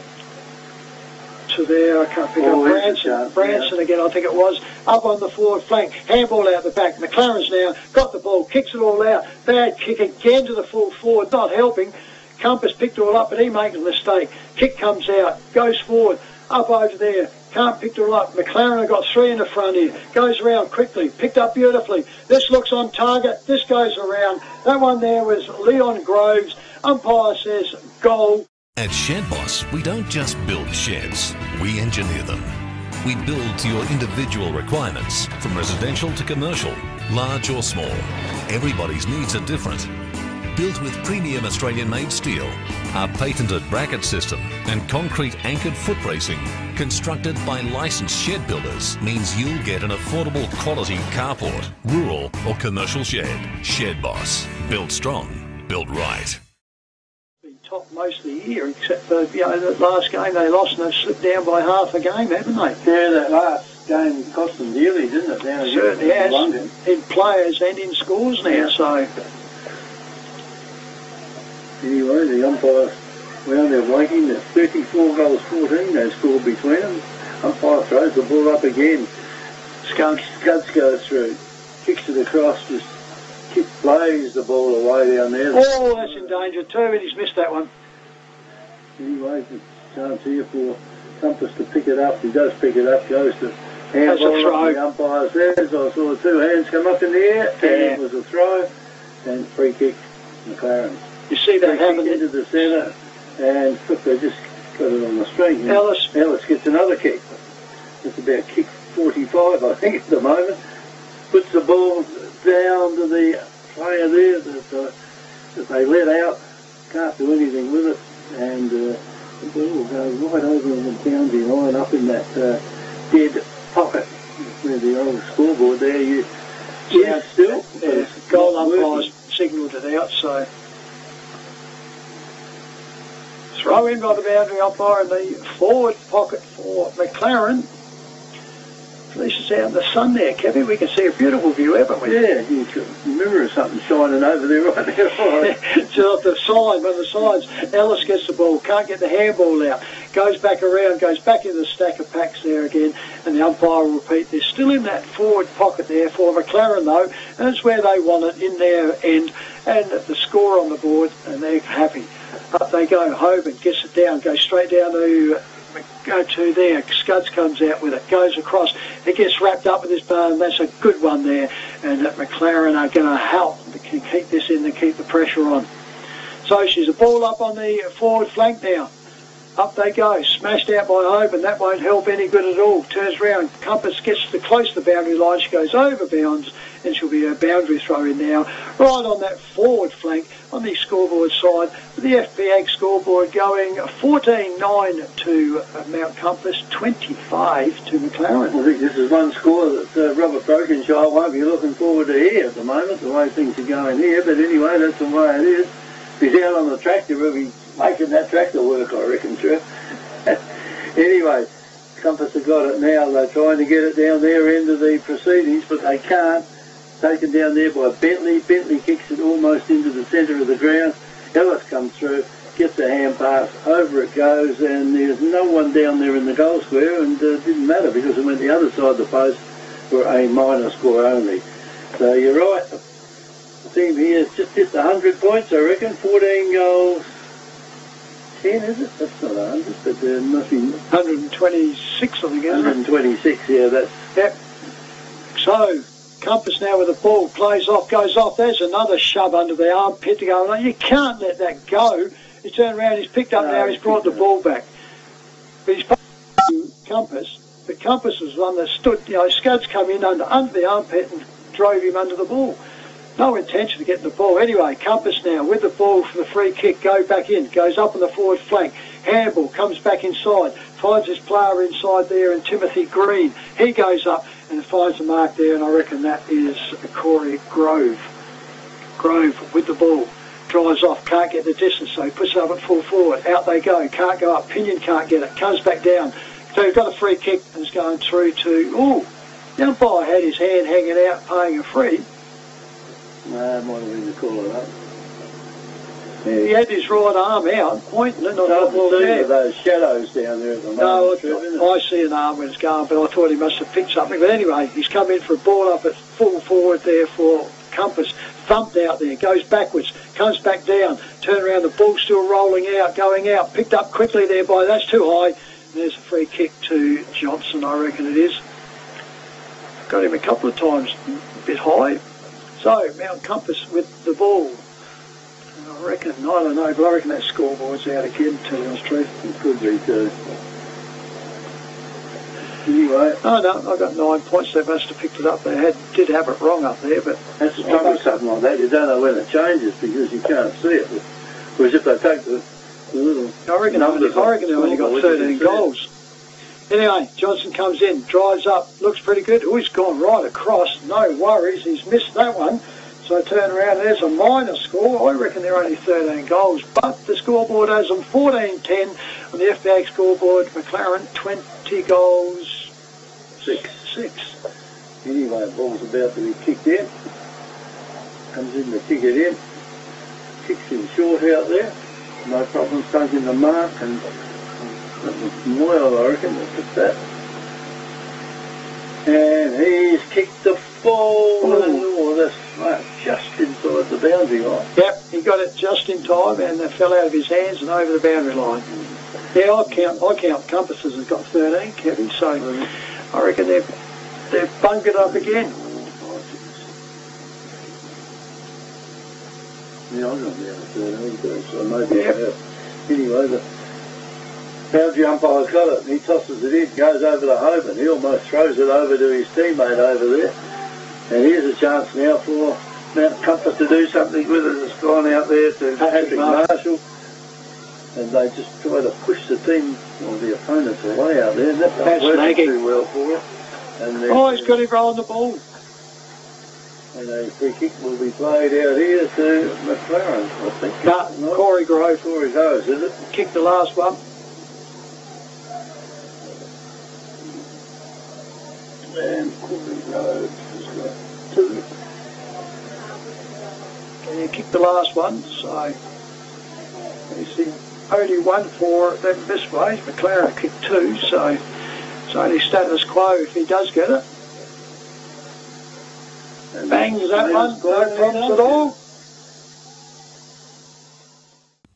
to there, I can't pick up, Branson again, I think it was, up on the forward flank, handball out the back, McLaren's now got the ball, kicks it all out, bad kick again to the full forward, not helping, Compass picked it all up, but he makes a mistake, kick comes out, goes forward, up over there, can't pick it all up. McLaren have got three in the front here. Goes around quickly. Picked up beautifully. This looks on target. This goes around. That one there was Leon Groves. Umpire says goal. At Shed Boss, we don't just build sheds. We engineer them. We build to your individual requirements, from residential to commercial, large or small. Everybody's needs are different. Built with premium Australian-made steel, our patented bracket system and concrete anchored foot bracing, constructed by licensed shed builders, means you'll get an affordable quality carport, rural or commercial shed. Shed Boss. Built strong, built right. Been top most of the year, except for that last game they lost and they've slipped down by half a game, haven't they? Yeah, that last game cost them dearly, didn't it? Down certainly has, in players and in scores now, so... Anyway, the umpire round there waiting. There's 34 goals, 14 they scored between them. Umpire throws the ball up again. Scuds goes through. Kicks it across, just plays the ball away down there. Oh, that's in danger too, and he's missed that one. Anyway, the chance here for Compass to pick it up. He does pick it up, goes to handball. The umpire says, I saw two hands come up in the air, and it was a throw, and free kick, McLaren. You see that happen into the centre, and look, they just got it on the string. Ellis gets another kick. It's about kick 45, I think, at the moment. Puts the ball down to the player there that they let out. Can't do anything with it, and the ball goes right over the boundary line, up in that dead pocket where the old scoreboard there. You still. Yeah, goal umpires signalled it out, so. Throw in by the boundary umpire in the forward pocket for McLaren. At least it's out in the sun there, Kevin. We can see a beautiful view, haven't we? Yeah, you can remember something shining over there right now. Just off the side, one of the sides. Ellis gets the ball, can't get the handball out. Goes back around, goes back into the stack of packs there again, and the umpire will repeat. They're still in that forward pocket there for McLaren, though, and it's where they want it, in their end, and the score on the board, and they're happy. Up they go. Hoban gets it down, goes straight down to there. Scuds comes out with it, goes across. It gets wrapped up with this bar, and that's a good one there. And that McLaren are going to help to keep this in and keep the pressure on. So she's a ball up on the forward flank now. Up they go, smashed out by Hoban. That won't help any good at all. Turns round, Compass gets close to the boundary line. She goes over bounds, and she'll be a boundary throw in now. Right on that forward flank, on the scoreboard side, with the FPAG scoreboard going 14-9 to Mt Compass, 25 to McLaren. I think this is one score that Robert Brokenshire won't be looking forward to here at the moment, the way things are going here. But anyway, that's the way it is. He's out on the tractor, he'll be making that tractor work, I reckon, sure. Anyway, Compass have got it now. They're trying to get it down their end of the proceedings, but they can't. Taken down there by Bentley. Bentley kicks it almost into the centre of the ground. Ellis comes through, gets a hand pass, over it goes, and there's no one down there in the goal square, and it didn't matter because it went the other side of the post for a minor score only. So you're right. team here has just hit the 100 points, I reckon. 14 goals. 10, is it? That's not 100, but there must be 126, I think, isn't it? 126, yeah, that's... Yep. So, Compass now with the ball, plays off, goes off. There's another shove under the armpit to go. You can't let that go. He's turned around, he's picked up now, he's brought the ball back. But he's Compass. But Compass was one that stood, Scuds come in under the armpit and drove him under the ball. No intention of getting the ball. Anyway, Compass now with the ball for the free kick, go back in, goes up on the forward flank. Handball comes back inside, finds his player inside there, and Timothy Green. He goes up and finds the mark there, and I reckon that is Corey Grove. Grove with the ball. Drives off, can't get the distance, so he puts it up at full forward. Out they go, can't go up. Pinion can't get it, comes back down. So he's got a free kick and it's going through to, the umpire had his hand hanging out, paying a free. No, might have been the call of that. He had his right arm out, pointing it. Those shadows down there at the moment. No, I see an arm when it's going, but I thought he must have picked something. But anyway, he's come in for a ball up at full forward there for Compass. Thumped out there, goes backwards, comes back down, turn around, the ball still rolling out, going out, picked up quickly there by, that's too high. And there's a free kick to Johnson, I reckon it is. Got him a couple of times, a bit high. So, Mt Compass with the ball. And I don't know, but I reckon that scoreboard's out again, to tell you the truth. It could be too. Anyway. Oh no, I got 9 points. They must have picked it up. They did have it wrong up there, but that's the trouble with something like that. You don't know when it changes because you can't see it. Whereas if they take the little I reckon they only got 13 goals. Anyway, Johnson comes in, drives up, looks pretty good. He's gone right across. No worries. He's missed that one. So turn around, there's a minor score. I reckon they're only 13 goals, but the scoreboard has them 14-10 on the FBA scoreboard. McLaren 20 goals, 6. Anyway, the ball's about to be kicked in. Comes in to kick it in. Kicks in short out there. No problem, taking the mark, and that was Moyle, I reckon, that took that. And he's kicked the ball. Oh, that's right, just inside the boundary line. Yep, he got it just in time, and it fell out of his hands and over the boundary line. Yeah, I count Compasses has got 13, Kevin, so I reckon they've bunkered up again. Yeah, I'm not down to 13, so maybe I have. Anyway, the boundary umpire's got it, and he tosses it in, goes over to Hoban. He almost throws it over to his teammate over there. And here's a chance now for Mt Compass to do something with it. It's gone out there to Patrick Marshall. And they just try to push the team, or the opponents away out there. And that's not working too well for it. And he's got him rolling the ball. And a free kick will be played out here to McLaren, I think. No, Corey Grove. Corey Grove, is it? Kicked the last one. And Corey Grove has got 2. And he kicked the last one, so he's the only one for them this way. McLaren kicked 2, so it's only status quo if he does get it. And bangs that one, no problems at all.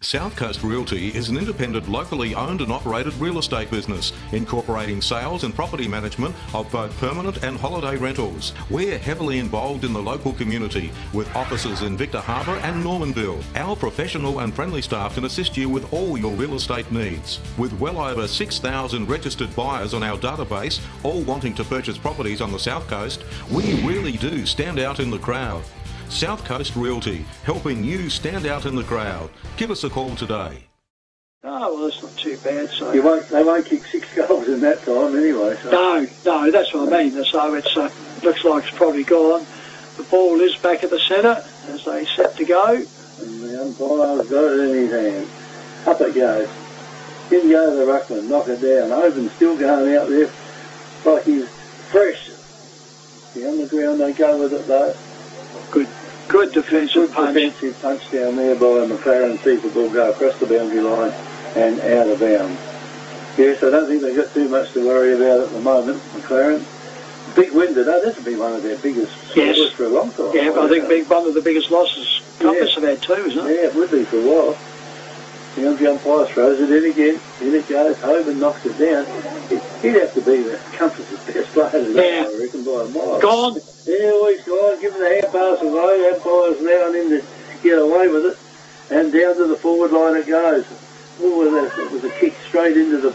South Coast Realty is an independent, locally owned and operated real estate business, incorporating sales and property management of both permanent and holiday rentals. We're heavily involved in the local community, with offices in Victor Harbor and Normanville. Our professional and friendly staff can assist you with all your real estate needs. With well over 6,000 registered buyers on our database, all wanting to purchase properties on the South Coast, we really do stand out in the crowd. South Coast Realty, helping you stand out in the crowd. Give us a call today. Oh, well, that's not too bad. So they won't kick 6 goals in that time anyway. So. No, that's what I mean. So it looks like it's probably gone. The ball is back at the centre as they set to go. And the umpire's got it in his hand. Up it goes. In go the ruckman, knock it down. Oven's still going out there like he's fresh. On the ground they go with it though. Good defensive punch. Defensive punch down there by McLaren. Sees the ball go across the boundary line and out of bounds. Yes, I don't think they've got too much to worry about at the moment, McLaren. Big win today. This will be one of their biggest scores for a long time. Yeah, I think one of the biggest losses Compass have had too, isn't it? Yeah, it would be for a while. The umpire throws it in again. In it goes. Hoban knocks it down. He'd have to be the Compass's best player today, I reckon, by a mile. Gone. Yeah, well, he's gone. Giving the hand pass away. The umpire's allowing him to get away with it. And down to the forward line it goes. Oh, it was a kick straight into the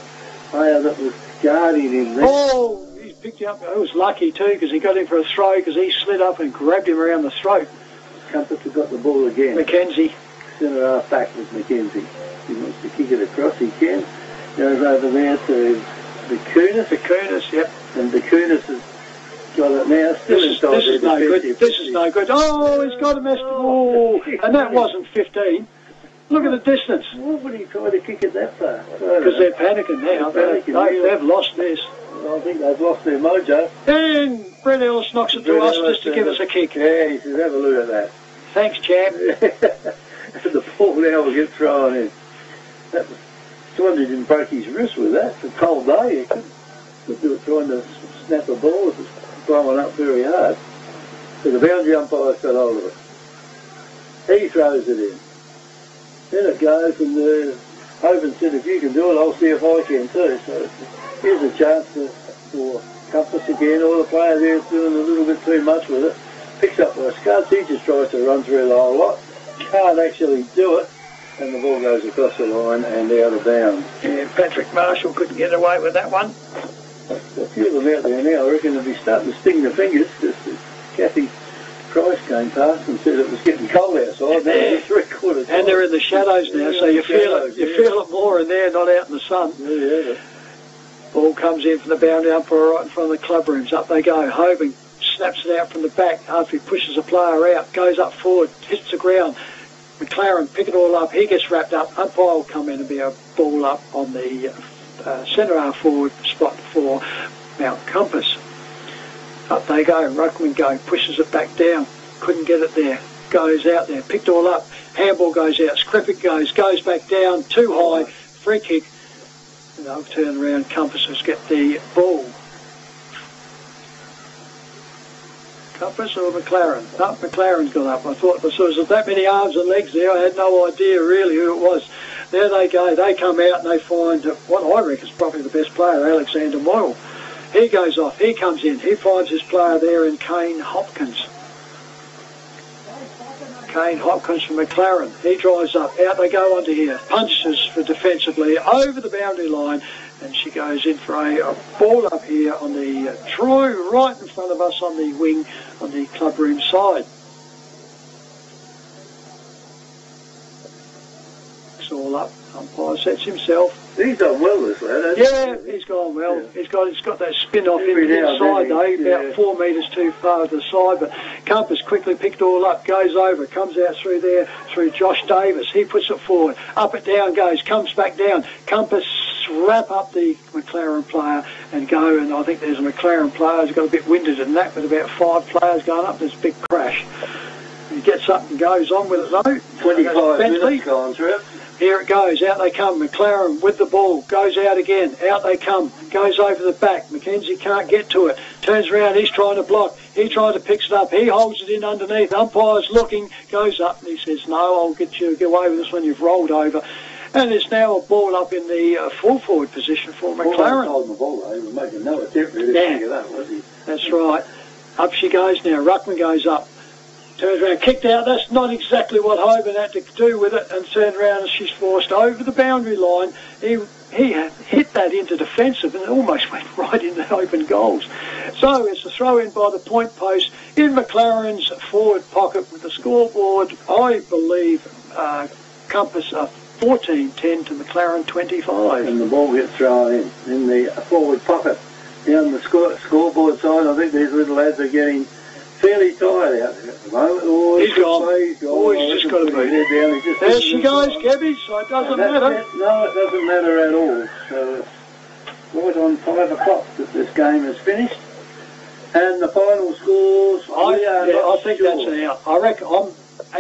player that was guarding him there. Oh, he picked him up. It was lucky too because he got him for a throw because he slid up and grabbed him around the throat. Compass have got the ball again. Mackenzie. Centre half back with Mackenzie. He wants to kick it across, he can. Goes over there to the Kunis. Yep. And the Kunis has got it now. Still inside this is no good. This is no good. Oh, he's got a missed. Oh, and that wasn't 15. Look at the distance. Why would he try to kick it that far? Because they're panicking now. They've lost this. Well, I think they've lost their mojo. And Brett Ellis knocks it to us just to give us a kick. Yeah, he says, have a look at that. Thanks, champ. And the ball now will get thrown in. That was, Swansea didn't break his wrist with that. It's a cold day. He could do it trying to snap a ball. It was blowing up very hard. So the boundary umpire's got hold of it. He throws it in. Then it goes, and Hoban said, if you can do it, I'll see if I can too. So here's a chance for Compass again. All the players there is doing a little bit too much with it. Picks up by scuds. He just tries to run through the whole lot. Can't actually do it. And the ball goes across the line and out of bounds. Yeah, Patrick Marshall couldn't get away with that one. A few of them out there now, I reckon they'll be starting to sting their fingers. Kathy Price came past and said it was getting cold outside. Now it's 3/4 and they're in the shadows now, so you feel it more in there, not out in the sun. Yeah. Ball comes in from the boundary umpire right in front of the club rooms. Up they go. Hoban snaps it out from the back after he pushes a player out, goes up forward, hits the ground. McLaren pick it all up. He gets wrapped up. Umpire will come in and be a ball up on the centre half forward spot for Mt Compass. Up they go. Ruckman go. Pushes it back down. Couldn't get it there. Goes out there. Picked all up. Handball goes out. Skripik goes back down. Too high. Free kick. And they'll turn around. Compasses get the ball. Compass or McLaren? No, McLaren's got up. I thought there was that many arms and legs there. I had no idea really who it was. There they go. They come out and they find what I reckon is probably the best player, Alexander Moyle. He goes off. He comes in. He finds his player there in Kane Hopkins. Kane Hopkins from McLaren. He drives up. Out they go onto here. Punches for defensively over the boundary line. And she goes in for a ball up here on the true right in front of us on the wing on the club room side. It's all up. Umpire sets himself. He's done well, this lad, hasn't he? Yeah, he's gone well. Yeah. He's got that spin off in the inside though, about 4 metres too far to the side. But Compass quickly picked all up, goes over, comes out through there, through Josh Davis. He puts it forward, up it down goes, comes back down. Compass wrap up the McLaren player and go, and I think there's a McLaren player who's got a bit winded in that with about 5 players going up. There's a big crash. He gets up and goes on with it though. 25 minutes gone through. Here it goes, out they come, McLaren with the ball, goes out again, out they come, goes over the back, Mackenzie can't get to it, turns around, he's trying to block, he tries to pick it up, he holds it in underneath, umpire's looking, goes up and he says, no, I'll get away with this when you've rolled over. And it's now a ball up in the full forward position for McLaren. Holding the ball though, he was making no attempt really to pick it up, was he? That's right. Up she goes now, Ruckman goes up. Turns around, kicked out. That's not exactly what Hoban had to do with it, and turned around and she's forced over the boundary line. He hit that into defensive and it almost went right into open goals. So it's a throw in by the point post in McLaren's forward pocket with the scoreboard, I believe, Compass 14-10 to McLaren 25. And the ball gets thrown in the forward pocket. Down the scoreboard side, I think these little lads are getting fairly tired out there at the moment. Oh, he's gone. He's just got to be down. There she goes, Gabby, so it doesn't matter. No, it doesn't matter at all. So, right on 5 o'clock that this game is finished. And the final scores... I think that's an out. I reckon I'm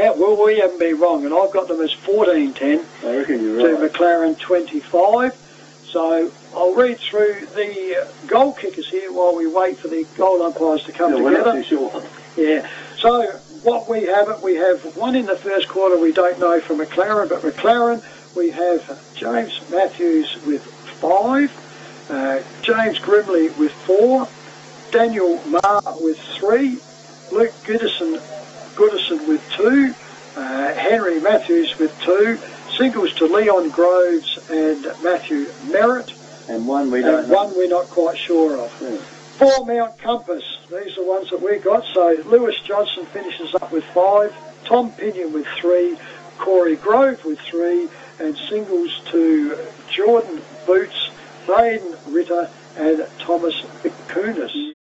out. Well, we haven't been wrong, and I've got them as 14-10. I reckon you're right. To McLaren 25. So I'll read through the goal kickers here while we wait for the goal umpires to come together. We're not too sure. Yeah. So what we have one in the first quarter we don't know from McLaren, but McLaren we have James Matthews with 5, James Grimley with 4, Daniel Marr with 3, Luke Goodison with 2, Henry Matthews with 2, singles to Leon Groves and Matthew Merritt. And one we don't know. One we're not quite sure of. Yeah. 4 Mt Compass, these are the ones that we got. So Lewis Johnson finishes up with 5, Tom Pinion with 3, Corey Grove with 3, and singles to Jordan Boots, Braden Ritter and Thomas Bikunis.